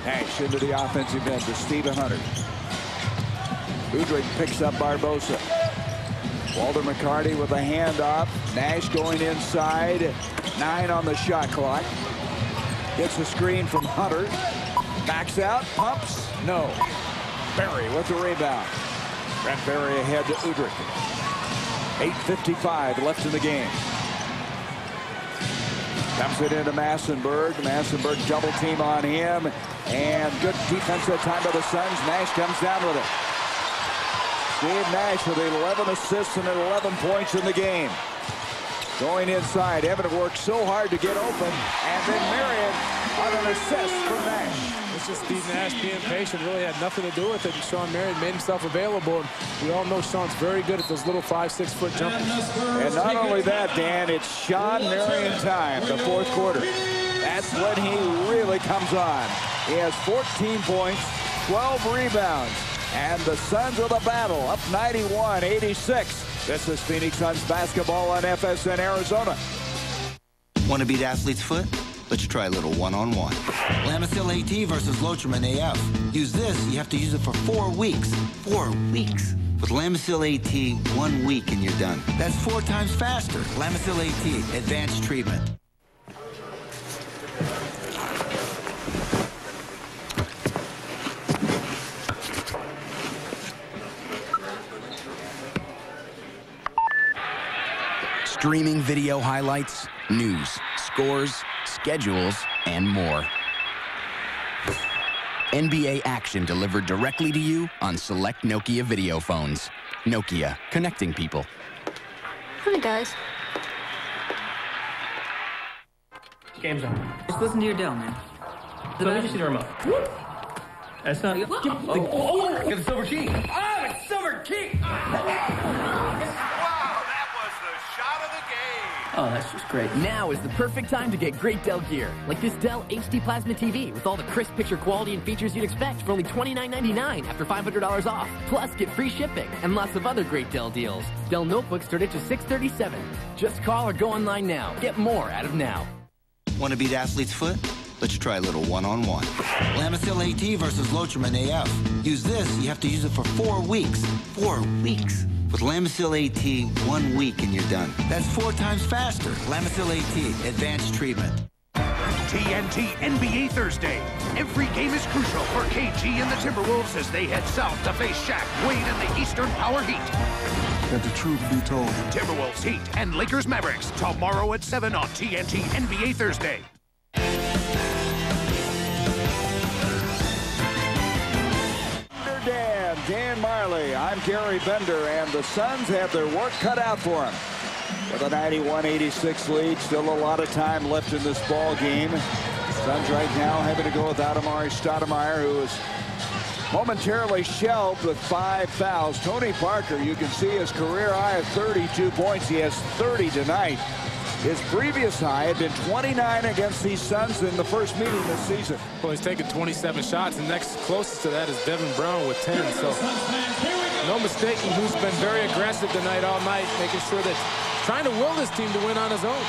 Nash into the offensive end to Stephen Hunter. Udrih picks up Barbosa. Walter McCarty with a handoff. Nash going inside. 9 on the shot clock. Gets a screen from Hunter. Backs out. Pumps. No. Berry with the rebound. Brent Berry ahead to Udrih. 8:55 left in the game. Comes it into Massenberg. Massenberg double team on him. And good defensive time by the Suns. Nash comes down with it. Steve Nash with 11 assists and 11 points in the game. Going inside. Evan worked so hard to get open. And then Marion on an assist from Nash. It's just Steve Nash being patient. Really had nothing to do with it. And Sean Marion made himself available. And we all know Sean's very good at those little 5-6 foot jumpers. And not only that, Dan, it's Sean Marion time, the 4th quarter. That's when he really comes on. He has 14 points, 12 rebounds. And the Suns with a battle, up 91-86. This is Phoenix Suns basketball on FSN Arizona. Want to beat athlete's foot? Let's try a little one-on-one. Lamisil AT versus Lotrimin AF. Use this, you have to use it for 4 weeks. 4 weeks. With Lamisil AT, 1 week and you're done. That's 4 times faster. Lamisil AT, advanced treatment. Streaming video highlights, news, scores, schedules, and more. NBA action delivered directly to you on select Nokia video phones. Nokia, connecting people. Hi, guys. Game's on. Just listen to your deal, man. Let me just see the remote. That's not... Oh, get the silver key. Oh, it's silver key! Oh, that's just great. Now is the perfect time to get great Dell gear, like this Dell HD Plasma TV with all the crisp picture quality and features you'd expect for only $29.99 after $500 off. Plus, get free shipping and lots of other great Dell deals. Dell notebooks start at just $637. Just call or go online now. Get more out of now. Want to beat athlete's foot? Let's try a little one-on-one. Lamisil AT versus Lotrimin AF. Use this, you have to use it for 4 weeks. 4 weeks. With Lamisil AT, 1 week and you're done. That's 4 times faster. Lamisil AT, advanced treatment. TNT NBA Thursday. Every game is crucial for KG and the Timberwolves as they head south to face Shaq, Wade, and the Eastern Power Heat. Let the truth be told. Timberwolves Heat and Lakers Mavericks tomorrow at 7 on TNT NBA Thursday. Dan Marley, I'm Gary Bender, and the Suns have their work cut out for them. With a 91-86 lead, still a lot of time left in this ball game. Suns right now having to go without Amari Stoudemire, who is momentarily shelved with 5 fouls. Tony Parker, you can see his career high of 32 points. He has 30 tonight. His previous high had been 29 against these Suns in the first meeting this season. Well, he's taken 27 shots, and next closest to that is Devin Brown with 10. So no mistaking who's been very aggressive tonight all night, making sure that trying to will this team to win on his own.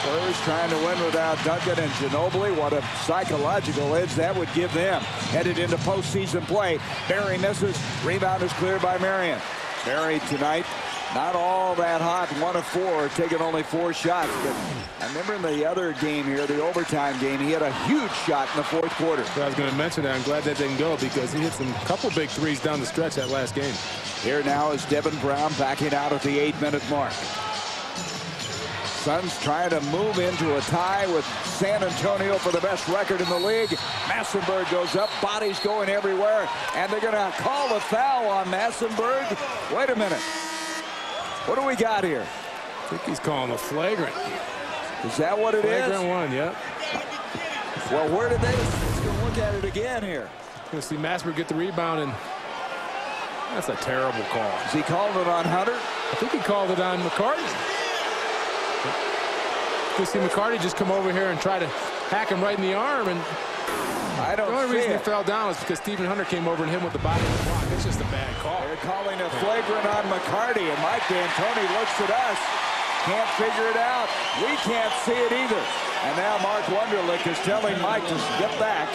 Spurs trying to win without Duncan and Ginobili. What a psychological edge that would give them. Headed into postseason play. Barry misses. Rebound is cleared by Marion. Barry tonight not all that hot. 1 of 4, taking only 4 shots. But I remember in the other game here, the overtime game, he had a huge shot in the 4th quarter. So I was going to mention that. I'm glad that didn't go because he hit some couple big threes down the stretch that last game. Here now is Devin Brown backing out at the 8-minute mark. Suns trying to move into a tie with San Antonio for the best record in the league. Massenburg goes up, bodies going everywhere, and they're going to call the foul on Massenburg. Wait a minute. What do we got here? I think he's calling a flagrant. Is that what it is? Flagrant one, yep. Well, where did they? Let's go look at it again here. You'll see Massenburg get the rebound, and that's a terrible call. Is he calling it on Hunter? I think he called it on McCarty. You see McCarty just come over here and try to hack him right in the arm, and the only reason he fell down is because Stephen Hunter came over and hit him with the body of the block. It's just a bad call. They're calling a flagrant on McCarty, and Mike D'Antoni looks at us. Can't figure it out. We can't see it either. And now Mark Wunderlich is telling Mike to step back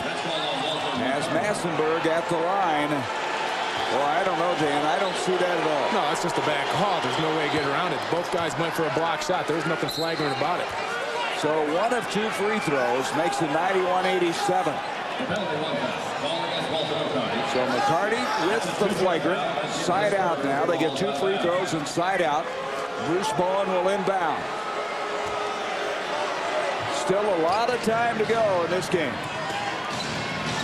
as Massenburg at the line. Well, I don't know, Dan. I don't see that at all. No, it's just a bad call. There's no way to get around it. Both guys went for a block shot. There's nothing flagrant about it. So 1 of 2 free throws makes it 91-87. So McCarty with the flagrant. Side out now. They get 2 free throws and side out. Bruce Bowen will inbound. Still a lot of time to go in this game.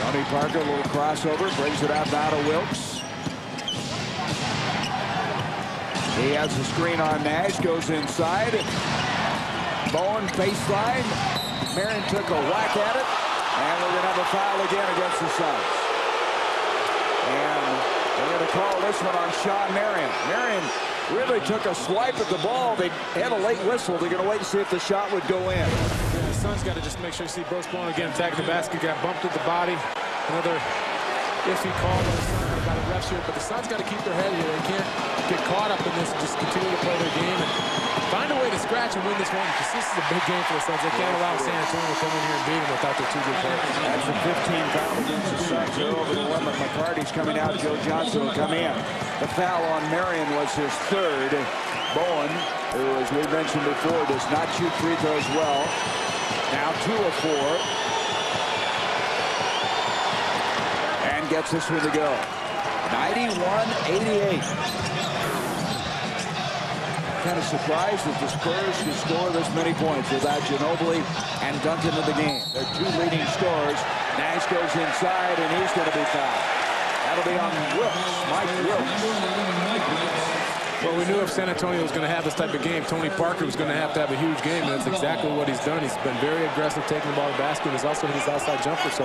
Tony Parker, a little crossover, brings it out now to Wilkes. He has the screen on Nash, goes inside. Bowen baseline. Marion took a whack at it, and we're going to have a foul again against the Suns. And they're going to call this one on Sean Marion. Marion really took a swipe at the ball. They had a late whistle. They're going to wait and see if the shot would go in. Yeah, the Suns got to just make sure you see Bruce Bowen again attacking the basket. Got bumped at the body. Another iffy call by the refs here, but the Suns got to keep their head here. They can't get caught up in this. Just continue to play their game and find a way to scratch and win this one, because this is a big game for the Suns. They can't allow San Antonio to come in here and beat them without their 2 good players. That's a 15 foul against the Suns. They're over the limit. McCarty's coming out. Joe Johnson will come in. The foul on Marion was his 3rd. Bowen, who, as we mentioned before, does not shoot free throws well. Now 2 of 4. And gets this one to go. 91-88. Kind of surprised that the Spurs could score this many points without Ginobili and Duncan in the game. They're 2 leading scorers. Nash goes inside, and he's going to be fouled. That'll be on Wilkes, Mike Wilkes. Well, we knew if San Antonio was going to have this type of game, Tony Parker was going to have a huge game, and that's exactly what he's done. He's been very aggressive taking the ball to the basket. He's also hit his outside jumper, so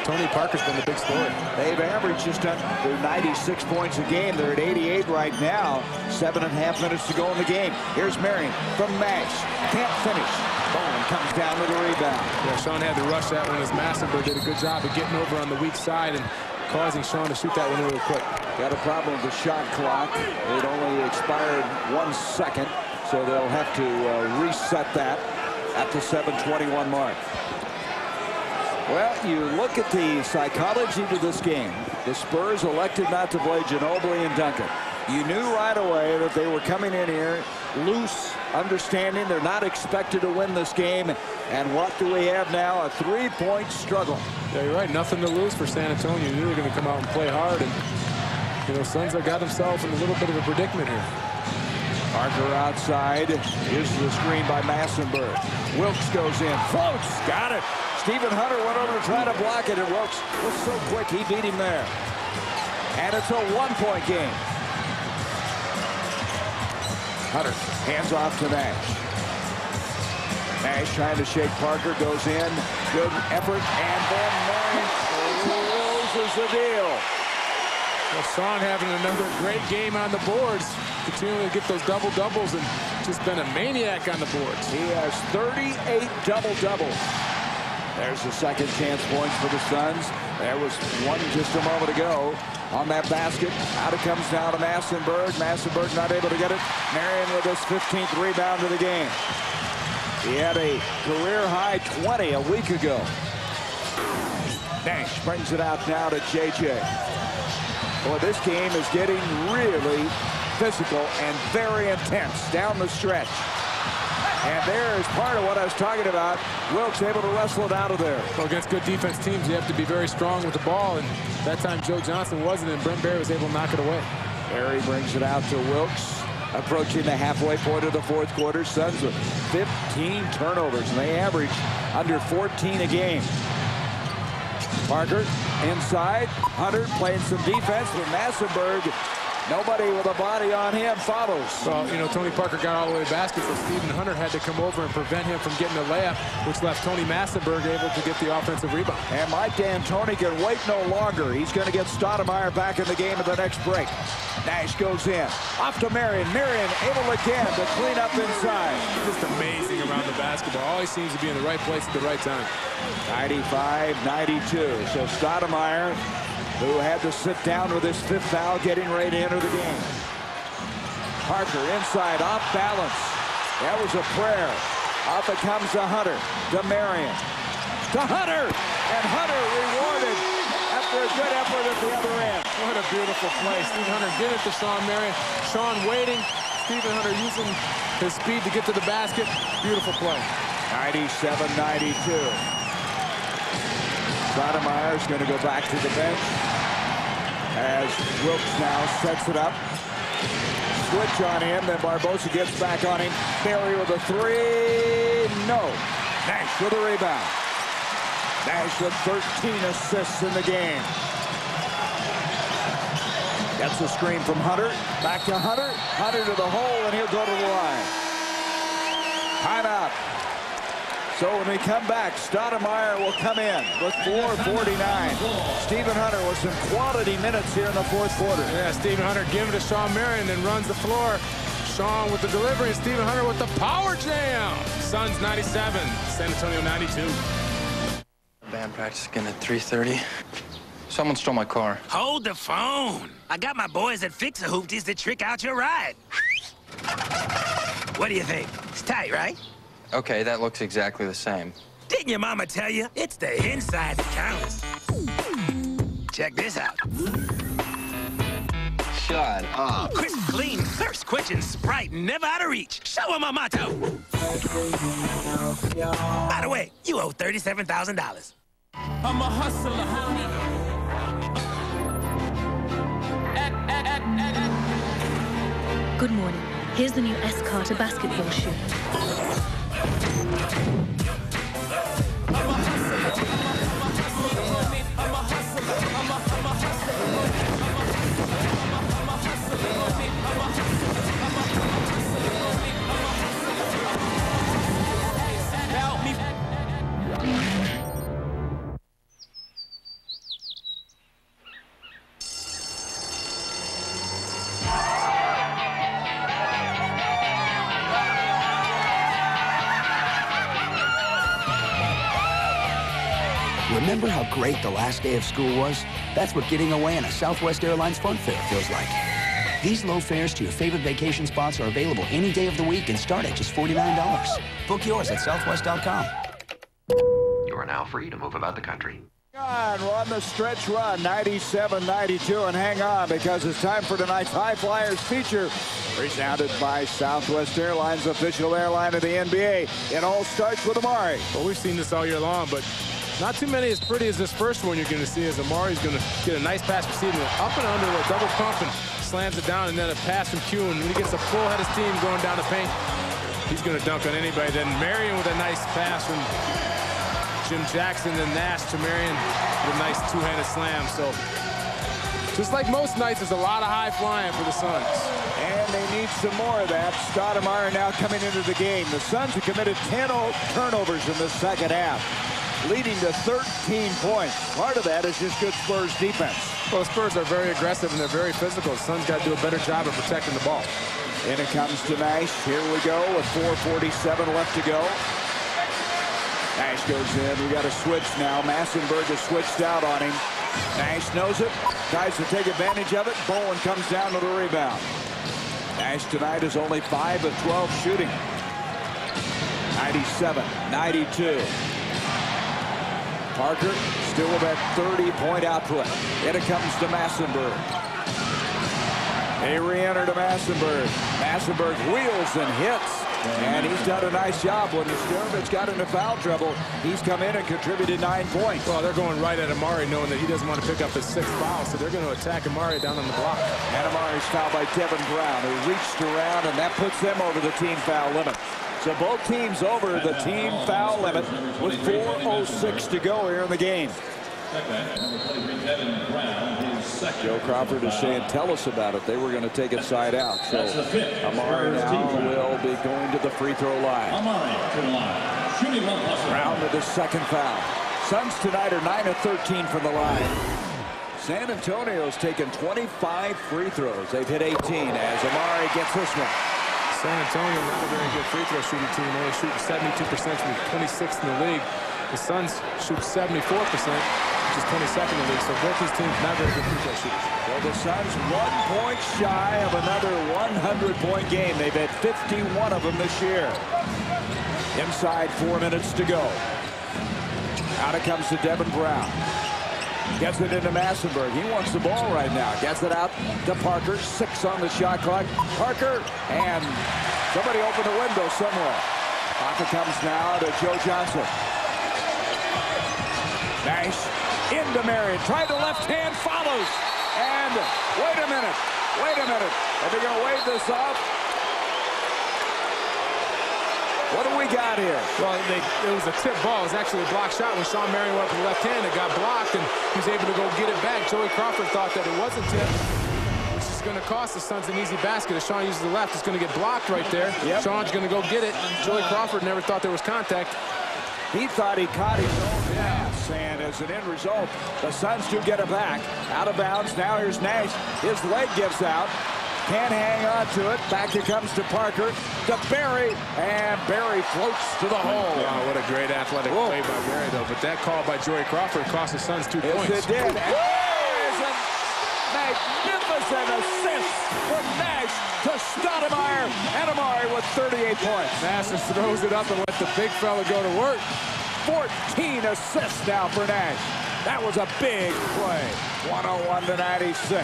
Tony Parker's been the big story. They've averaged just under 96 points a game. They're at 88 right now. 7.5 minutes to go in the game. Here's Marion from Nash. Can't finish. Bowen comes down with a rebound. Yeah, Sean had to rush that one as Massenburg did a good job of getting over on the weak side and causing Sean to shoot that one really quick. Got a problem with the shot clock. It only expired 1 second, so they'll have to reset that at the 7:21 mark. Well, you look at the psychology to this game. The Spurs elected not to play Ginobili and Duncan. You knew right away that they were coming in here loose, understanding they're not expected to win this game. And what do we have now? A 3-point struggle. Yeah, you're right. Nothing to lose for San Antonio. You knew they were going to come out and play hard. And, you know, Suns have got themselves in a little bit of a predicament here. Parker outside. Here's the screen by Massenburg. Wilkes goes in. Floats. Got it. Stephen Hunter went over to try to block it, and Wilkes was so quick he beat him there. And it's a 1-point game. Hunter hands off to Nash. Nash trying to shake Parker, goes in. Good effort, and then Marion closes the deal. Well, Song having another great game on the boards. Continuing to get those double-doubles and just been a maniac on the boards. He has 38 double-doubles. There's the second chance points for the Suns. There was one just a moment ago on that basket. Out it comes now to Massenburg. Massenburg not able to get it. Marion with his 15th rebound of the game. He had a career-high 20 a week ago. Nash brings it out now to J.J. Boy, this game is getting really physical and very intense down the stretch. And there is part of what I was talking about. Wilkes able to wrestle it out of there. Well, against good defense teams, you have to be very strong with the ball. And that time Joe Johnson wasn't, and Brent Barry was able to knock it away. Barry brings it out to Wilkes. Approaching the halfway point of the fourth quarter. Suns with 15 turnovers, and they average under 14 a game. Parker inside. Hunter playing some defense with Massenberg. Nobody with a body on him follows. Well, you know, Tony Parker got all the way to the basket, so Stephen Hunter had to come over and prevent him from getting a layup, which left Tony Massenberg able to get the offensive rebound. And Mike D'Antoni can wait no longer. He's going to get Stoudemire back in the game at the next break. Nash goes in. Off to Marion. Marion able again to clean up inside. Just amazing around the basketball. Always seems to be in the right place at the right time. 95-92. So Stoudemire, who had to sit down with his fifth foul, getting ready to enter the game. Parker inside, off balance. That was a prayer. Off it comes to Hunter. To Marion. To Hunter! And Hunter rewarded after a good effort at the other end. What a beautiful play. Stephen Hunter giving it to Sean Marion. Sean waiting. Stephen Hunter using his speed to get to the basket. Beautiful play. 97-92. Stoudemire is going to go back to the bench as Wilkes now sets it up. Switch on him, then Barbosa gets back on him. Barry with a three. No. Nash with a rebound. Nash with 13 assists in the game. Gets a screen from Hunter. Back to Hunter. Hunter to the hole, and he'll go to the line. Timeout. So when we come back, Stoudemire will come in with 4:49. Stephen Hunter with some quality minutes here in the fourth quarter. Yeah, Stephen Hunter giving to Sean Marion and runs the floor. Sean with the delivery, and Stephen Hunter with the power jam. Suns 97, San Antonio 92. Band practice again at 3:30. Someone stole my car. Hold the phone. I got my boys at Fix-A-Hoopties to trick out your ride. What do you think? It's tight, right? Okay, that looks exactly the same. Didn't your mama tell you? It's the inside that counts. Check this out. Shut up. Crisp, clean, thirst-quenching Sprite, never out of reach. Show 'em my motto. By the way, you owe $37,000. I'm a hustler, homie. Good morning. Here's the new S. Carter basketball shoe. Remember how great the last day of school was? That's what getting away on a Southwest Airlines Fun Fair feels like. These low fares to your favorite vacation spots are available any day of the week and start at just $49. Book yours at southwest.com. You are now free to move about the country. We're on the stretch run, 97-92, and hang on because it's time for tonight's High Flyers feature, presented by Southwest Airlines, official airline of the NBA. It all starts with Amari. Well, we've seen this all year long, but not too many as pretty as this first one you're going to see, as Amari's going to get a nice pass receiving it up and under with a double pump and slams it down, and then a pass from Q, and when he gets a full head of steam going down the paint, he's going to dunk on anybody. Then Marion with a nice pass from Jim Jackson, then Nash to Marion with a nice two-handed slam. So just like most nights, there's a lot of high flying for the Suns. And they need some more of that. Stoudemire now coming into the game. The Suns have committed 10 turnovers in the second half, leading to 13 points. Part of that is just good Spurs defense. Well, the Spurs are very aggressive and they're very physical. The Suns got to do a better job of protecting the ball. And it comes to Nash. Here we go with 4:47 left to go. Nash goes in. We got a switch now. Massenberg has switched out on him. Nash knows it. Tries to take advantage of it. Bowen comes down with a rebound. Nash tonight is only 5 of 12 shooting. 97-92. Parker still with that 30-point output. And it comes to Massenberg. They re-enter to Massenberg. Massenberg wheels and hits. And he's done a nice job. When Sturmovich got into foul trouble, he's come in and contributed 9 points. Well, they're going right at Amari, knowing that he doesn't want to pick up his 6th foul, so they're going to attack Amari down on the block. And Amari's fouled by Devin Brown, who reached around, and that puts them over the team foul limit. So both teams over the team foul limit with 4:06 to go here in the game. Joe Crawford is saying, tell us about it. They were going to take it side out. So Amari now will be going to the free throw line. Brown with his 2nd foul. Suns tonight are 9 of 13 from the line. San Antonio's taken 25 free throws. They've hit 18 as Amari gets this one. San Antonio, not a very good free throw shooting team. Only shooting 72% from 26th in the league. The Suns shoot 74%. Which is 22nd in the league, so both these teams not very good free throw shooters. Well, the Suns 1 point shy of another 100-point game. They've had 51 of them this year. Inside 4 minutes to go. Out it comes to Devin Brown. Gets it into Massenberg. He wants the ball right now. Gets it out to Parker. 6 on the shot clock. Parker, and somebody opened the window somewhere. Parker comes now to Joe Johnson. Nash into Marion. Tried the left hand, follows. And wait a minute. Are they going to wave this off? What do we got here? Well, it was a tip ball. It was actually a block shot when Sean Marion went up with the left hand. It got blocked, and he was able to go get it back. Joey Crawford thought that it wasn't tipped, which is going to cost the Suns an easy basket. If Sean uses the left, it's going to get blocked right there. Yep. Sean's going to go get it. Joey Crawford never thought there was contact. He thought he caught his own pass, and as an end result, the Suns do get it back. Out of bounds. Now here's Nash. His leg gives out. Can't hang on to it. Back it comes to Parker, to Barry, and Barry floats to the hole. Wow, what a great athletic play by Barry, though. But that call by Joey Crawford cost the Suns 2 points. Yes, it did. And there's a magnificent assist from Nash to Stoudemire, and Amari with 38 points. Nash just throws it up and let the big fella go to work. 14 assists now for Nash. That was a big play. 101-96.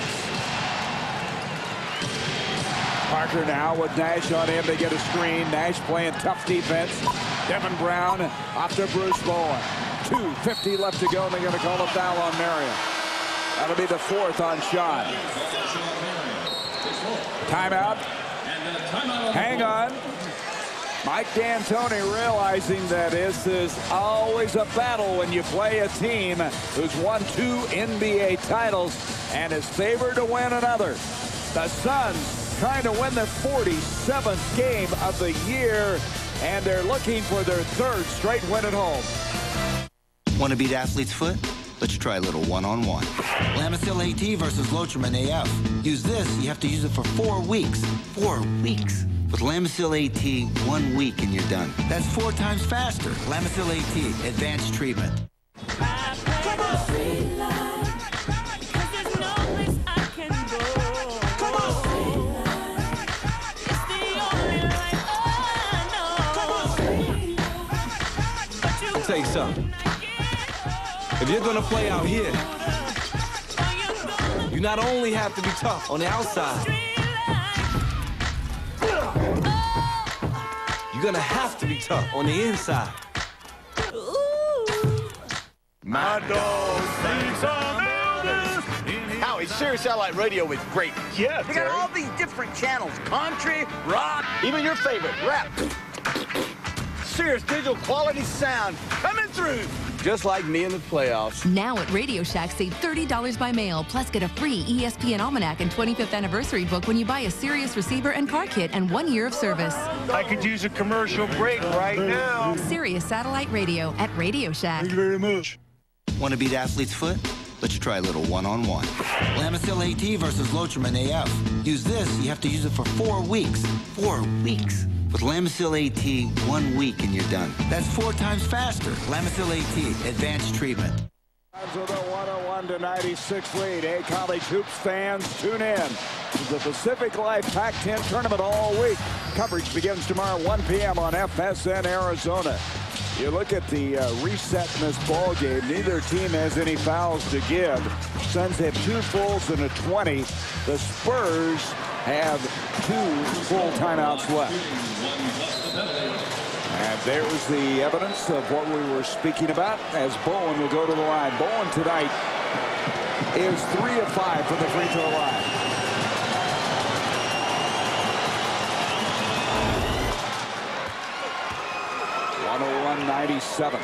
Parker now with Nash on him. They get a screen. Nash playing tough defense. Devin Brown off to Bruce Bowen. 2:50 left to go, and they're going to call a foul on Marion. That'll be the 4th on shot. Timeout. Hang on. Mike D'Antoni realizing that this is always a battle when you play a team who's won 2 NBA titles and is favored to win another. The Suns trying to win their 47th game of the year, and they're looking for their 3rd straight win at home. Want to beat athlete's foot? Let's try a little one-on-one. Lamisil AT versus Lotrimin AF. Use this, you have to use it for 4 weeks. 4 weeks. With Lamisil AT, 1 week and you're done. That's 4 times faster. Lamisil AT, advanced treatment. I'll tell you something. If you're gonna play out here, you not only have to be tough on the outside, you're gonna have to be tough on the inside. My dog thinks I'm Elvis. Howie, Sirius Satellite Radio is great. Yeah, We got all these different channels. Country, rock, even your favorite, rap. Sirius digital quality sound coming through. Just like me in the playoffs. Now at Radio Shack, save $30 by mail, plus get a free ESPN Almanac and 25th anniversary book when you buy a Sirius receiver and car kit and 1 year of service. I could use a commercial break right now. Sirius Satellite Radio at Radio Shack. Thank you very much. Want to beat athlete's foot? Let's try a little one-on-one. Lamisil AT versus Lotrimin AF. Use this, you have to use it for 4 weeks. 4 weeks. With Lamisil AT, 1 week and you're done. That's 4 times faster. Lamisil AT, advanced treatment. With a 101-96 lead. Hey, college hoops fans, tune in to the Pacific Life Pac-10 tournament all week. Coverage begins tomorrow 1 p.m. on FSN Arizona. You look at the reset in this ball game. Neither team has any fouls to give. Suns have 2 fulls and a 20. The Spurs have 2 full timeouts left. And there's the evidence of what we were speaking about as Bowen will go to the line. Bowen tonight is 3 of 5 from the free throw line. .97.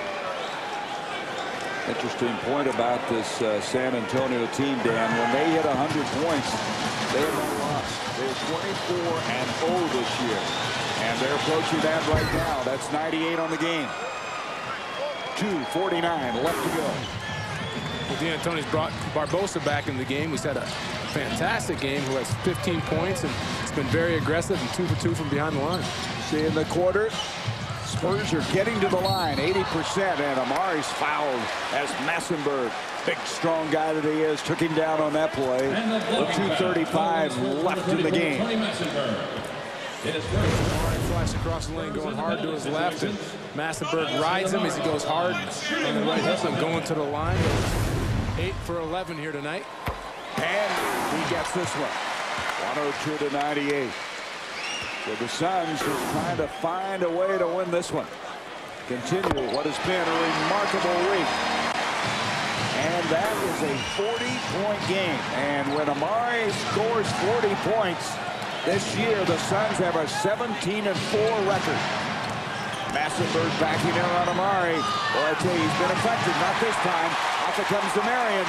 Interesting point about this San Antonio team, Dan. When they hit 100 points, they have not lost. They're 24-0 this year. And they're approaching that right now. That's 98 on the game. 2:49 left to go. Well, D'Antoni's brought Barbosa back in the game. He's had a fantastic game, who has 15 points, and it's been very aggressive and 2 for 2 from behind the line. See in the quarter, Spurs are getting to the line 80%, and Amari's fouled as Massenberg, big strong guy that he is, took him down on that play. With 2:35 left in the game. Amari flies across the lane, going hard to his left, and Massenberg rides him as he goes hard on the right hip and going to the line. 8 for 11 here tonight. And he gets this one. 102-98. So the Suns are trying to find a way to win this one. Continue what has been a remarkable week. And that is a 40-point game. And when Amari scores 40 points this year, the Suns have a 17-4 record. Massenberg backing in on Amari. Well, I tell you, he's been effective. Not this time. Off it comes to Marion.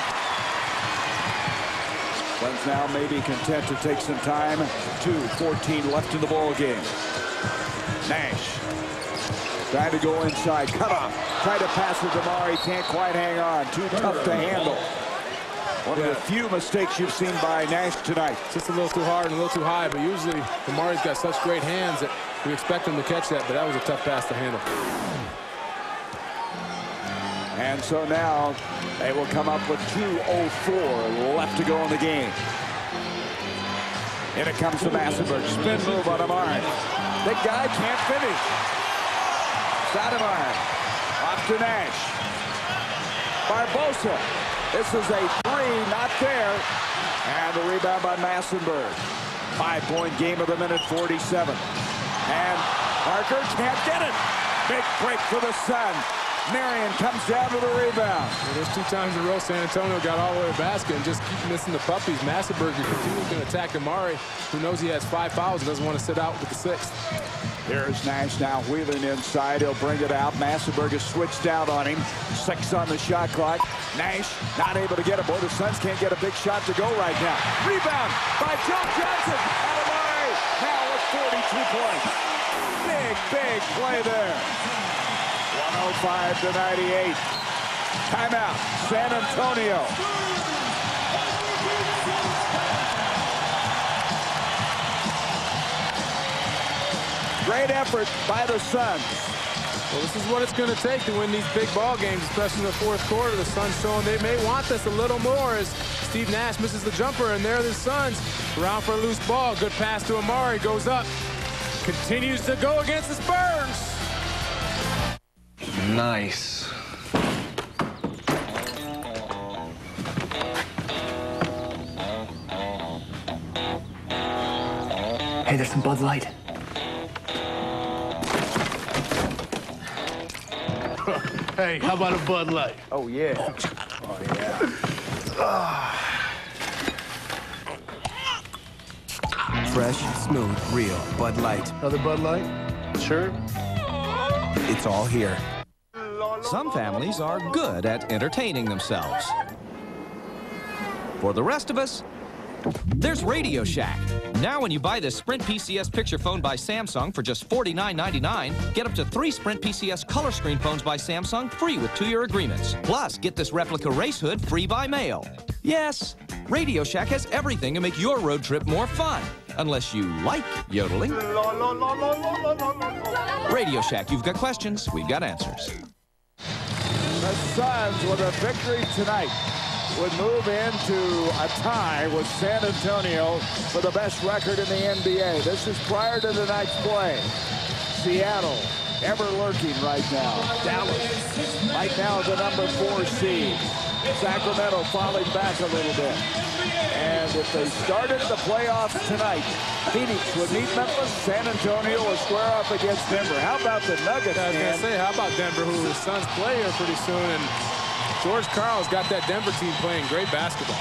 Suns now maybe content to take some time. 2:14 left in the ball game. Nash trying to go inside. Cut off. Try to pass it to Amari. Can't quite hang on. Too tough to handle. One of the few mistakes you've seen by Nash tonight. Just a little too hard and a little too high, but usually Amari's got such great hands that we expect him to catch that, but that was a tough pass to handle. And so now they will come up with 2:04 left to go in the game. And it comes to Massenberg. Spin move on Amari. The guy can't finish. Stoudemire off to Nash. Barbosa. This is a 3, not there. And the rebound by Massenberg. 5-point game of the minute, 47. And Parker can't get it. Big break for the Suns. Marion comes down to the rebound. Well, there's 2 times in a row San Antonio got all the way to the basket and just keep missing the puppies. Massenberg continues going to attack Amari, who knows he has 5 fouls and doesn't want to sit out with the 6th. Here's Nash now wheeling inside. He'll bring it out. Massenberg has switched out on him. 6 on the shot clock. Nash not able to get it. Boy, the Suns can't get a big shot to go right now. Rebound by Joe Johnson. And Amari now with 42 points. Big play there. 105-98. Timeout, San Antonio. Great effort by the Suns. Well, this is what it's going to take to win these big ball games, especially in the 4th quarter. The Suns showing they may want this a little more as Steve Nash misses the jumper, and there are the Suns around for a loose ball. Good pass to Amari, goes up, continues to go against the Spurs. Nice. Hey, there's some Bud Light. Hey, how about a Bud Light? Oh, yeah. Oh, yeah. Fresh, smooth, real Bud Light. Another Bud Light? Sure. It's all here. Some families are good at entertaining themselves. For the rest of us, there's Radio Shack. Now when you buy this Sprint PCS picture phone by Samsung for just $49.99, get up to 3 Sprint PCS color screen phones by Samsung free with 2-year agreements. Plus, get this replica race hood free by mail. Yes, Radio Shack has everything to make your road trip more fun. Unless you like yodeling. Radio Shack, you've got questions, we've got answers. the Suns, with a victory tonight, would move into a tie with San Antonio for the best record in the NBA. This is prior to tonight's play. Seattle, ever lurking right now. Dallas, right now the number 4 seed. Sacramento falling back a little bit. And if they started the playoffs tonight, Phoenix would meet Memphis. San Antonio will square up against Denver. How about the Nuggets? I was going to say, how about Denver, who the Suns play here pretty soon? And George Karl's got that Denver team playing great basketball.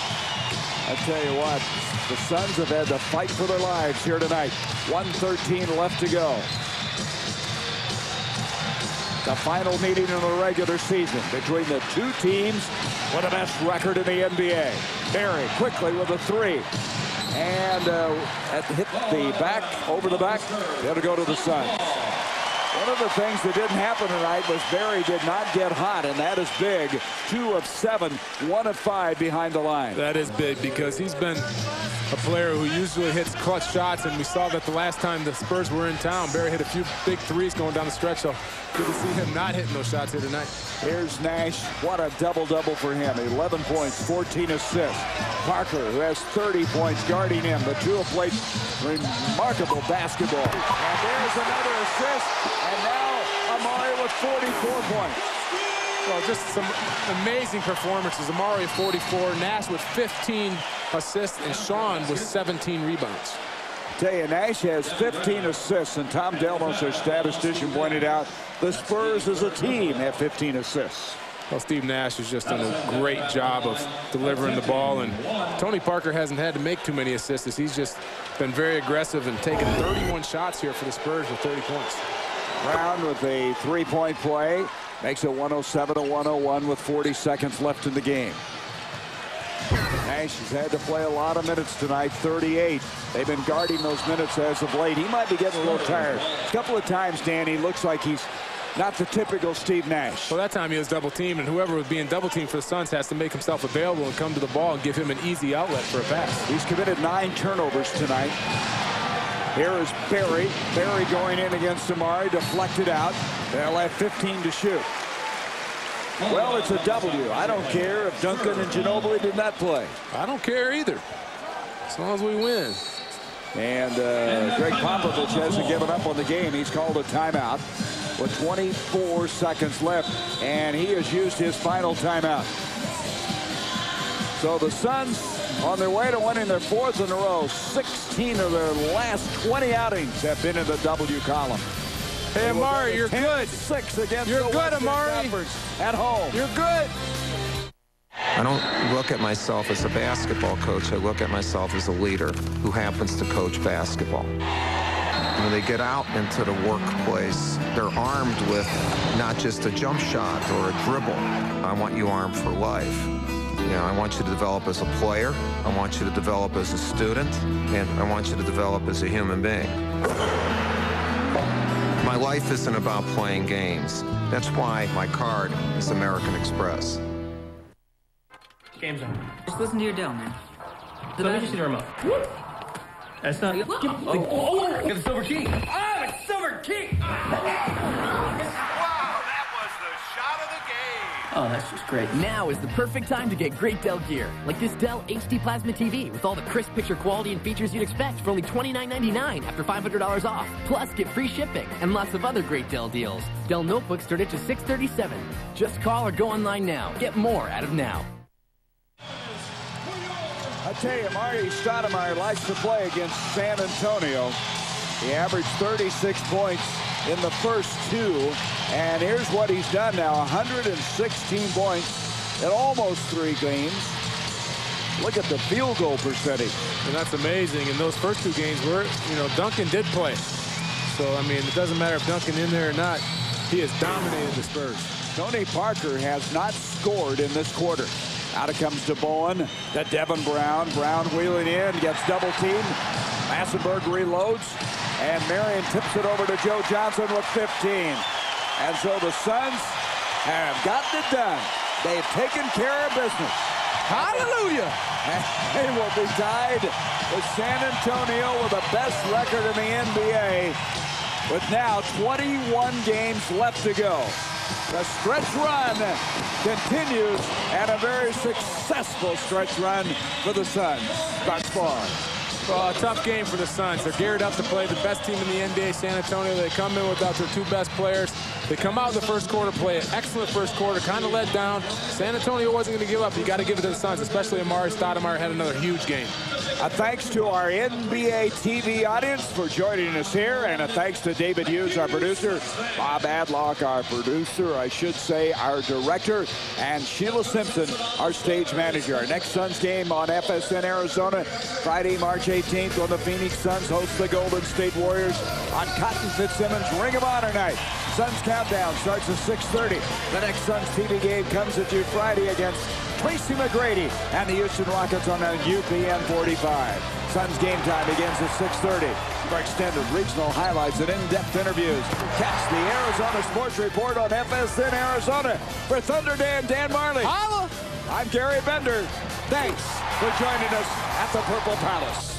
I tell you what, the Suns have had to fight for their lives here tonight. 1:13 left to go. The final meeting in the regular season between the two teams with the best record in the NBA. Barry quickly with a 3. And hit the back, over the back. It'll go to the Suns. One of the things that didn't happen tonight was Barry did not get hot, and that is big. 2 of 7, 1 of 5 behind the line. That is big because he's been a player who usually hits clutch shots, and we saw that the last time the Spurs were in town. Barry hit a few big threes going down the stretch, so good to see him not hitting those shots here tonight. Here's Nash. What a double-double for him. 11 points, 14 assists. Parker, who has 30 points, guarding him. The two have played remarkable basketball. And there's another assist. And now Amari with 44 points. Well, just some amazing performances. Amari 44, Nash with 15 assists, and Sean with 17 rebounds. Tell you, Nash has 15 assists, and Tom Delmos, their statistician, pointed out the Spurs as a team have 15 assists. Well, Steve Nash has just done a great job of delivering the ball, and Tony Parker hasn't had to make too many assists. He's just been very aggressive and taken 31 shots here for the Spurs with 30 points. Brown with a 3-point play. Makes it 107-101 with 40 seconds left in the game. Nash has had to play a lot of minutes tonight, 38. They've been guarding those minutes as of late. He might be getting a little tired. A couple of times, Danny, looks like he's not the typical Steve Nash. Well, that time he was double teamed, and whoever was being double teamed for the Suns has to make himself available and come to the ball and give him an easy outlet for a pass. He's committed 9 turnovers tonight. Here is Barry. Barry going in against Amari, deflected out. They'll have 15 to shoot. Well, it's a W. I don't care if Duncan and Ginobili did not play. I don't care either, as long as we win. And Greg Popovich hasn't given up on the game. He's called a timeout with 24 seconds left, and he has used his final timeout. So the Suns on their way to winning their 4th in a row. 16 of their last 20 outings have been in the W column. Hey, Amari, you're good. 6 against you're the good, Western Amari. Conference at home. You're good. I don't look at myself as a basketball coach. I look at myself as a leader who happens to coach basketball. When they get out into the workplace, they're armed with not just a jump shot or a dribble. I want you armed for life. You know, I want you to develop as a player. I want you to develop as a student. And I want you to develop as a human being. My life isn't about playing games. That's why my card is American Express. Game's on. Just listen to your Dell, man. Let me just see the remote. That's not. Get the silver key. Oh, it's silver key! Oh, that's just great. Now is the perfect time to get great Dell gear, like this Dell HD Plasma TV with all the crisp picture quality and features you'd expect for only $29.99 after $500 off. Plus, get free shipping and lots of other great Dell deals. Dell notebooks start at just $637. Just call or go online now. Get more out of now. I tell you, Marty Stoudemire likes to play against San Antonio. He averaged 36 points in the first 2, and here's what he's done now: 116 points in almost 3 games. Look at the field goal percentage. And that's amazing. And those first 2 games were, Duncan did play. So, I mean, it doesn't matter if Duncan in there or not. He has dominated the Spurs. Tony Parker has not scored in this quarter. Out it comes to Bowen, to Devin Brown. Brown wheeling in, gets double teamed. Massenberg reloads, and Marion tips it over to Joe Johnson with 15. And so the Suns have gotten it done. They've taken care of business. Hallelujah! And they will be tied with San Antonio with the best record in the NBA with now 21 games left to go. The stretch run continues, and a very successful stretch run for the Suns thus far. Well, a tough game for the Suns. They're geared up to play the best team in the NBA, San Antonio. They come in without their two best players. They come out in the first quarter, play an excellent first quarter, kind of let down. San Antonio wasn't going to give up. You got to give it to the Suns, especially Amari Stoudemire had another huge game. Thanks to our NBA TV audience for joining us here, and a thanks to David Hughes, our producer, Bob Adlock, our producer, I should say, our director, and Sheila Simpson, our stage manager. Our next Suns game on FSN Arizona, Friday, March 18th, when the Phoenix Suns host the Golden State Warriors on Cotton Fitzsimmons Ring of Honor night. Suns Countdown starts at 6:30. The next Suns TV game comes at you Friday against Tracy McGrady and the Houston Rockets on UPN 45. Suns game time begins at 6:30. For extended regional highlights and in-depth interviews, catch the Arizona Sports Report on FSN Arizona. For Thunder Dan Marley, I'm Gary Bender. Thanks for joining us at the Purple Palace.